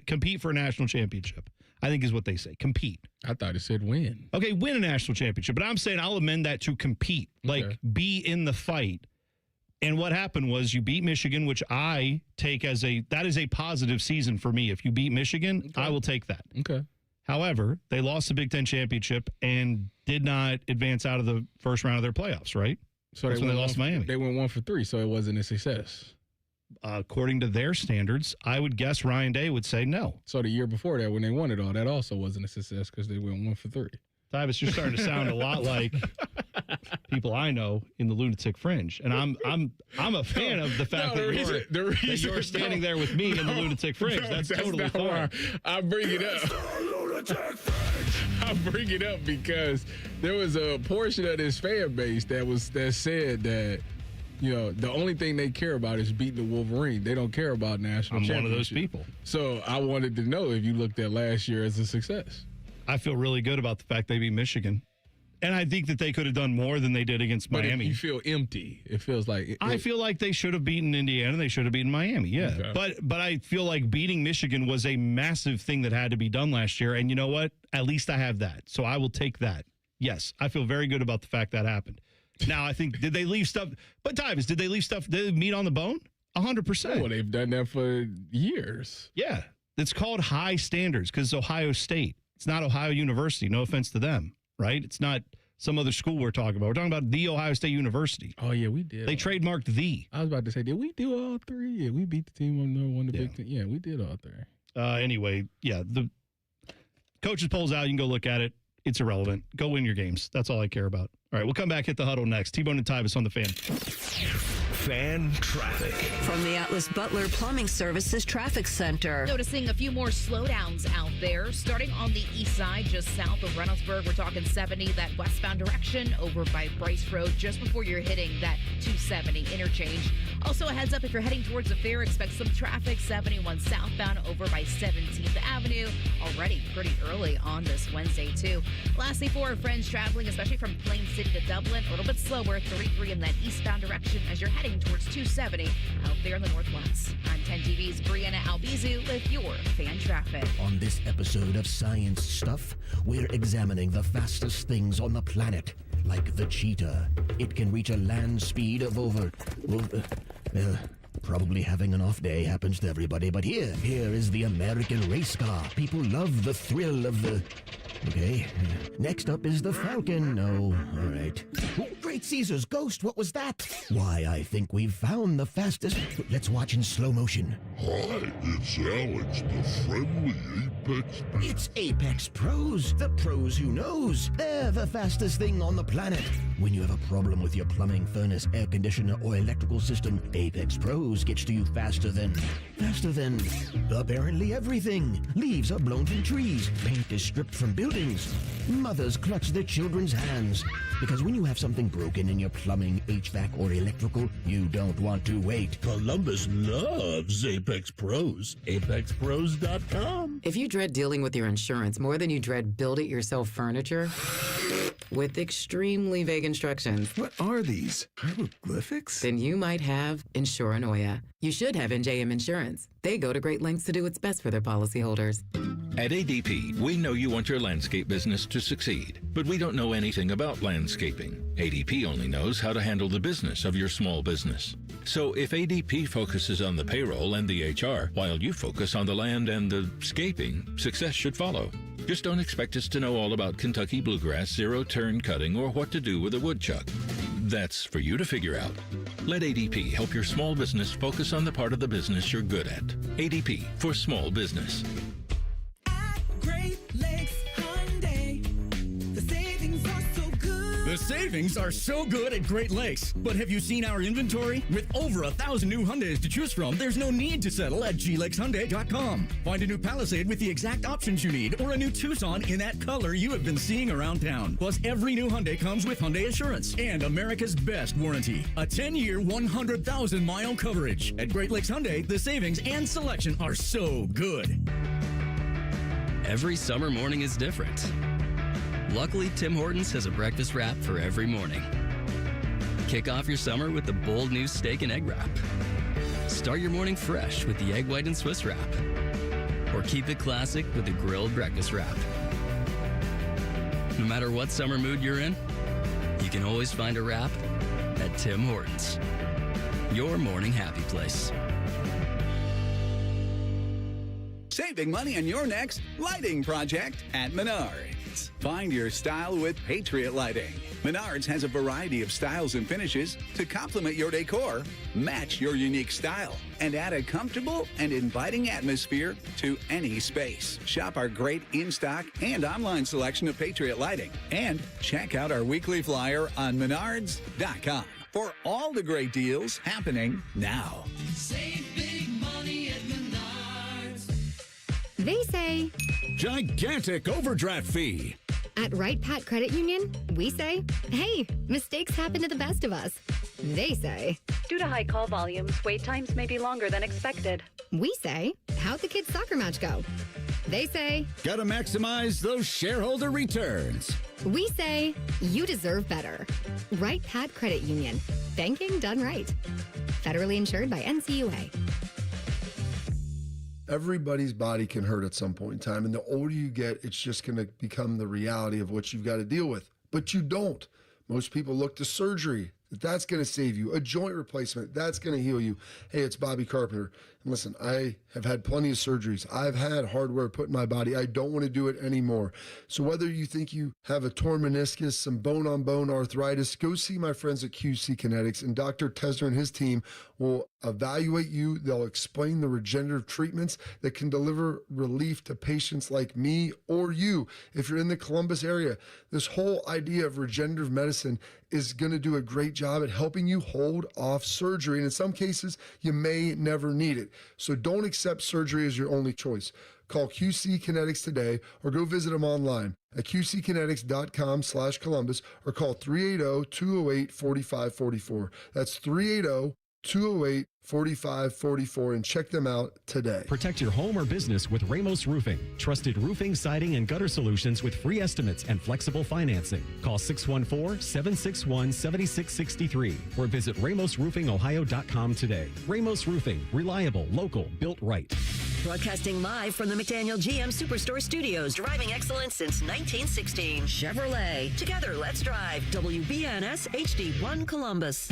compete for a national championship. I think is what they say. Compete. I thought it said win. Okay, win a national championship. But I'm saying I'll amend that to compete. Like, be in the fight. And what happened was you beat Michigan, which I take as that is a positive season for me. If you beat Michigan, I will take that. Okay. However, they lost the Big Ten championship and did not advance out of the first round of their playoffs, right? So that's when they lost to Miami. They went 1 for 3, so it wasn't a success. According to their standards, I would guess Ryan Day would say no. So the year before that, when they won it all, that also wasn't a success because they went 1 for 3. Tyvis, you're starting to sound a lot like people I know in the lunatic fringe, and I'm a fan of the fact that you're standing there with me in the lunatic fringe. That's totally fine. I bring it up. I bring it up because there was a portion of this fan base that said that, you know, the only thing they care about is beating the Wolverine. They don't care about national championship. I'm one of those people. So I wanted to know if you looked at last year as a success. I feel really good about the fact they beat Michigan. And I think that they could have done more than they did against Miami. You feel empty. It feels like... I feel like they should have beaten Indiana. They should have beaten Miami, yeah. Okay. But I feel like beating Michigan was a massive thing that had to be done last year. And you know what? At least I have that. So I will take that. Yes, I feel very good about the fact that happened. Now, I think, did they leave stuff... But, Tyvis, did they leave stuff... Did they meat on the bone? 100%. Well, they've done that for years. Yeah. It's called high standards because it's Ohio State. It's not Ohio University. No offense to them, right? It's not some other school we're talking about. We're talking about the Ohio State University. Oh, yeah, we did. They trademarked the. I was about to say, did we do all 3? Yeah, we beat the team on won the Big Ten. Yeah, we did all 3. Anyway, yeah, the coaches polls out. You can go look at it. It's irrelevant. Go win your games. That's all I care about. All right, we'll come back, hit the huddle next. T-Bone and Tyvis on the Fan. Fan traffic. From the Atlas Butler Plumbing Services Traffic Center. Noticing a few more slowdowns out there. Starting on the east side, just south of Reynoldsburg, we're talking 70, that westbound direction over by Bryce Road, just before you're hitting that 270 interchange. Also, a heads up if you're heading towards the fair, expect some traffic 71 southbound over by 17th Avenue. Already pretty early on this Wednesday, too. Lastly, for our friends traveling, especially from Plain City to Dublin, a little bit slower, 33 in that eastbound direction as you're heading towards 270 out there in the northwest. I'm 10 TV's Brianna Albizu with your fan traffic. On this episode of Science Stuff, we're examining the fastest things on the planet, like the cheetah. It can reach a land speed of over... probably having an off day happens to everybody, but here is the American race car. People love the thrill of the... Okay. Next up is the Falcon. Oh, all right. Oh, Great Caesar's ghost, what was that? Why, I think we've found the fastest... Let's watch in slow motion. Hi, it's Alex, the friendly Apex Pro. It's Apex Pros, the pros who knows. They're the fastest thing on the planet. When you have a problem with your plumbing, furnace, air conditioner, or electrical system, Apex Pros gets to you faster than apparently everything. Leaves are blown from trees. Paint is stripped from buildings. Mothers clutch their children's hands. Because when you have something broken in your plumbing, HVAC, or electrical, you don't want to wait. Columbus loves Apex Pros. ApexPros.com. If you dread dealing with your insurance more than you dread build-it-yourself furniture, with extremely vague instructions. What are these? Hieroglyphics? Then you might have Insuranoia. You should have NJM Insurance. They go to great lengths to do what's best for their policyholders. At ADP, we know you want your landscape business to succeed, but we don't know anything about landscaping. ADP only knows how to handle the business of your small business. So if ADP focuses on the payroll and the HR, while you focus on the land and the scaping, success should follow. Just don't expect us to know all about Kentucky bluegrass, zero-turn cutting, or what to do with a woodchuck. That's for you to figure out. Let ADP help your small business focus on the part of the business you're good at. ADP for small business. Great Lakes Hyundai. The savings are so good. The savings are so good at Great Lakes. But have you seen our inventory? With over 1,000 new Hyundais to choose from, there's no need to settle at glakeshyundai.com. Find a new Palisade with the exact options you need, or a new Tucson in that color you have been seeing around town. Plus, every new Hyundai comes with Hyundai Assurance and America's best warranty. A 10-year, 100,000-mile coverage. At Great Lakes Hyundai, the savings and selection are so good. Every summer morning is different. Luckily, Tim Hortons has a breakfast wrap for every morning. Kick off your summer with the bold new steak and egg wrap. Start your morning fresh with the egg white and Swiss wrap. Or keep it classic with the grilled breakfast wrap. No matter what summer mood you're in, you can always find a wrap at Tim Hortons. Your morning happy place. Saving money on your next lighting project at Menards. Find your style with Patriot Lighting. Menards has a variety of styles and finishes to complement your decor, match your unique style, and add a comfortable and inviting atmosphere to any space. Shop our great in-stock and online selection of Patriot Lighting. And check out our weekly flyer on menards.com for all the great deals happening now. Save big money at Menards. They say gigantic overdraft fee. at Right Pat Credit Union, we say, hey, mistakes happen to the best of us. They say, due to high call volumes, wait times may be longer than expected. we say, how'd the kids' soccer match go? They say, gotta maximize those shareholder returns. we say, you deserve better. Right Pat Credit Union. Banking done right. Federally insured by NCUA. Everybody's body can hurt at some point in time. And the older you get, it's just going to become the reality of what you've got to deal with. But you don't. Most people look to surgery. That's going to save you. A joint replacement, that's going to heal you. Hey, it's Bobby Carpenter. And listen, I have had plenty of surgeries. I've had hardware put in my body. I don't want to do it anymore. So whether you think you have a torn meniscus, some bone-on-bone arthritis, go see my friends at QC Kinetics, and Dr. Tesner and his team will evaluate you. They'll explain the regenerative treatments that can deliver relief to patients like me or you. If you're in the Columbus area, this whole idea of regenerative medicine is going to do a great job at helping you hold off surgery. And in some cases, you may never need it. So don't accept surgery as your only choice. Call QC Kinetics today or go visit them online at qckinetics.com/Columbus or call 380-208-4544. That's 380-208-4544 and check them out today. Protect your home or business with Ramos Roofing. Trusted roofing, siding, and gutter solutions with free estimates and flexible financing. Call 614-761-7663 or visit RamosRoofingOhio.com today. Ramos Roofing. Reliable, local, built right. Broadcasting live from the McDaniel GM Superstore Studios. Driving excellence since 1916. Chevrolet. Together, let's drive. WBNS HD1 Columbus.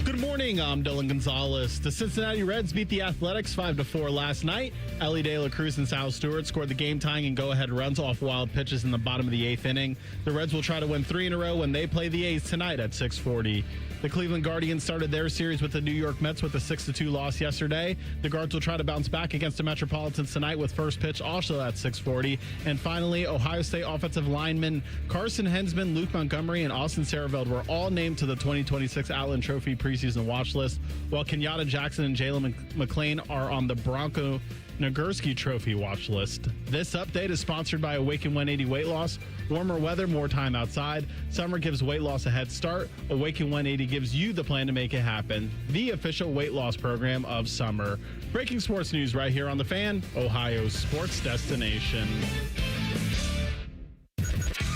Good morning, I'm Dylan Gonzalez. The Cincinnati Reds beat the Athletics 5-4 last night. Ellie De La Cruz and Sal Stewart scored the game-tying and go-ahead runs off wild pitches in the bottom of the eighth inning. The Reds will try to win 3 in a row when they play the A's tonight at 6:40. The Cleveland Guardians started their series with the New York Mets with a 6-2 loss yesterday. The Guards will try to bounce back against the Metropolitans tonight with first pitch also at 6:40. And finally, Ohio State offensive linemen Carson Hensman, Luke Montgomery, and Austin Sareveld were all named to the 2026 Outland Trophy preseason watch list, while Kenyatta Jackson and Jalen McClain are on the Bronco Nagurski Trophy watch list. This update is sponsored by Awaken 180 Weight Loss. Warmer weather, more time outside. Summer gives weight loss a head start. Awaken 180 gives you the plan to make it happen. The official weight loss program of summer. Breaking sports news right here on The Fan, Ohio's sports destination.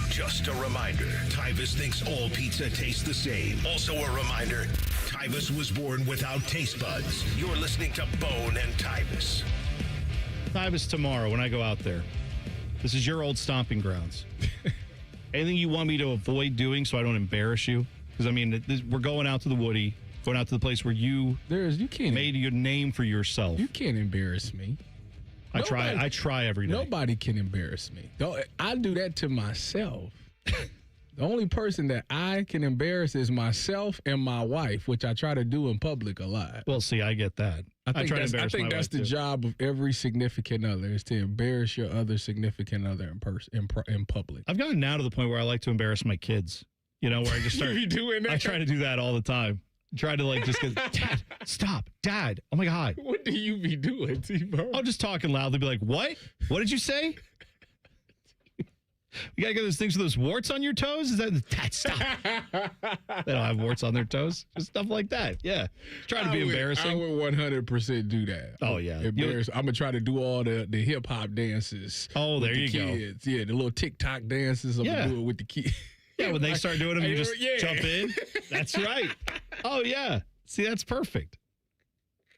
Just a reminder, Tyvis thinks all pizza tastes the same. Also a reminder, Tyvis was born without taste buds. You're listening to Bone and Tyvis. Tyvis tomorrow when I go out there. This is your old stomping grounds. Anything you want me to avoid doing so I don't embarrass you? Because, I mean, we're going out to the Woody, going out to the place where you made your name for yourself. You can't embarrass me. I try every day. Nobody can embarrass me. I do that to myself. The only person that I can embarrass is myself and my wife, which I try to do in public a lot. Well, see, I get that. I think that's the job of every significant other, is to embarrass your other significant other in public. I've gotten now to the point where I like to embarrass my kids. You know, where I just start doing that. I try to do that all the time. Try to just go, Dad, stop. Dad, oh my God. What do you be doing, T-Bone? I'm just talking loudly, be like, what? What did you say? You gotta get those things with those warts on your toes? Is that Dad, stop? They don't have warts on their toes. Just stuff like that. Yeah. Try to be embarrassing. I would 100% do that. Oh, yeah. I'm gonna try to do all the hip hop dances. Oh, there you go. Yeah, the little TikTok dances. I'm gonna do it with the kids. Yeah, when they start doing them, you just jump in. That's right. Oh, yeah. See, that's perfect.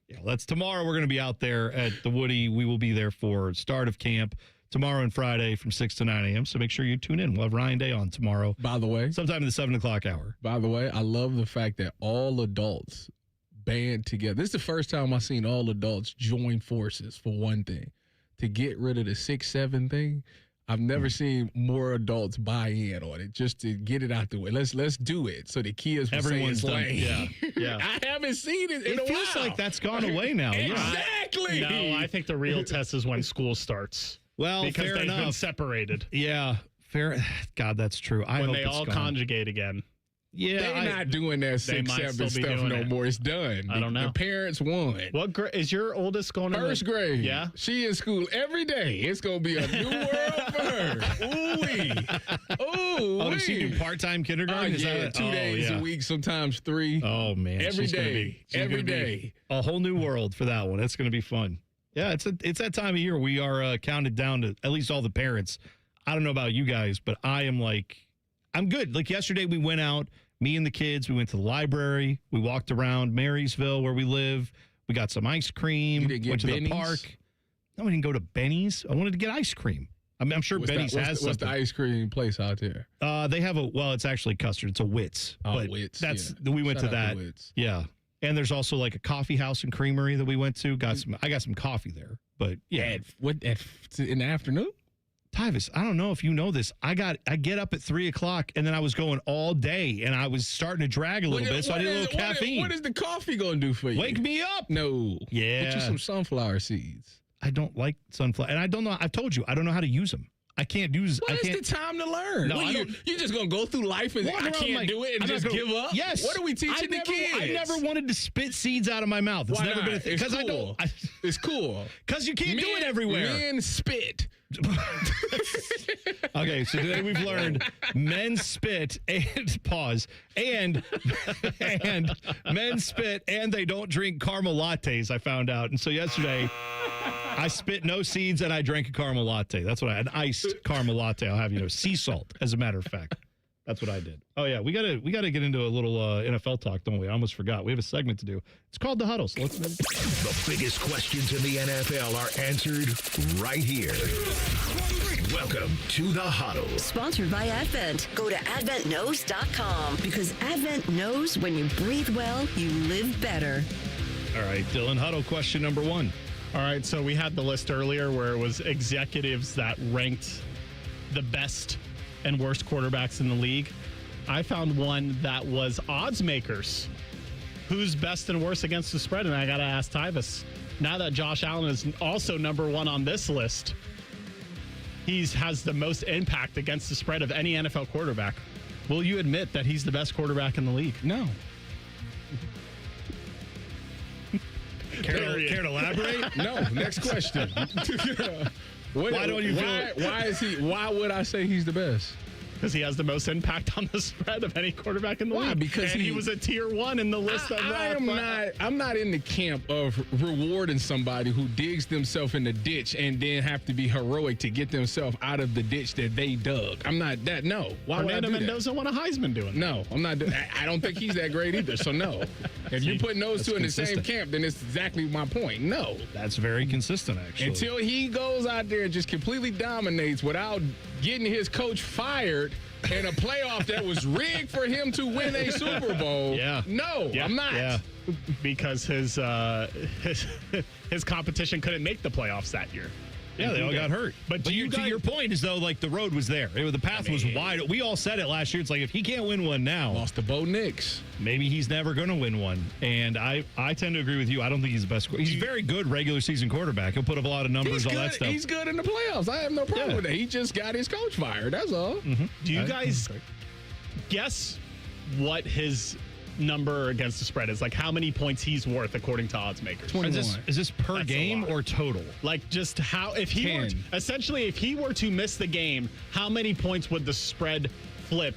Yeah, that's tomorrow. We're going to be out there at the Woody. We will be there for start of camp tomorrow and Friday from 6 to 9 a.m. So make sure you tune in. We'll have Ryan Day on tomorrow. By the way, sometime in the 7 o'clock hour. By the way, I love the fact that all adults band together. This is the first time I've seen all adults join forces for one thing, to get rid of the 6-7 thing. I've never seen more adults buy in on it, just to get it out the way. Let's do it so the kids will Everyone's say it's done. lame. Yeah. I haven't seen it in a while. It feels like that's gone away now. Exactly. No, I think the real test is when school starts. Well, because fair they've enough. been separated. Yeah, fair. God, that's true. I when hope they it's all gone. conjugate again. Yeah, they're not doing that 6-7 stuff no more. It's done. I don't know. The parents won. What grade is your oldest going to? First grade. Yeah. She in school every day. It's going to be a new world for her. Ooh-wee. Ooh-wee. Oh, does she do part-time kindergarten? Is Yeah, that 2 days a week, sometimes 3. Oh, man. Every She's gonna day. she's Every gonna be day. A whole new world for that one. It's going to be fun. Yeah, it's that time of year. We are counted down to at least all the parents. I don't know about you guys, but I'm good. Like yesterday we went out, me and the kids, we went to the library. We walked around Marysville where we live. We got some ice cream. You didn't get went to Benny's? the park. No, we didn't go to Benny's. I wanted to get ice cream. I'm sure Benny's has something. What's the ice cream place out there? They have it's actually custard. It's a Wits. Oh, but Wits. We went Shout to out that. to Wits. Yeah. And there's also like a coffee house and creamery that we went to. I got some coffee there. But yeah. In the afternoon? Tyvis, I don't know if you know this. I get up at 3 o'clock and then I was going all day and I was starting to drag a little bit. So I did a little caffeine. What is the coffee going to do for you? Wake me up. No. Yeah. Get you some sunflower seeds. I don't like sunflower. And I don't know. I've told you, I don't know how to use them. I can't use. What is the time to learn? No, you're just going to go through life and I can't do it and just give up? Yes. What are we teaching the kids? I never wanted to spit seeds out of my mouth. It's never been a thing. Because I don't. It's cool. Because you can't do it everywhere. Men spit. Okay, so today we've learned men spit and pause and men spit and they don't drink caramel lattes. I found out, and so yesterday I spit no seeds and I drank a caramel latte. That's what an iced caramel latte. I'll have you know, sea salt. As a matter of fact, that's what I did. Oh yeah, we gotta get into a little NFL talk, don't we? I almost forgot. We have a segment to do. It's called The Huddle. So let's. The biggest questions in the NFL are answered right here. Welcome to The Huddle. Sponsored by Advent. Go to adventknows.com because Advent knows when you breathe well, you live better. All right, Dylan, Huddle question number 1. All right, so we had the list earlier where it was executives that ranked the best and worst quarterbacks in the league. I found one that was odds makers. Who's best and worst against the spread? And I got to ask Tyvis. Now that Josh Allen is also number 1 on this list, he has the most impact against the spread of any NFL quarterback. Will you admit that he's the best quarterback in the league? No. Care to elaborate? No. Next question. Why don't you? Why would I say he's the best? Because he has the most impact on the spread of any quarterback in the league. Because he was a tier 1 in the list of. I'm not in the camp of rewarding somebody who digs themselves in the ditch and then have to be heroic to get themselves out of the ditch that they dug. I'm not that. No. Why would I do that? Mendoza won a Heisman doing. No, I'm not. I don't think he's that great either. So no. If you're putting those two in the same camp, then it's exactly my point. No. That's very consistent, actually. Until he goes out there and just completely dominates without getting his coach fired in a playoff that was rigged for him to win a Super Bowl. Yeah. No, I'm not. Yeah. Because his competition couldn't make the playoffs that year. Yeah, they all got hurt. But to your point is, though, like the road was there. The path was wide. We all said it last year. It's like if he can't win one now. Lost to Bo Nix. Maybe he's never going to win one. And I tend to agree with you. I don't think he's the best. He's a very good regular season quarterback. He'll put up a lot of numbers, all that stuff. He's good in the playoffs. I have no problem with that. He just got his coach fired. That's all. Mm-hmm. Do you guys guess what his number against the spread is? Like how many points he's worth according to odds makers? 21. Is this per game or total? Like just how if he were if he were to miss the game, how many points would the spread flip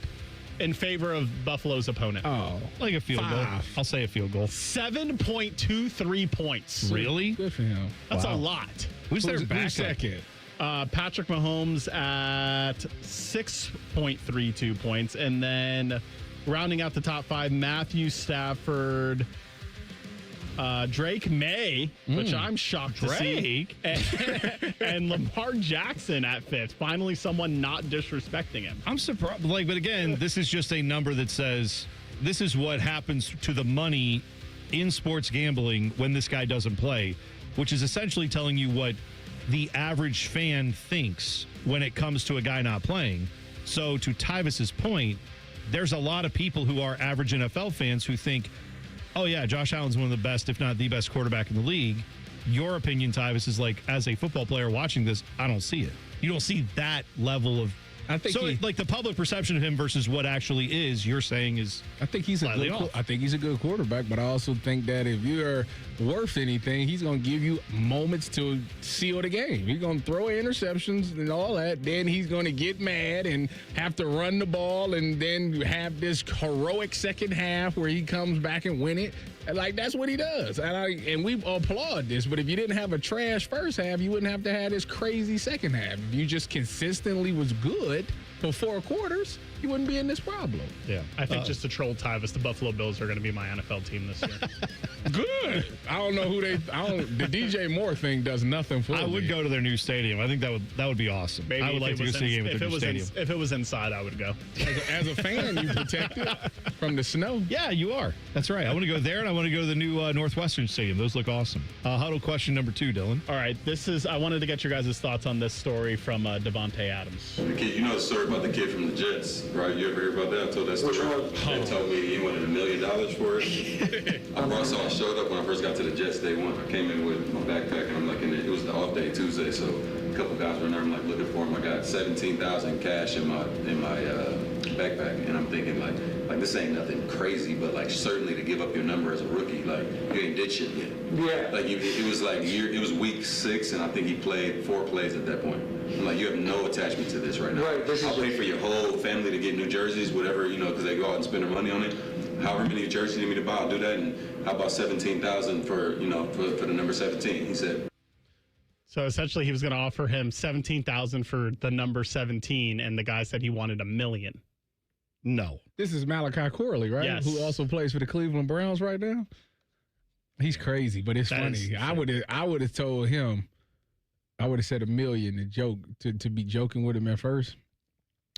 in favor of Buffalo's opponent? Oh, like a field goal. I'll say a field goal. 7.23 points. Really? Good for him. That's a lot. Who's their backup? Second? Patrick Mahomes at 6.32 points, and then rounding out the top 5, Matthew Stafford, Drake May, which I'm shocked to see, and Lamar Jackson at 5th. Finally, someone not disrespecting him. I'm surprised. But again, this is just a number that says this is what happens to the money in sports gambling when this guy doesn't play, which is essentially telling you what the average fan thinks when it comes to a guy not playing. So to Tyvis's point, there's a lot of people who are average NFL fans who think, oh, yeah, Josh Allen's one of the best, if not the best quarterback in the league. Your opinion, Tyvis, is like, as a football player watching this, I don't see it. You don't see that level of. I think like the public perception of him versus what actually is, you're saying is. I think he's a good quarterback, but I also think that if you're worth anything, he's going to give you moments to seal the game. He's going to throw interceptions and all that. Then he's going to get mad and have to run the ball, and then have this heroic second half where he comes back and win it. Like, that's what he does. And we applaud this, but if you didn't have a trash first half, you wouldn't have to have this crazy second half. If you just consistently was good for 4 quarters, you wouldn't be in this problem. Yeah. I think just to troll Tyvis, the Buffalo Bills are going to be my NFL team this year. Good. I don't know who the DJ Moore thing does nothing for me. I would go to their new stadium. I think that would be awesome. Maybe I would like to go see a game at their new stadium. If it was inside, I would go. As a fan, you protect it from the snow. Yeah, you are. That's right. I want to go there, and I want to go to the new Northwestern Stadium. Those look awesome. Huddle question number 2, Dylan. All right. I wanted to get your guys' thoughts on this story from Devontae Adams. The kid, you know the story about the kid from the Jets, right? You ever hear about that? I told that story. They told me he wanted $1 million for it. I showed up when I first got to the Jets day 1. I came in with my backpack, and I'm like, it was the off day Tuesday, so a couple guys were there. I'm like looking for him. I got $17,000 cash in my backpack, and I'm thinking like this ain't nothing crazy, but like certainly to give up your number as a rookie, like you ain't did shit yet. Yeah. Like it was week 6, and I think he played 4 plays at that point. I'm like, you have no attachment to this right now. Right. I'll pay for your whole family to get new jerseys, whatever, because they go out and spend their money on it. However many jerseys you need me to buy, I'll do that. And how about $17,000 for the number 17? He said. So essentially, he was going to offer him $17,000 for the number 17, and the guy said he wanted $1 million. No. This is Malachi Corley, right? Yes. Who also plays for the Cleveland Browns right now. He's crazy, but it's funny. I would have told him. I would have said $1 million to be joking with him at first.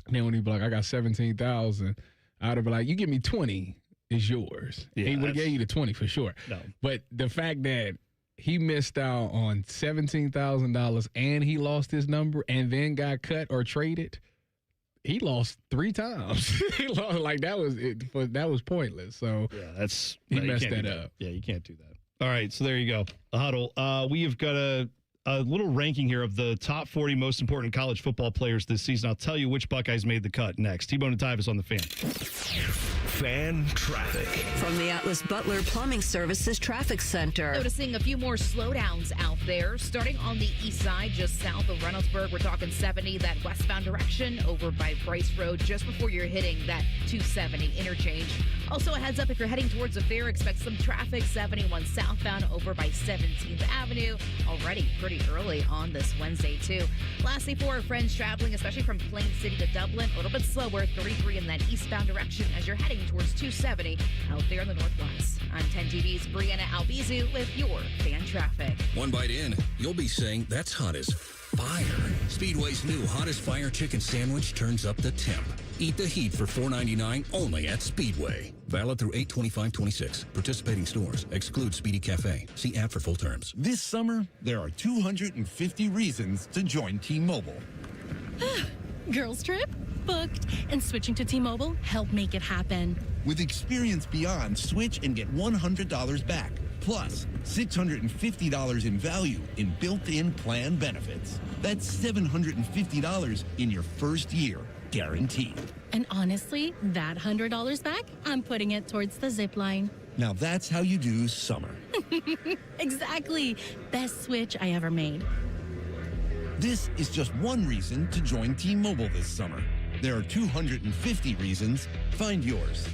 And then when he'd be like, I got 17,000, I'd have been like, you give me 20, it's yours. Yeah, he would have gave you the 20 for sure. No. But the fact that he missed out on $17,000 and he lost his number and then got cut or traded, he lost 3 times. He lost, like that was pointless. So yeah, he messed that up. Yeah, you can't do that. All right, so there you go. The huddle. We have got a little ranking here of the top 40 most important college football players this season. I'll tell you which Buckeyes made the cut next. T-Bone and Tyvis on the Fan. Fan traffic. From the Atlas Butler Plumbing Services Traffic Center. Noticing a few more slowdowns out there, starting on the east side, just south of Reynoldsburg. We're talking 70, that westbound direction over by Bryce Road, just before you're hitting that 270 interchange. Also, a heads up if you're heading towards the fair, expect some traffic 71 southbound over by 17th Avenue. Already pretty early on this Wednesday, too. Lastly, for our friends traveling, especially from Plain City to Dublin, a little bit slower, 33 in that eastbound direction as you're heading towards 270 out there in the northwest. I'm 10 TV's Brianna Albizu with your fan traffic. One bite in, you'll be saying that's hot as fire. Speedway's new hottest fire chicken sandwich turns up the temp. Eat the heat for $4.99 only at Speedway. Valid through 8/25/26. Participating stores. Exclude Speedy Cafe. See app for full terms. This summer, there are 250 reasons to join T-Mobile. Girls trip? Booked. And switching to T-Mobile helped make it happen. With Experience Beyond, switch and get $100 back. Plus, $650 in value in built-in plan benefits. That's $750 in your first year, guaranteed. And honestly, that $100 back, I'm putting it towards the zip line. Now that's how you do summer. Exactly. Best switch I ever made. This is just one reason to join T-Mobile this summer. There are 250 reasons. Find yours.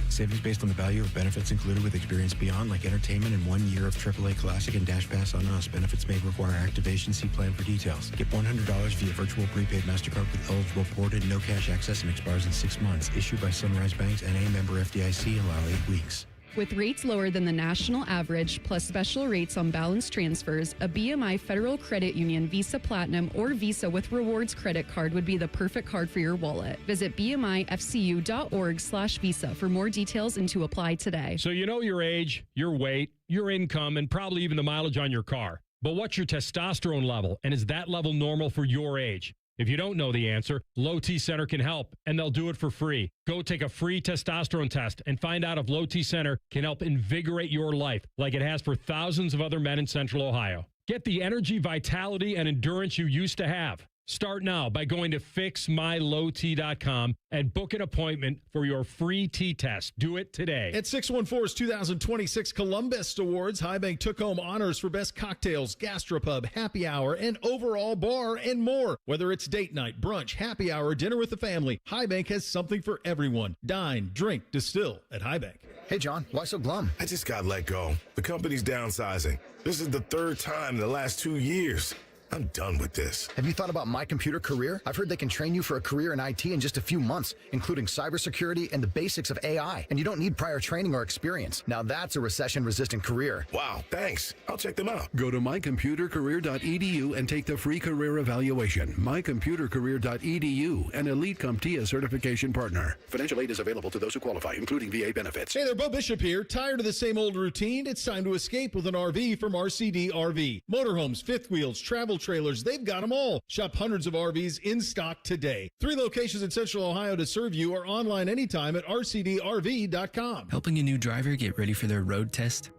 Savings based on the value of benefits included with Experience Beyond, like entertainment and 1 year of AAA Classic and Dash Pass on Us. Benefits may require activation. See plan for details. Get $100 via virtual prepaid MasterCard with eligible ported, no cash access, and expires in 6 months. Issued by Sunrise Banks, N.A. member FDIC. Allow 8 weeks. With rates lower than the national average, plus special rates on balance transfers, a BMI Federal Credit Union Visa Platinum or Visa with Rewards credit card would be the perfect card for your wallet. Visit bmifcu.org/visa for more details and to apply today. So you know your age, your weight, your income, and probably even the mileage on your car. But what's your testosterone level, and is that level normal for your age? If you don't know the answer, Low T Center can help, and they'll do it for free. Go take a free testosterone test and find out if Low T Center can help invigorate your life like it has for thousands of other men in Central Ohio. Get the energy, vitality, and endurance you used to have. Start now by going to fixmylowt.com and book an appointment for your free T-test. Do it today. At 614's 2026 Columbus Awards, High Bank took home honors for best cocktails, gastropub, happy hour, and overall bar and more. Whether it's date night, brunch, happy hour, dinner with the family, High Bank has something for everyone. Dine, drink, distill at High Bank. Hey, John, why so glum? I just got let go. The company's downsizing. This is the third time in the last 2 years. I'm done with this. Have you thought about My Computer Career? I've heard they can train you for a career in IT in just a few months, including cybersecurity and the basics of AI. And you don't need prior training or experience. Now that's a recession-resistant career. Wow, thanks. I'll check them out. Go to mycomputercareer.edu and take the free career evaluation. Mycomputercareer.edu, an Elite CompTIA certification partner. Financial aid is available to those who qualify, including VA benefits. Hey there, Bo Bishop here. Tired of the same old routine? It's time to escape with an RV from RCD RV. Motorhomes, fifth wheels, travel trailers, they've got them all. Shop hundreds of RVs in stock today. 3 locations in Central Ohio to serve you, or online anytime at rcdrv.com. Helping a new driver get ready for their road test?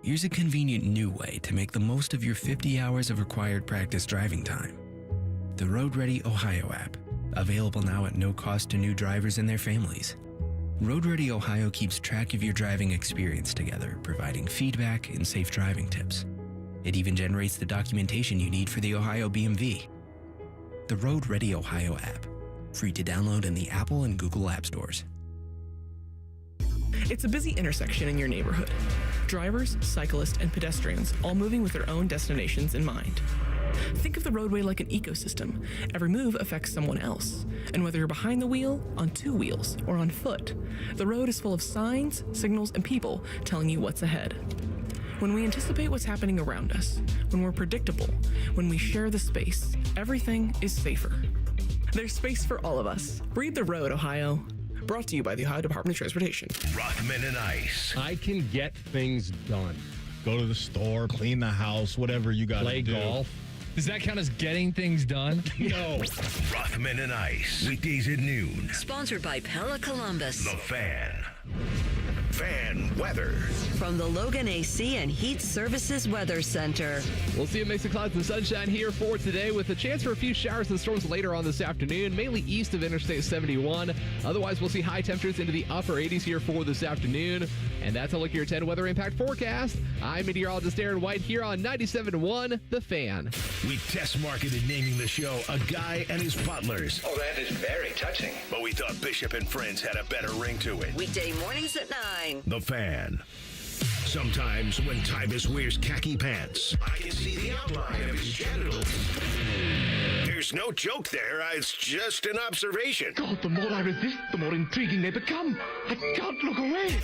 Here's a convenient new way to make the most of your 50 hours of required practice driving time. The Road Ready Ohio app, available now at no cost to new drivers and their families. Road Ready Ohio keeps track of your driving experience together, providing feedback and safe driving tips. It even generates the documentation you need for the Ohio BMV. The Road Ready Ohio app, free to download in the Apple and Google App Stores. It's a busy intersection in your neighborhood. Drivers, cyclists, and pedestrians all moving with their own destinations in mind. Think of the roadway like an ecosystem. Every move affects someone else. And whether you're behind the wheel, on 2 wheels, or on foot, the road is full of signs, signals, and people telling you what's ahead. When we anticipate what's happening around us, when we're predictable, when we share the space, everything is safer. There's space for all of us. Read the road, Ohio. Brought to you by the Ohio Department of Transportation. Rothman and Ice. I can get things done. Go to the store, clean the house, whatever you got to do. Play golf. Does that count as getting things done? No. Rothman and Ice. Weekdays at noon. Sponsored by Pella Columbus. The Fan. Fan weather. From the Logan AC and Heat Services Weather Center. We'll see a mix of clouds and sunshine here for today with a chance for a few showers and storms later on this afternoon, mainly east of Interstate 71. Otherwise, we'll see high temperatures into the upper 80s here for this afternoon. And that's a look at your 10 weather impact forecast. I'm meteorologist Aaron White here on 97.1 The Fan. We test marketed naming the show A Guy and His Butlers. Oh, that is very touching. But we thought Bishop and Friends had a better ring to it. Weekday mornings at 9. The Fan. Sometimes when Tyvis wears khaki pants, I can see the outline of his genitals. There's no joke there. It's just an observation. God, the more I resist, the more intriguing they become. I can't look away.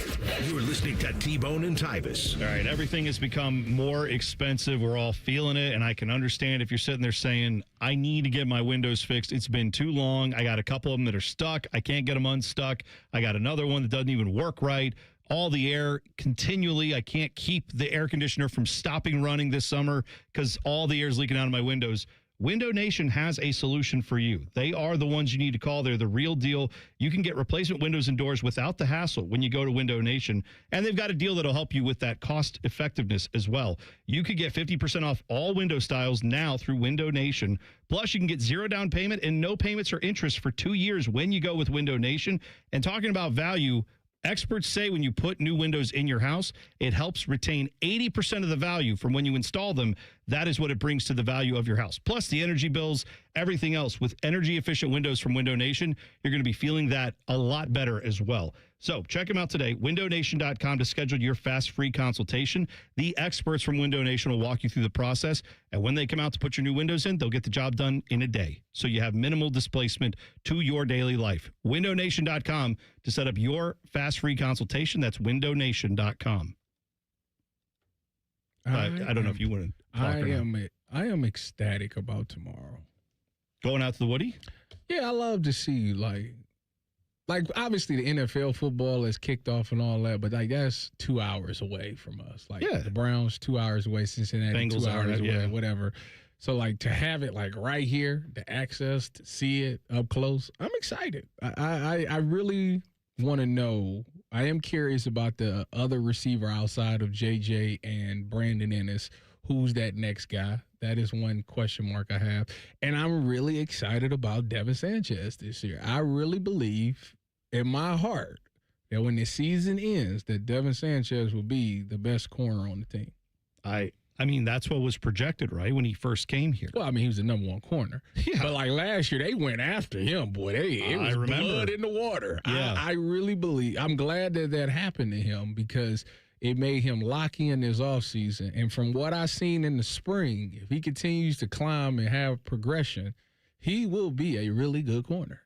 You're listening to T-Bone and Tyvis. All right, everything has become more expensive. We're all feeling it, and I can understand if you're sitting there saying, I need to get my windows fixed. It's been too long. I got a couple of them that are stuck. I can't get them unstuck. I got another one that doesn't even work right. All the air continually. I can't keep the air conditioner from stopping running this summer because all the air is leaking out of my windows. Window Nation has a solution for you. They are the ones you need to call. They're the real deal. You can get replacement windows and doors without the hassle when you go to Window Nation. And they've got a deal that'll help you with that cost effectiveness as well. You could get 50% off all window styles now through Window Nation. Plus, you can get zero down payment and no payments or interest for 2 years when you go with Window Nation. And talking about value, experts say when you put new windows in your house, it helps retain 80% of the value from when you install them. That is what it brings to the value of your house. Plus the energy bills, everything else. With energy efficient windows from Window Nation, you're going to be feeling that a lot better as well. So check them out today, windownation.com, to schedule your fast free consultation. The experts from Window Nation will walk you through the process. And when they come out to put your new windows in, they'll get the job done in a day. So you have minimal displacement to your daily life. windownation.com to set up your fast free consultation. That's windownation.com. I don't know if you want to talk or not. I am ecstatic about tomorrow. Going out to the Woody? Yeah, I love to see like obviously the NFL football is kicked off and all that, but like that's 2 hours away from us. Like the Browns 2 hours away, Cincinnati Bengals 2 hours away, yeah. whatever. So like to have it like right here, the access to see it up close, I'm excited. I really want to know. I am curious about the other receiver outside of JJ and Brandon Ennis. Who's that next guy? That is one question mark I have. And I'm really excited about Devin Sanchez this year. I really believe in my heart that when the season ends, that Devin Sanchez will be the best corner on the team. I mean, that's what was projected, right, when he first came here. Well, I mean, he was the number one corner. Yeah. But like last year, they went after him, boy. It was blood in the water. Yeah. I really believe. I'm glad that happened to him because it made him lock in this offseason. And from what I've seen in the spring, if he continues to climb and have progression, he will be a really good corner.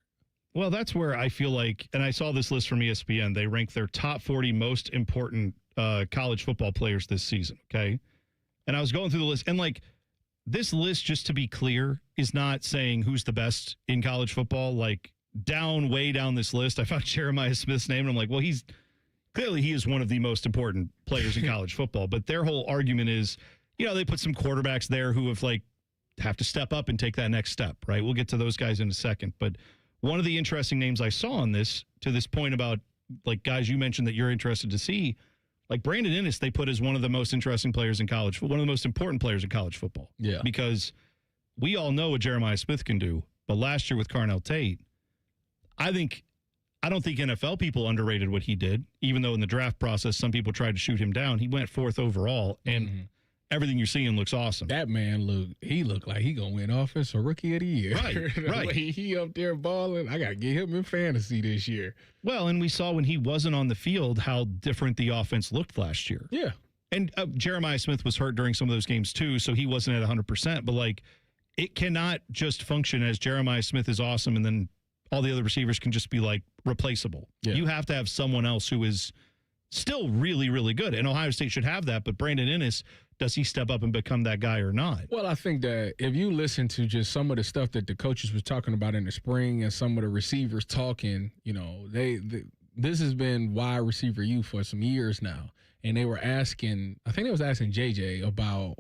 Well, that's where I feel like, and I saw this list from ESPN, they ranked their top 40 most important college football players this season, okay? And I was going through the list, and like this list, just to be clear, is not saying who's the best in college football. Like way down this list, I found Jeremiah Smith's name, and I'm like, well, he is one of the most important players in college football. But their whole argument is, they put some quarterbacks there who have to step up and take that next step, right? We'll get to those guys in a second. But one of the interesting names I saw on this, to this point about like guys you mentioned that you're interested to see, like Brandon Ennis, they put as one of the most interesting players in college, one of the most important players in college football. Yeah. Because we all know what Jeremiah Smith can do. But last year with Carnell Tate, I don't think NFL people underrated what he did, even though in the draft process, some people tried to shoot him down. He went 4th overall, and everything you're seeing looks awesome. That man looked like he going to win Offensive Rookie of the Year. Right, right. He up there balling. I got to get him in fantasy this year. Well, and we saw when he wasn't on the field how different the offense looked last year. Yeah. And Jeremiah Smith was hurt during some of those games too, so he wasn't at 100%. But like, it cannot just function as Jeremiah Smith is awesome and then all the other receivers can just be like replaceable. Yeah. You have to have someone else who is still really, really good. And Ohio State should have that. But Brandon Ennis, does he step up and become that guy or not? Well, I think that if you listen to just some of the stuff that the coaches was talking about in the spring and some of the receivers talking, this has been wide receiver youth for some years now. And they were asking, I think they was asking JJ about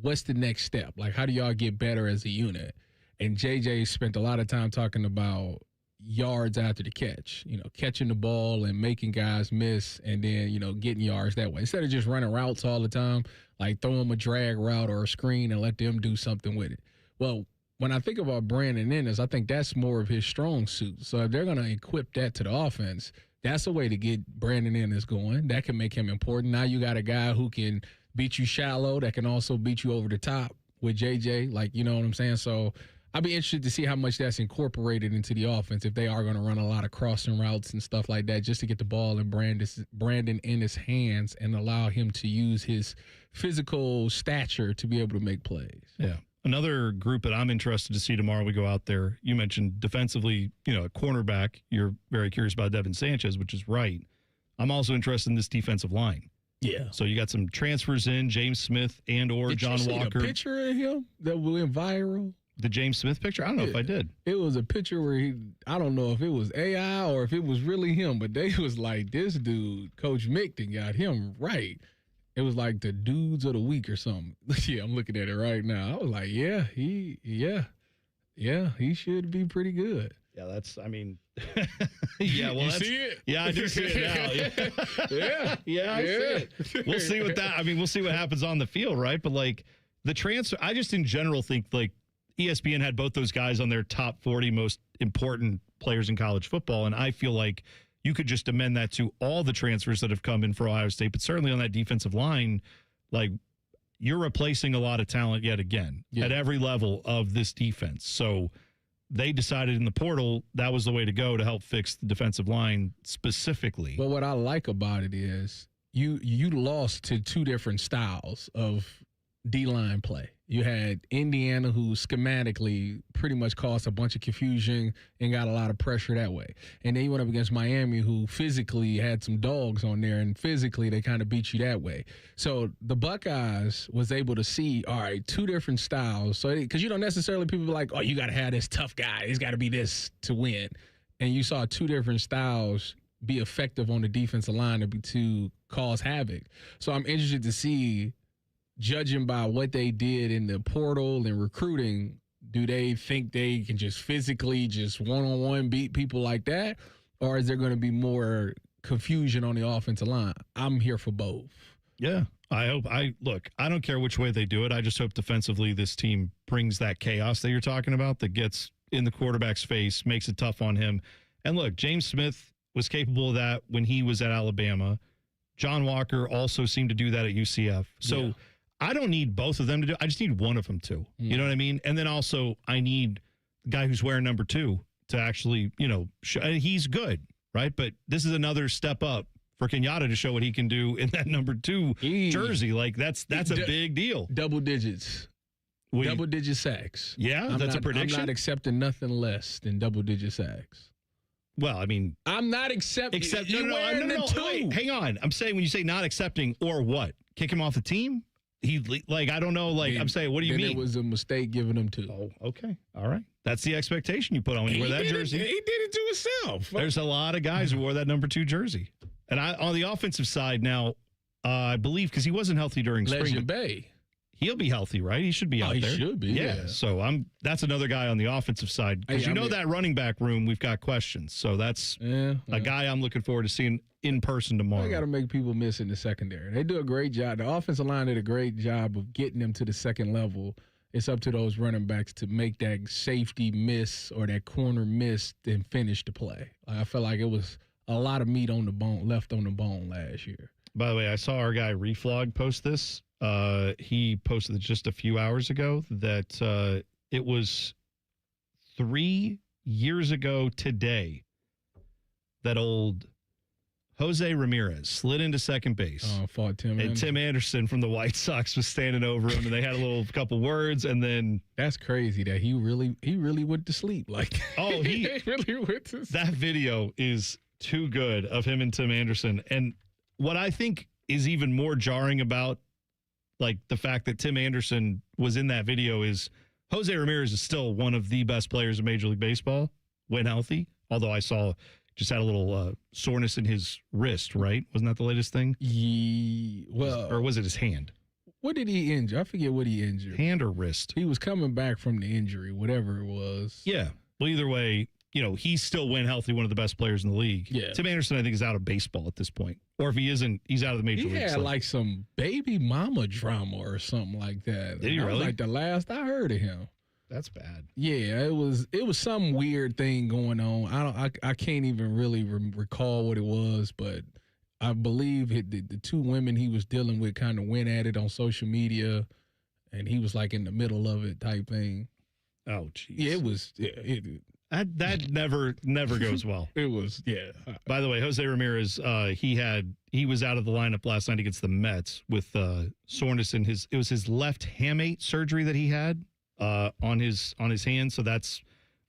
what's the next step? Like, how do y'all get better as a unit? And JJ spent a lot of time talking about yards after the catch, catching the ball and making guys miss and then, getting yards that way. Instead of just running routes all the time, like throw them a drag route or a screen and let them do something with it. Well, when I think about Brandon Ennis, I think that's more of his strong suit. So if they're going to equip that to the offense, that's a way to get Brandon Ennis going. That can make him important. Now you got a guy who can beat you shallow, that can also beat you over the top with JJ. Like, you know what I'm saying? So I'd be interested to see how much that's incorporated into the offense if they are going to run a lot of crossing routes and stuff like that just to get the ball in Brandon Ennis' hands and allow him to use his physical stature to be able to make plays. Yeah. Another group that I'm interested to see tomorrow we go out there, you mentioned defensively, a cornerback. You're very curious about Devin Sanchez, which is right. I'm also interested in this defensive line. Yeah. So you got some transfers in, James Smith and or John Walker. Did you see a picture of him that went viral? The James Smith picture? I don't know if I did. It was a picture where I don't know if it was AI or if it was really him, but they was like, this dude, Coach Mickton, got him right. It was like the dudes of the week or something. Yeah, I'm looking at it right now. I was like, he should be pretty good. Yeah, well, you see it? Yeah, I do see it now. Yeah, I see it. We'll see we'll see what happens on the field, right? But like the transfer, I just in general think like ESPN had both those guys on their top 40 most important players in college football, and I feel like you could just amend that to all the transfers that have come in for Ohio State, but certainly on that defensive line, like you're replacing a lot of talent yet again at every level of this defense. So they decided in the portal that was the way to go to help fix the defensive line specifically. But what I like about it is you lost to two different styles of D-line play. You had Indiana, who schematically pretty much caused a bunch of confusion and got a lot of pressure that way. And then you went up against Miami, who physically had some dogs on there, and physically they kind of beat you that way. So the Buckeyes was able to see, all right, two different styles. So because you don't necessarily people be like, oh, you got to have this tough guy. He's got to be this to win. And you saw two different styles be effective on the defensive line to cause havoc. So I'm interested to see, judging by what they did in the portal and recruiting, do they think they can just physically just one-on-one beat people like that? Or is there going to be more confusion on the offensive line? I'm here for both. Yeah. I don't care which way they do it. I just hope defensively this team brings that chaos that you're talking about that gets in the quarterback's face, makes it tough on him. And look, James Smith was capable of that when he was at Alabama. John Walker also seemed to do that at UCF. So I don't need both of them to do it. I just need one of them to. You know what I mean? And then also I need the guy who's wearing number 2 to actually, he's good, right? But this is another step up for Kenyatta to show what he can do in that number 2 jersey. Like that's a big deal. Double digits. Double-digit sacks. Yeah, that's a prediction? I'm not accepting nothing less than double-digit sacks. Well, I mean, I'm not accepting. No. Wait, hang on. I'm saying when you say not accepting or what? Kick him off the team? I don't know. I'm saying, what do you mean? It was a mistake giving him 2. Oh, okay. All right. That's the expectation you put on when you wear that jersey. He did it to himself. There's a lot of guys who wore that number 2 jersey. And on the offensive side now, I believe, because he wasn't healthy during spring. Legend Bay. He'll be healthy, right? He should be out there. He should be, yeah. So that's another guy on the offensive side. Because that running back room, we've got questions. So that's a guy I'm looking forward to seeing in person tomorrow. They got to make people miss in the secondary. They do a great job. The offensive line did a great job of getting them to the second level. It's up to those running backs to make that safety miss or that corner miss and finish the play. I felt like it was a lot of meat on the bone, left on the bone last year. By the way, I saw our guy Reflog post this. He posted it just a few hours ago that it was 3 years ago today that old Jose Ramirez slid into second base. Fought Tim Anderson. And Tim Anderson from the White Sox was standing over him, and they had a couple words, and then that's crazy that he really went to sleep. He really went to sleep. That video is too good of him and Tim Anderson. And what I think is even more jarring about the fact that Tim Anderson was in that video is Jose Ramirez is still one of the best players in Major League Baseball when healthy. Although I saw just had a little soreness in his wrist, right? Wasn't that the latest thing? Or was it his hand? What did he injure? I forget what he injured. Hand or wrist? He was coming back from the injury, whatever it was. Yeah. Well, either way, he's still when healthy one of the best players in the league. Yeah. Tim Anderson, I think, is out of baseball at this point. Or if he isn't, he's out of the major He leagues. had like some baby mama drama or something like that. Did he That was really? like the last I heard of him. That's bad. Yeah, it was some weird thing going on. I can't even really recall what it was, but I believe the two women he was dealing with kind of went at it on social media, and he was like in the middle of it type thing. Oh, jeez. Yeah, it was. That never goes well. It was, yeah. By the way, Jose Ramirez, he was out of the lineup last night against the Mets with soreness in it was his left hamate surgery that he had on his hand. So that's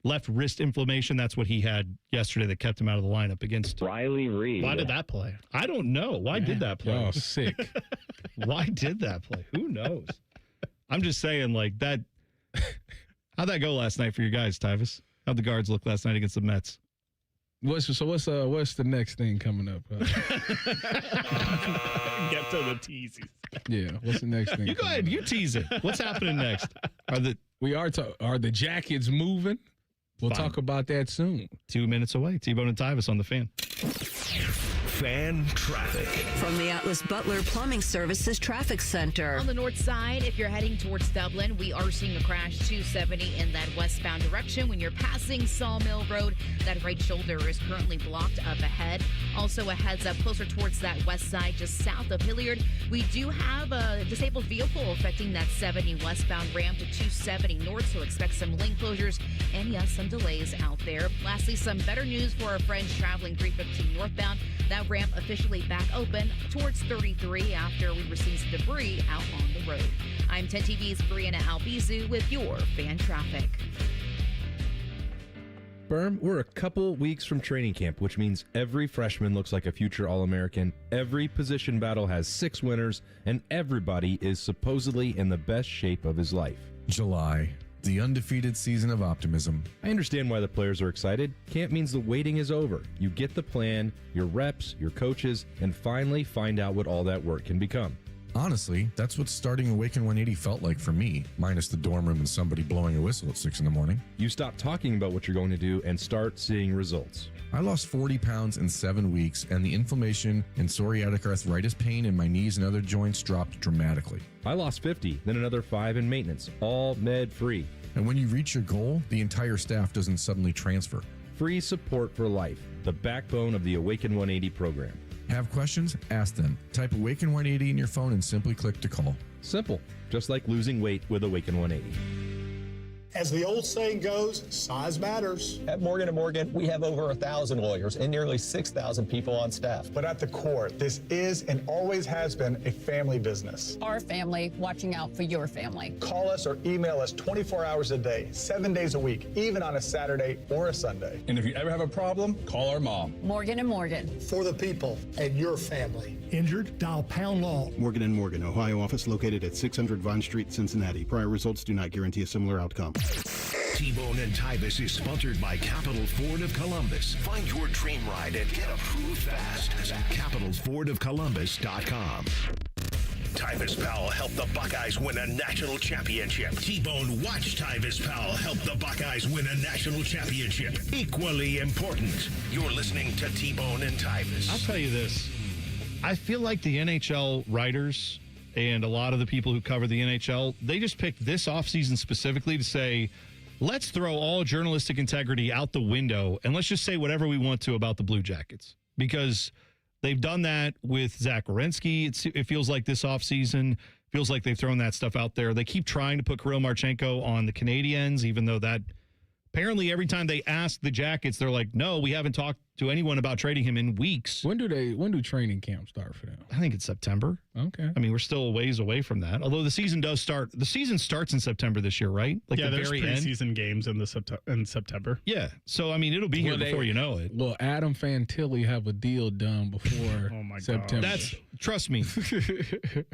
left wrist inflammation. That's what he had yesterday that kept him out of the lineup against Riley Reed. Why did that play? I don't know. Why did that play? Oh, sick. Why did that play? Who knows? I'm just saying, like that. How'd that go last night for you guys, Tyvis? How'd the Guards look last night against the Mets? What's the next thing coming up? Get to the teasies. Yeah, what's the next thing? You go ahead. You tease it. What's happening next? Are the Jackets moving? We'll talk about that soon. 2 minutes away. T-Bone and Tyvis on the Fan. Fan traffic. From the Atlas Butler Plumbing Services Traffic Center. On the north side, if you're heading towards Dublin, we are seeing a crash 270 in that westbound direction. When you're passing Sawmill Road, that right shoulder is currently blocked up ahead. Also, a heads up closer towards that west side, just south of Hilliard. We do have a disabled vehicle affecting that 70 westbound ramp to 270 north, so expect some lane closures and, yes, some delays out there. Lastly, some better news for our friends traveling 315 northbound. That ramp officially back open towards 33 after we were seeing some debris out on the road. I'm 10 TV's Brianna Albizu with your Fan Traffic. Berm, we're a couple weeks from training camp, which means every freshman looks like a future All-American, every position battle has 6 winners, and everybody is supposedly in the best shape of his life. July, the undefeated season of optimism. I understand why the players are excited. Camp means the waiting is over. You get the plan, your reps, your coaches, and finally find out what all that work can become. Honestly, that's what starting Awaken 180 felt like for me, minus the dorm room and somebody blowing a whistle at 6 in the morning. You stop talking about what you're going to do and start seeing results. I lost 40 pounds in 7 weeks, and the inflammation and psoriatic arthritis pain in my knees and other joints dropped dramatically. I lost 50, then another 5 in maintenance, all med-free. And when you reach your goal, the entire staff doesn't suddenly transfer. Free support for life, the backbone of the Awaken 180 program. Have questions? Ask them. Type Awaken 180 in your phone and simply click to call. Simple, just like losing weight with Awaken 180. As the old saying goes, size matters. At Morgan & Morgan, we have over 1,000 lawyers and nearly 6,000 people on staff. But at the core, this is and always has been a family business. Our family watching out for your family. Call us or email us 24 hours a day, 7 days a week, even on a Saturday or a Sunday. And if you ever have a problem, call our mom. Morgan & Morgan. For the people and your family. Injured? Dial pound law. Morgan & Morgan, Ohio office located at 600 Vine Street, Cincinnati. Prior results do not guarantee a similar outcome. T-Bone and Tyvis is sponsored by Capital Ford of Columbus. Find your dream ride and get approved fast at capitalfordofcolumbus.com. Tyvis Powell helped the Buckeyes win a national championship. T-Bone watched Tyvis Powell help the Buckeyes win a national championship. Equally important. You're listening to T-Bone and Tyvis. I'll tell you this. I feel like the NHL writers and a lot of the people who cover the NHL, they just picked this offseason specifically to say, let's throw all journalistic integrity out the window and let's just say whatever we want to about the Blue Jackets. Because they've done that with Zach Werenski. It feels like this offseason, feels like they've thrown that stuff out there. They keep trying to put Kirill Marchenko on the Canadiens, even though that apparently every time they ask the Jackets, they're like, no, we haven't talked to anyone about trading him in weeks. When do training camp start for them? I think it's September. Okay. I mean, we're still a ways away from that. Although the season does start. The season starts in September this year, right? Like yeah, the there's very preseason end. games in September. Yeah. So I mean, it'll be here before you know it. Will Adam Fantilli have a deal done before September? Trust me.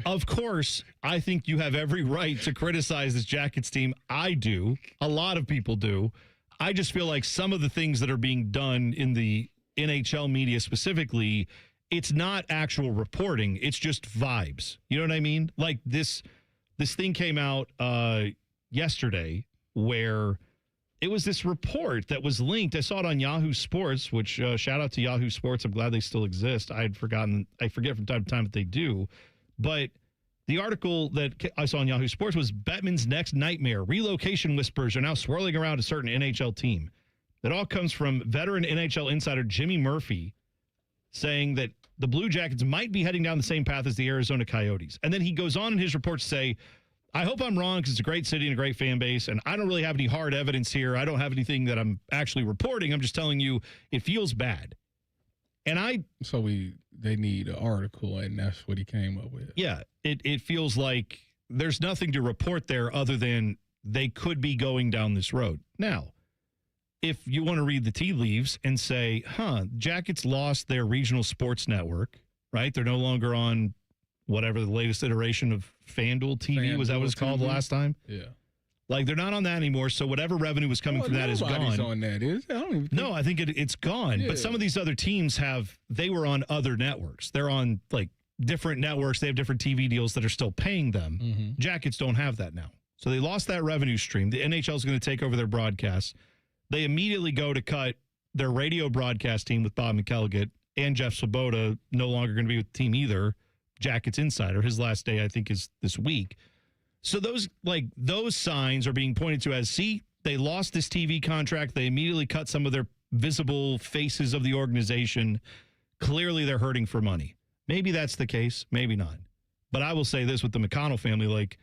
Of course, I think you have every right to criticize this Jackets team. I do. A lot of people do. I just feel like some of the things that are being done in the NHL media specifically, it's not actual reporting. It's just vibes. You know what I mean? Like this thing came out yesterday where it was this report that was linked. I saw it on Yahoo Sports, which shout out to Yahoo Sports. I'm glad they still exist. I forget from time to time that they do. But the article that I saw on Yahoo Sports was Bettman's next nightmare. Relocation whispers are now swirling around a certain NHL team. It all comes from veteran NHL insider Jimmy Murphy saying that the Blue Jackets might be heading down the same path as the Arizona Coyotes. And then he goes on in his report to say, I hope I'm wrong because it's a great city and a great fan base, and I don't really have any hard evidence here. I don't have anything that I'm actually reporting. I'm just telling you it feels bad. And they need an article, and that's what he came up with. Yeah, it feels like there's nothing to report there other than they could be going down this road. Now, if you want to read the tea leaves and say, Jackets lost their regional sports network, right? They're no longer on whatever the latest iteration of FanDuel TV, was that what it's called the last time? Yeah. Like, they're not on that anymore, so whatever revenue was coming from that is gone. On that, is it? I don't even think. No, I think it's gone. Yeah. But some of these other teams they were on other networks. They're on, like, different networks. They have different TV deals that are still paying them. Mm-hmm. Jackets don't have that now. So they lost that revenue stream. The NHL is going to take over their broadcasts. They immediately go to cut their radio broadcast team with Bob McElligott and Jeff Svoboda, no longer going to be with the team either. Jackets insider. His last day, I think, is this week. So those signs are being pointed to as, see, they lost this TV contract. They immediately cut some of their visible faces of the organization. Clearly, they're hurting for money. Maybe that's the case. Maybe not. But I will say this with the McConnell family, like,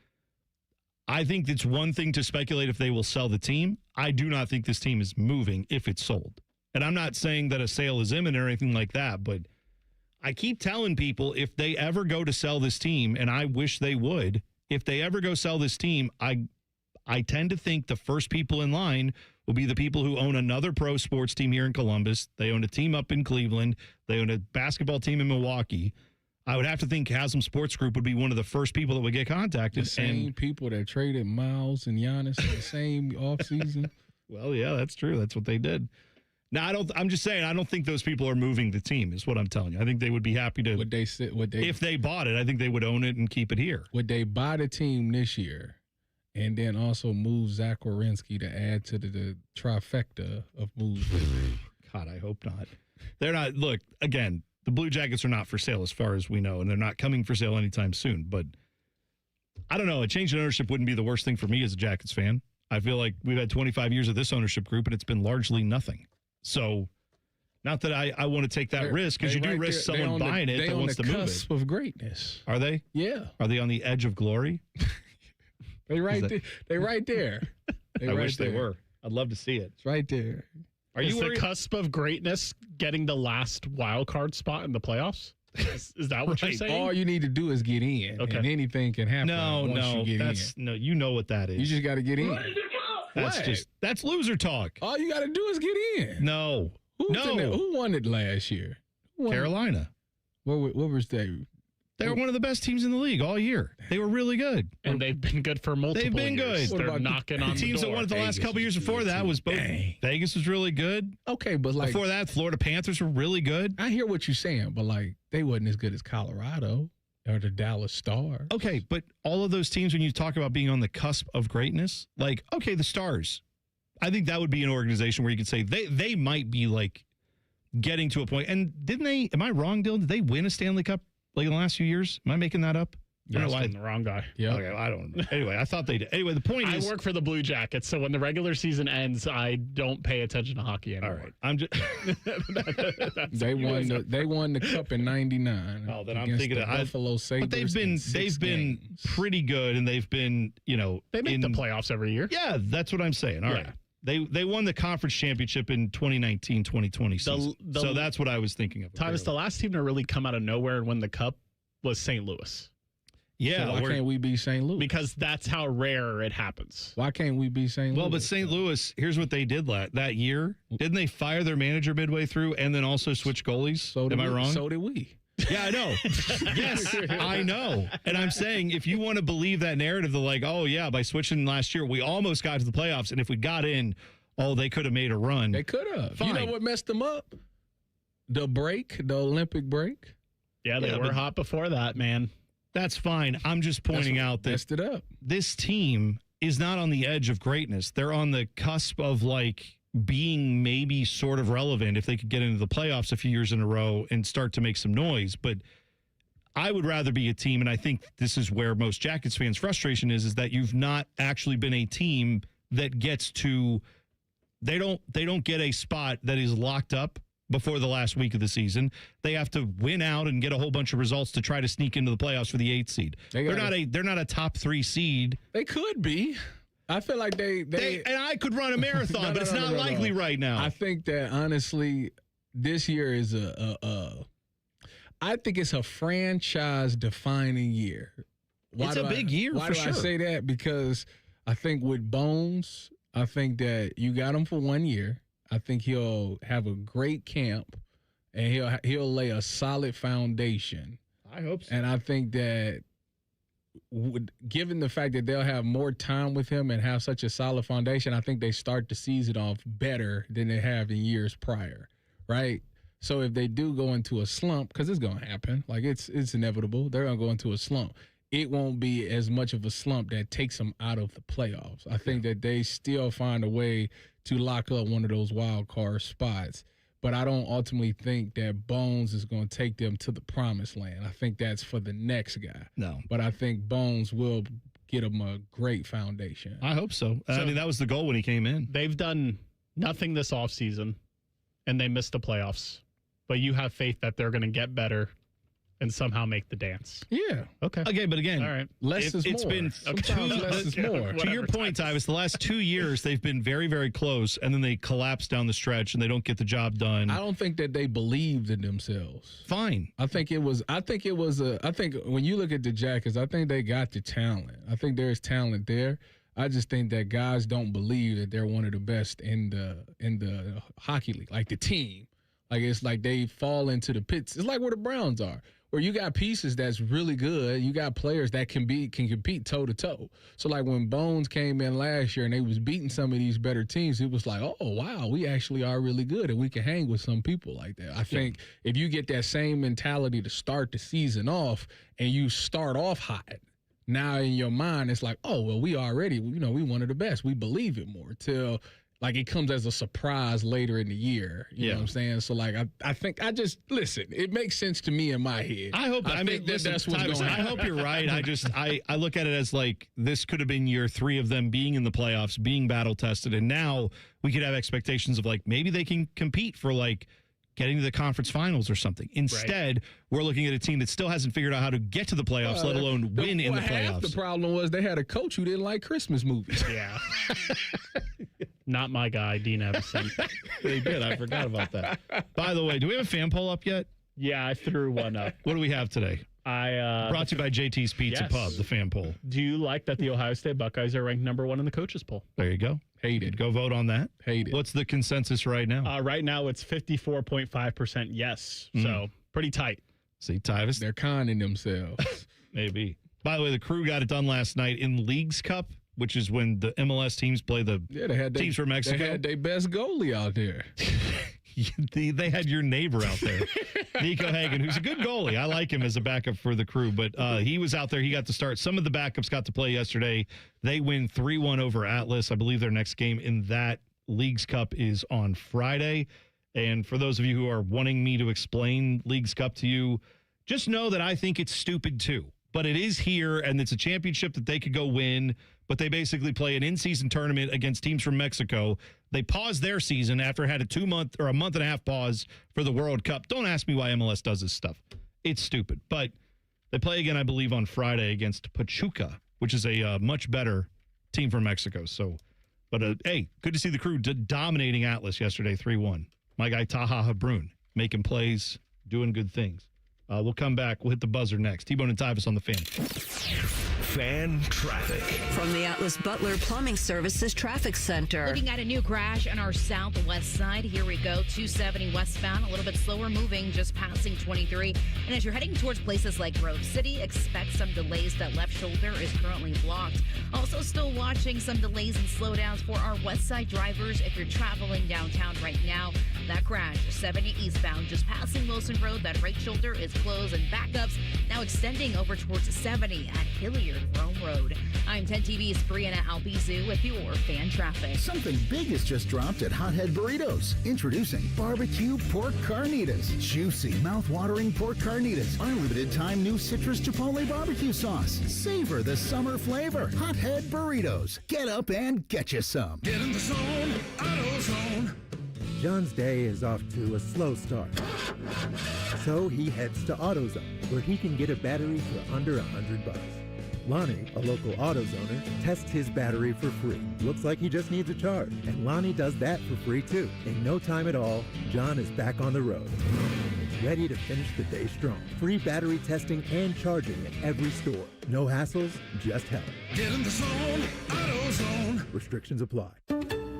I think it's one thing to speculate if they will sell the team. I do not think this team is moving if it's sold. And I'm not saying that a sale is imminent or anything like that, but I keep telling people if they ever go to sell this team, and I wish they would, if they ever go sell this team, I tend to think the first people in line will be the people who own another pro sports team here in Columbus. They own a team up in Cleveland. They own a basketball team in Milwaukee. I would have to think Haslam Sports Group would be one of the first people that would get contacted. The same people that traded Miles and Giannis in the same offseason. Well, yeah, that's true. That's what they did. Now, I'm just saying, I don't think those people are moving the team, is what I'm telling you. I think they would be happy to. If they bought it, I think they would own it and keep it here. Would they buy the team this year and then also move Zach Werenski to add to the trifecta of moves? God, I hope not. They're not. Look, again, the Blue Jackets are not for sale as far as we know, and they're not coming for sale anytime soon. But I don't know. A change in ownership wouldn't be the worst thing for me as a Jackets fan. I feel like we've had 25 years of this ownership group, and it's been largely nothing. So, not that I want to take that risk, because you do risk someone buying it that wants to move it. They on the cusp of greatness. Are they? Yeah. Are they on the edge of glory? They right there. I wish they were. I'd love to see it. It's right there. Are you the cusp of greatness getting the last wild card spot in the playoffs? Is that what you're saying? All you need to do is get in, and anything can happen. No, you know what that is. You just got to get in. That's loser talk. All you got to do is get in. No. Who won it last year? Carolina. What was they? They were one of the best teams in the league all year. They were really good. And they've been good for multiple years. They've been good. They're knocking on the door. Teams that won it the last couple years before that was both. Vegas was really good. Okay, but like before that, Florida Panthers were really good. I hear what you're saying, but like they wasn't as good as Colorado or the Dallas Stars. Okay, but all of those teams, when you talk about being on the cusp of greatness, like, okay, the Stars, I think that would be an organization where you could say they might be like getting to a point. And didn't they, am I wrong, Dylan? Did they win a Stanley Cup like in the last few years? Am I making that up? You're asking the wrong guy. Yeah. Okay, I don't know. Anyway, I thought they did. Anyway, the point is, I work for the Blue Jackets, so when the regular season ends, I don't pay attention to hockey anymore. All right, I'm just. They won the cup in '99. Oh, then I'm thinking of Buffalo Sabres. But they've been pretty good, and they've been, they make the playoffs every year. Yeah, that's what I'm saying. All right. They won the conference championship in 2019-2020 season. So that's what I was thinking of. Tyvis, the last team to really come out of nowhere and win the cup was St. Louis. Yeah. So why can't we be St. Louis? Because that's how rare it happens. Why can't we be St. Louis? Well, but St. Louis, here's what they did that year. Didn't they fire their manager midway through and then also switch goalies? Am I wrong? So did we. Yeah, I know. Yes, I know. And I'm saying, if you want to believe that narrative, they're like, oh, yeah, by switching last year, we almost got to the playoffs. And if we got in, they could have made a run. They could have. Fine. You know what messed them up? The Olympic break. Yeah, they were hot before that, man. That's fine. I'm just pointing out that messed it up. This team is not on the edge of greatness. They're on the cusp of like being maybe sort of relevant if they could get into the playoffs a few years in a row and start to make some noise. But I would rather be a team, and I think this is where most Jackets fans' frustration is that you've not actually been a team that gets to they don't get a spot that is locked up before the last week of the season. They have to win out and get a whole bunch of results to try to sneak into the playoffs for the 8th seed. They're not a top 3 seed. They could be. I feel like they and I could run a marathon, but it's not likely right now. I think that honestly, this year is I think it's a franchise defining year. It's a big year for sure. Why do I say that? Because I think with Bones, I think that you got him for 1 year. I think he'll have a great camp, and he'll lay a solid foundation. I hope so. And I think that given the fact that they'll have more time with him and have such a solid foundation, I think they start the season off better than they have in years prior, right? So if they do go into a slump, because it's going to happen, like it's inevitable, they're going to go into a slump. It won't be as much of a slump that takes them out of the playoffs. I think that they still find a way to lock up one of those wild card spots. But I don't ultimately think that Bones is going to take them to the promised land. I think that's for the next guy. No. But I think Bones will get him a great foundation. I hope so. I mean, that was the goal when he came in. They've done nothing this offseason, and they missed the playoffs. But you have faith that they're going to get better and somehow make the dance. Yeah. Okay. Okay, but again, all right. Less is more. It's been less is more. To your point, Tyvis, the last 2 years they've been very, very close, and then they collapse down the stretch and they don't get the job done. I don't think that they believed in themselves. Fine. I think when you look at the Jackets, I think they got the talent. I think there's talent there. I just think that guys don't believe that they're one of the best in the hockey league, like the team. Like it's like they fall into the pits. It's like where the Browns are, where you got pieces that's really good. You got players that can compete toe to toe. So like when Bones came in last year and they was beating some of these better teams, it was like, oh wow, we actually are really good and we can hang with some people like that. I think if you get that same mentality to start the season off and you start off hot, now in your mind it's like, oh well, we already, we one of the best. We believe it more till like it comes as a surprise later in the year. You know what I'm saying? So like I think listen, it makes sense to me in my head. I hope that's what's going on. I hope you're right. I look at it as like this could have been year 3 of them being in the playoffs, being battle tested, and now we could have expectations of like maybe they can compete for like getting to the conference finals or something. Instead, we're looking at a team that still hasn't figured out how to get to the playoffs, let alone win in the playoffs. Half the problem was they had a coach who didn't like Christmas movies. Yeah. Not my guy, Dean Evison. They did. I forgot about that. By the way, do we have a fan poll up yet? Yeah, I threw one up. What do we have today? Brought to you by JT's Pizza Pub, the fan poll. Do you like that the Ohio State Buckeyes are ranked number 1 in the coaches poll? There you go. Hated. Go vote on that. Hated. What's the consensus right now? Right now, it's 54.5% yes. So pretty tight. See, Tyvis? They're conning themselves. Maybe. By the way, the Crew got it done last night in Leagues Cup, which is when the MLS teams play the teams from Mexico. They had their best goalie out there. They had your neighbor out there, Nico Hagen, who's a good goalie. I like him as a backup for the Crew, but he was out there. He got to start. Some of the backups got to play yesterday. They win 3-1 over Atlas. I believe their next game in that Leagues Cup is on Friday. And for those of you who are wanting me to explain Leagues Cup to you, just know that I think it's stupid too. But it is here, and it's a championship that they could go win. But they basically play an in-season tournament against teams from Mexico. They paused their season after it had a month and a half pause for the World Cup. Don't ask me why MLS does this stuff. It's stupid. But they play again, I believe, on Friday against Pachuca, which is a much better team from Mexico. So, but hey, good to see the Crew dominating Atlas yesterday, 3-1. My guy Taha Habrun making plays, doing good things. We'll come back. We'll hit the buzzer next. T-Bone and Tyvis on the Fan. Fan traffic. From the Atlas Butler Plumbing Services Traffic Center. Looking at a new crash on our southwest side. Here we go. 270 westbound, a little bit slower moving, just passing 23. And as you're heading towards places like Grove City, expect some delays. That left shoulder is currently blocked. Also still watching some delays and slowdowns for our west side drivers. If you're traveling downtown right now, that crash, 70 eastbound, just passing Wilson Road. That right shoulder is closed, and backups now extending over towards 70 at Hilliard of Rome Road. I'm 10 TV's Brianna Albizu with your fan traffic. Something big has just dropped at Hothead Burritos. Introducing barbecue pork carnitas. Juicy, mouth-watering pork carnitas. Our limited-time new citrus chipotle barbecue sauce. Savor the summer flavor. Hothead Burritos. Get up and get you some. Get in the zone, AutoZone. John's day is off to a slow start. So he heads to AutoZone, where he can get a battery for under $100. Lonnie, a local AutoZoner, tests his battery for free. Looks like he just needs a charge. And Lonnie does that for free too. In no time at all, John is back on the road. Ready to finish the day strong. Free battery testing and charging at every store. No hassles, just help. Get in the zone, AutoZone. Restrictions apply.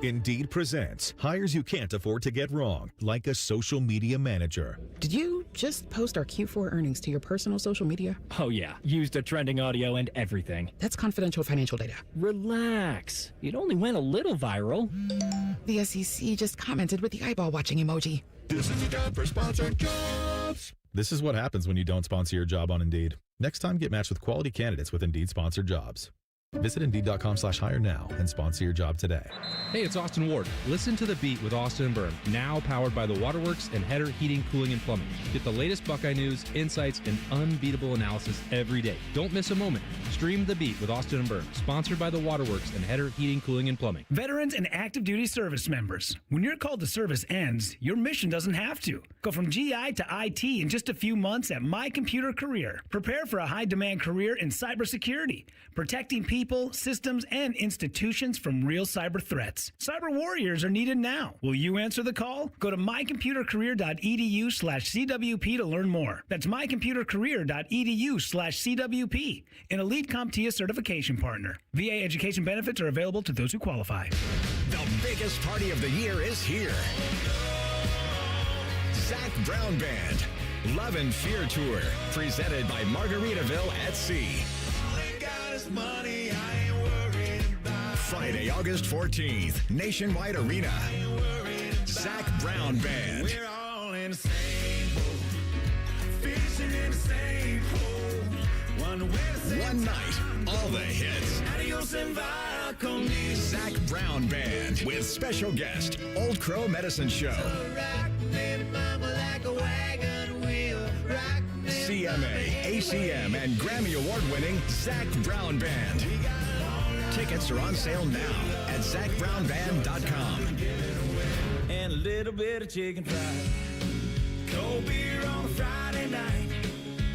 Indeed presents hires you can't afford to get wrong, like a social media manager. Did you just post our Q4 earnings to your personal social media? Oh yeah, used the trending audio and everything. That's confidential financial data. Relax. It only went a little viral. The SEC just commented with the eyeball watching emoji. This is a job for sponsored jobs. This is what happens when you don't sponsor your job on Indeed. Next time, get matched with quality candidates with Indeed sponsored jobs. Visit Indeed.com/hire now and sponsor your job today. Hey, it's Austin Ward. Listen to The Beat with Austin and Byrne, now powered by the Waterworks and Header Heating, Cooling, and Plumbing. Get the latest Buckeye news, insights, and unbeatable analysis every day. Don't miss a moment. Stream The Beat with Austin and Byrne, sponsored by the Waterworks and Header Heating, Cooling, and Plumbing. Veterans and active duty service members, when your call to service ends, your mission doesn't have to. Go from GI to IT in just a few months at My Computer Career. Prepare for a high-demand career in cybersecurity, protecting people, systems, and institutions from real cyber threats. Cyber warriors are needed now. Will you answer the call? Go to mycomputercareer.edu/CWP to learn more. That's mycomputercareer.edu/CWP, an elite CompTIA certification partner. VA education benefits are available to those who qualify. The biggest party of the year is here. Zach Brown Band, Love and Fear Tour, presented by Margaritaville at Sea. Friday, August 14th, Nationwide Arena. Zach Brown Band. We're all in the same boat, fishing in the same hole. One night, all the hits. Adios and via con me. Zach Brown Band with special guest, Old Crow Medicine Show. CMA, ACM, and Grammy Award-winning Zach Brown Band. Tickets are on sale now at ZachBrownBand.com. And a little bit of chicken fried. Cold beer on a Friday night.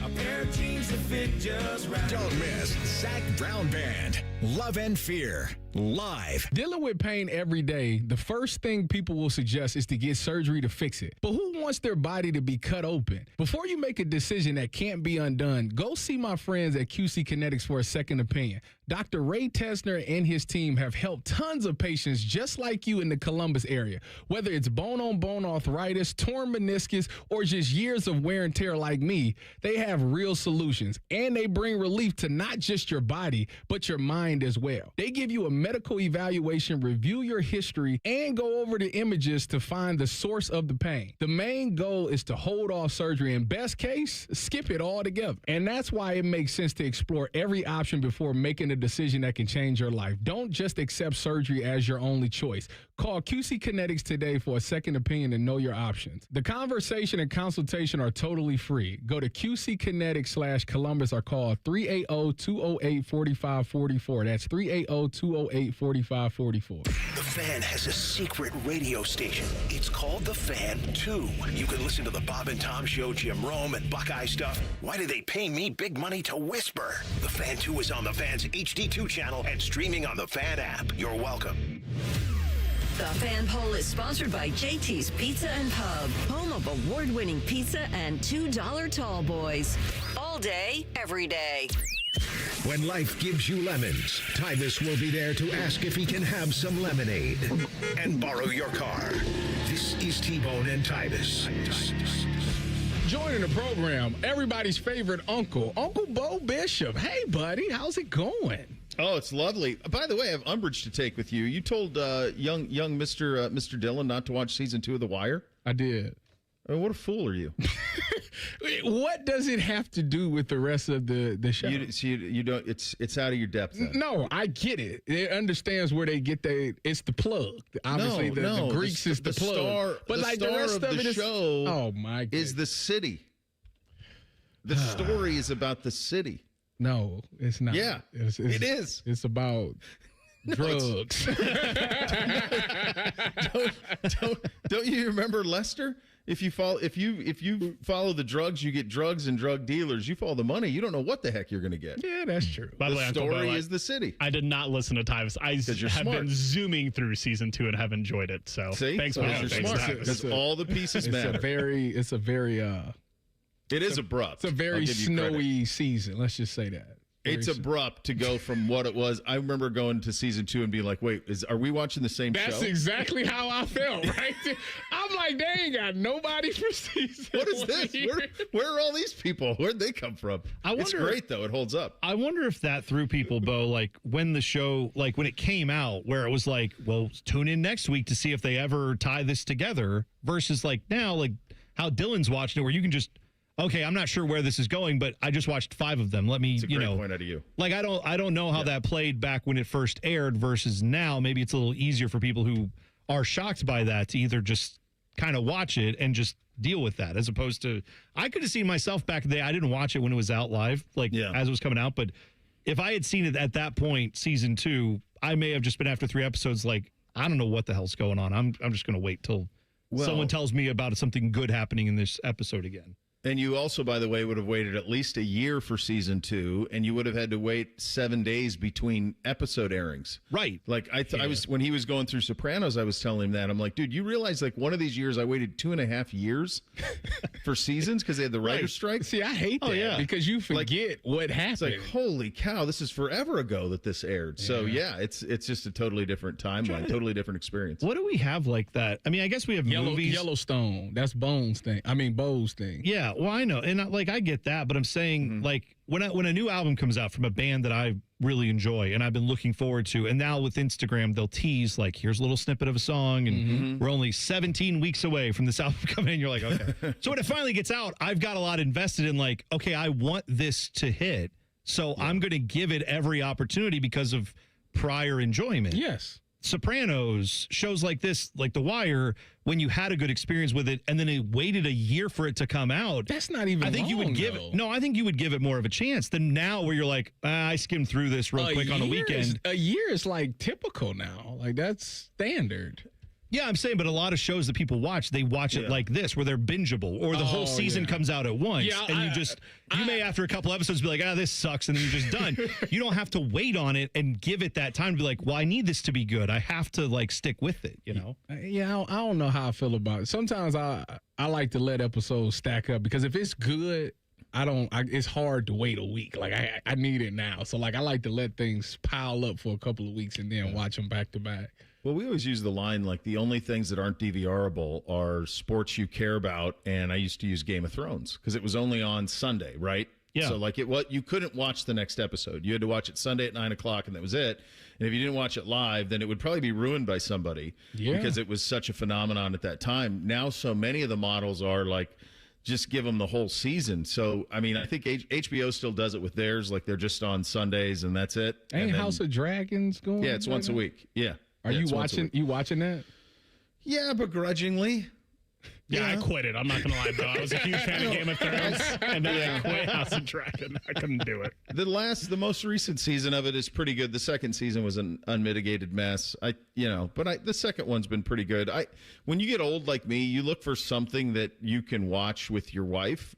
A pair of jeans that fit just right. Don't miss Zach Brown Band, Love and Fear, live. Dealing with pain every day, the first thing people will suggest is to get surgery to fix it. But who wants their body to be cut open? Before you make a decision that can't be undone, go see my friends at QC Kinetics for a second opinion. Dr. Ray Tesner and his team have helped tons of patients just like you in the Columbus area. Whether it's bone-on-bone arthritis, torn meniscus, or just years of wear and tear like me, they have real solutions. And they bring relief to not just your body, but your mind as well. They give you a medical evaluation, review your history, and go over the images to find the source of the pain. The main goal is to hold off surgery, and best case, skip it altogether. And that's why it makes sense to explore every option before making a decision that can change your life. Don't just accept surgery as your only choice. Call QC Kinetics today for a second opinion and know your options. The conversation and consultation are totally free. Go to QCkinetics/Columbus or call 380-208-4544. That's 380-208-4544. The Fan has a secret radio station. It's called The Fan 2. You can listen to the Bob and Tom Show, Jim Rome, and Buckeye stuff. Why do they pay me big money to whisper? The Fan 2 is on the Fan's HD2 channel and streaming on the Fan app. You're welcome. The Fan Poll is sponsored by JT's Pizza and Pub, home of award-winning pizza and $2 tall boys. All day, every day. When life gives you lemons, Tyvis will be there to ask if he can have some lemonade and borrow your car. This is T-Bone and Tyvis. Joining the program, everybody's favorite uncle, Uncle Bo Bishop. Hey, buddy, how's it going? Oh, it's lovely. By the way, I have umbrage to take with you. You told young Mr. Dillon not to watch season 2 of The Wire. I did. I mean, what a fool are you? What does it have to do with the rest of the show? You don't. It's out of your depth. Then. No, I get it. It understands where they get it's the plug. Obviously, the Greeks is the plug. But the like star the rest of it is show. Oh my goodness. Is the city. The story is about the city. No, it's not. Yeah, it is. It's about drugs. Don't you remember Lester? If you follow the drugs, you get drugs and drug dealers. You follow the money, you don't know what the heck you're going to get. Yeah, that's true. By the way, story is the city. I did not listen to Tyvis. I have been zooming through season 2 and have enjoyed it. So thanks for you're smart. Because all the pieces matter. It's a very it is abrupt. It's a very snowy season. Let's just say that. It's abrupt to go from what it was. I remember going to season 2 and being like, wait, are we watching the same show? That's exactly how I felt, right? I'm like, they ain't got nobody for season. What is this? Where are all these people? Where'd they come from? It's great, though. It holds up. I wonder if that threw people, Bo, like when the show, like when it came out, where it was like, well, tune in next week to see if they ever tie this together versus like now, like how Dylan's watching it, where you can just, okay, I'm not sure where this is going, but I just watched 5 of them. Let me, It's a great point out of you. Like I don't know how that played back when it first aired versus now. Maybe it's a little easier for people who are shocked by that to either just kind of watch it and just deal with that, as opposed to I could have seen myself back in the day. I didn't watch it when it was out live, as it was coming out, but if I had seen it at that point, season 2, I may have just been after 3 episodes like, I don't know what the hell's going on. I'm just going to wait till someone tells me about something good happening in this episode again. And you also, by the way, would have waited at least a year for season 2, and you would have had to wait 7 days between episode airings. Right. Like I was when he was going through Sopranos, I was telling him that. I'm like, dude, you realize like one of these years I waited 2.5 years for seasons because they had the writer's strike. See, I hate that because you forget what happened. It's like, holy cow, this is forever ago that this aired. Yeah. So it's just a totally different timeline, totally different experience. What do we have like that? I mean, I guess we have movies. Yellowstone. That's Bo's thing. Yeah. Well, I know, and I get that, but I'm saying like when a new album comes out from a band that I really enjoy and I've been looking forward to, and now with Instagram they'll tease like, here's a little snippet of a song, and we're only 17 weeks away from this album coming in. You're like, okay. So when it finally gets out, I've got a lot invested in like, okay, I want this to hit, so I'm going to give it every opportunity because of prior enjoyment. Yes. Sopranos, shows like this, like The Wire, when you had a good experience with it and then it waited a year for it to come out. That's not even I think you would give it. No, I think you would give it more of a chance than now where you're like, I skimmed through this real quick on a weekend. A year is like typical now. Like that's standard. Yeah, I'm saying, but a lot of shows that people watch, they watch it like this, where they're bingeable, or the whole season comes out at once, and you may after a couple episodes be like, this sucks, and then you're just done. You don't have to wait on it and give it that time to be like, well, I need this to be good. I have to like stick with it, you know? Yeah, I don't know how I feel about it. Sometimes I like to let episodes stack up because if it's good, it's hard to wait a week. Like I need it now, so like I like to let things pile up for a couple of weeks and then watch them back to back. Well, we always use the line, like, the only things that aren't DVRable are sports you care about, and I used to use Game of Thrones, because it was only on Sunday, right? Yeah. So, like, you couldn't watch the next episode. You had to watch it Sunday at 9 o'clock, and that was it. And if you didn't watch it live, then it would probably be ruined by somebody, because it was such a phenomenon at that time. Now, so many of the models are, like, just give them the whole season. So, I mean, I think HBO still does it with theirs, like, they're just on Sundays, and that's it. Ain't House of Dragons going? Yeah, it's once a week. Yeah. Are you watching? You watching that? Yeah, begrudgingly. Yeah, I quit it. I'm not gonna lie, though. I was a huge fan of Game of Thrones, and then I quit House of Dragon. I couldn't do it. The most recent season of it is pretty good. The second season was an unmitigated mess. But the second one's been pretty good. When you get old like me, you look for something that you can watch with your wife.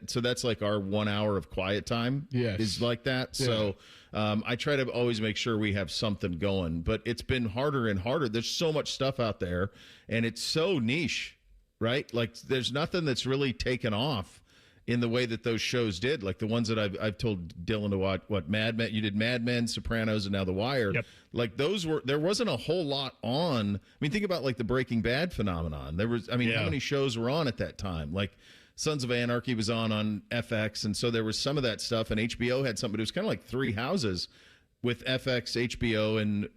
So that's like our 1 hour of quiet time. Yes. Is like that. Yeah. So. I try to always make sure we have something going, but it's been harder and harder. There's so much stuff out there, and it's so niche, right? Like, there's nothing that's really taken off in the way that those shows did. Like the ones that I've told Dylan to watch, Mad Men. You did Mad Men, Sopranos, and now The Wire. Yep. Like there wasn't a whole lot on. I mean, think about like the Breaking Bad phenomenon. How many shows were on at that time? Like, Sons of Anarchy was on FX, and so there was some of that stuff, and HBO had something. It was kind of like three houses with FX, HBO, and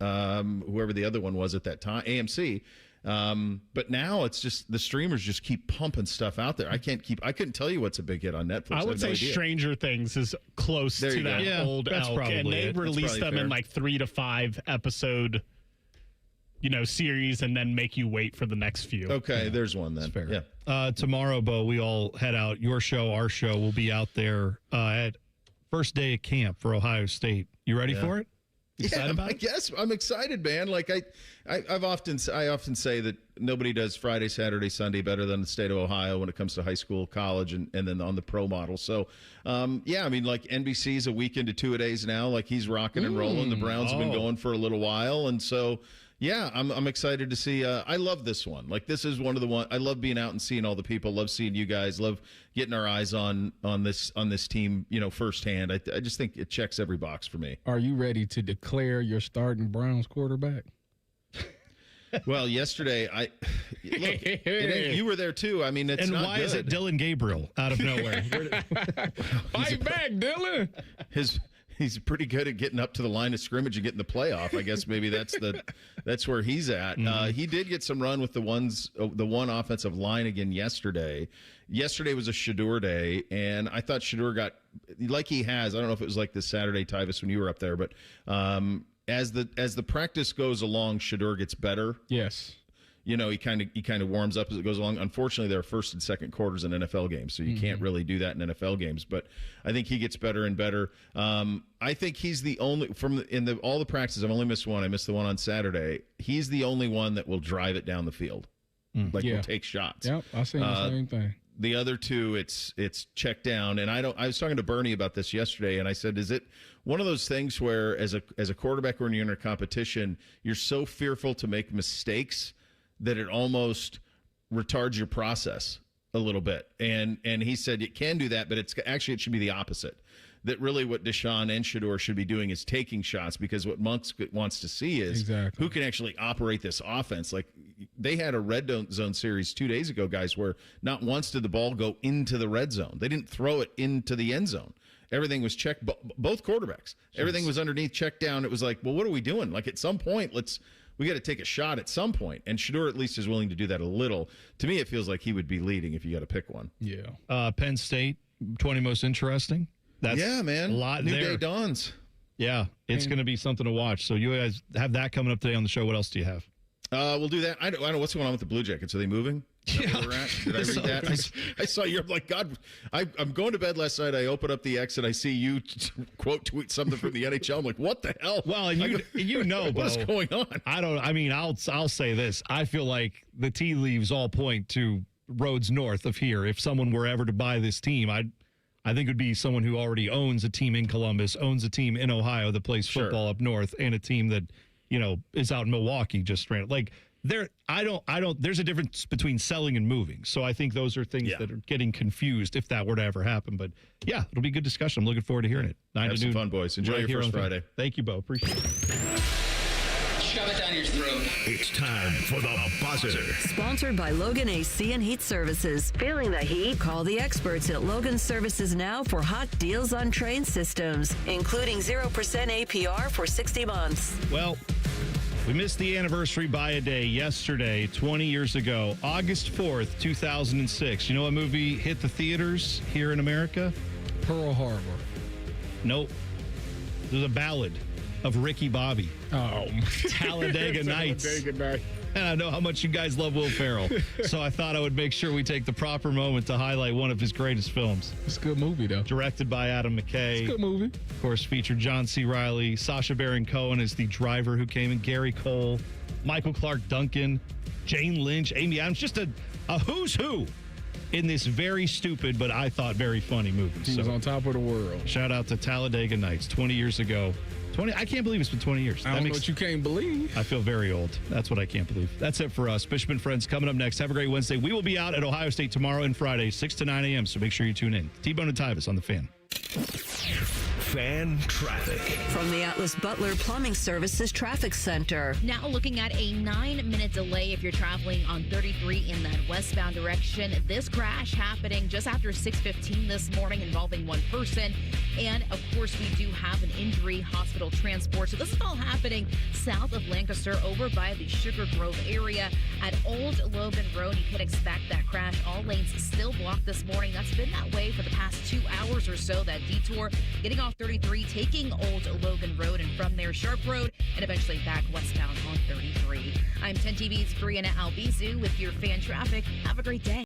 whoever the other one was at that time, AMC. But now it's just the streamers just keep pumping stuff out there. I couldn't tell you what's a big hit on Netflix. I would say Stranger Things is close to that old elk, and they release them in like 3 to 5 episode, series, and then make you wait for the next few. Okay, there's one then. That's fair. Yeah. Tomorrow, Bo, we all head out. Your show, our show, will be out there at first day of camp for Ohio State. You ready for it? Excited about it? I guess I'm excited, man. Like I often say that nobody does Friday, Saturday, Sunday better than the state of Ohio when it comes to high school, college, and then on the pro model. So, I mean, like NBC's a week into 2-a-days now. Like he's rocking and rolling. The Browns have been going for a little while, and so. Yeah, I'm excited to see. I love this one. Like this is one of the one. I love being out and seeing all the people. Love seeing you guys. Love getting our eyes on this team. Firsthand. I just think it checks every box for me. Are you ready to declare your starting Browns quarterback? Well, yesterday you were there too. I mean, it's and not why good. is it Dylan Gabriel out of nowhere? Fight back, Dylan. He's pretty good at getting up to the line of scrimmage and getting the playoff. I guess maybe that's where he's at. He did get some run with the one offensive line again yesterday. Yesterday was a Shedeur day, and I thought Shedeur got like he has. I don't know if it was like this Saturday, Tyvis, when you were up there, but as the practice goes along, Shedeur gets better. Yes. He kind of warms up as it goes along. Unfortunately, there are first and second quarters in NFL games, so you can't really do that in NFL games. But I think he gets better and better. I think he's the only all the practices. I've only missed one. I missed the one on Saturday. He's the only one that will drive it down the field, will take shots. Yep, I seen the same thing. The other two, it's check down. And I was talking to Bernie about this yesterday, and I said, is it one of those things where as a quarterback when you're in a competition, you're so fearful to make mistakes that it almost retards your process a little bit. And he said it can do that, but it should be the opposite. That really what Deshaun and Shedeur should be doing is taking shots, because what Monks wants to see is who can actually operate this offense. Like they had a red zone series 2 days ago, guys, where not once did the ball go into the red zone. They didn't throw it into the end zone. Everything was checked, both quarterbacks. Everything was underneath, checked down. It was like, well, what are we doing? Like at some point, we got to take a shot at some point. And Shedeur at least is willing to do that a little. To me, it feels like he would be leading if you got to pick one. Yeah. Penn State, 20 most interesting. That's man. A lot New there. day dawns. Yeah, it's going to be something to watch. So you guys have that coming up today on the show. What else do you have? We'll do that. I don't know what's going on with the Blue Jackets. Are they moving? Yeah. Where we're at? Did I read that? I saw you're like, God, I'm going to bed last night. I open up the X and I see you quote tweet something from the NHL. I'm like, what the hell? Well, and what is going on? I'll say this. I feel like the tea leaves all point to roads north of here. If someone were ever to buy this team, I think it would be someone who already owns a team in Columbus, owns a team in Ohio that plays football up north, and a team that, is out in Milwaukee just ran. Like there's a difference between selling and moving. So I think those are things that are getting confused if that were to ever happen. But yeah, it'll be a good discussion. I'm looking forward to hearing it. Have some fun, boys. Enjoy your first Friday. Thank you, Bo. Appreciate it. Shove it down your throat. It's time for the buzzer. Sponsored by Logan AC and Heat Services. Feeling the heat? Call the experts at Logan Services now for hot deals on train systems, including 0% APR for 60 months. Well, we missed the anniversary by a day yesterday, 20 years ago, August 4th, 2006. You know what movie hit the theaters here in America? Pearl Harbor. Nope. There's a ballad of Ricky Bobby. Oh. Talladega Nights. And I know how much you guys love Will Ferrell. So I thought I would make sure we take the proper moment to highlight one of his greatest films. It's a good movie, though. Directed by Adam McKay. It's a good movie. Of course, featured John C. Reilly, Sacha Baron Cohen as the driver who came in, Gary Cole, Michael Clark Duncan, Jane Lynch, Amy Adams. Just a who's who in this very stupid, but I thought very funny movie. He was on top of the world. Shout out to Talladega Nights, 20 years ago. I can't believe it's been 20 years. I don't know what you can't believe. I feel very old. That's what I can't believe. That's it for us. Bishop and Friends coming up next. Have a great Wednesday. We will be out at Ohio State tomorrow and Friday, 6 to 9 a.m., so make sure you tune in. T-Bone and Tyvis on The Fan. Fan Traffic. From the Atlas Butler Plumbing Services Traffic Center. Now looking at a 9-minute delay if you're traveling on 33 in that westbound direction. This crash happening just after 6:15 this morning involving one person. And of course, we do have an injury, hospital transport. So this is all happening south of Lancaster over by the Sugar Grove area at Old Logan Road. You can expect that crash. All lanes still blocked this morning. That's been that way for the past 2 hours or so. That detour getting off 33, taking Old Logan Road, and from there Sharp Road, and eventually back westbound on 33. I'm 10 TV's Brianna Albizu with your fan traffic. Have a great day.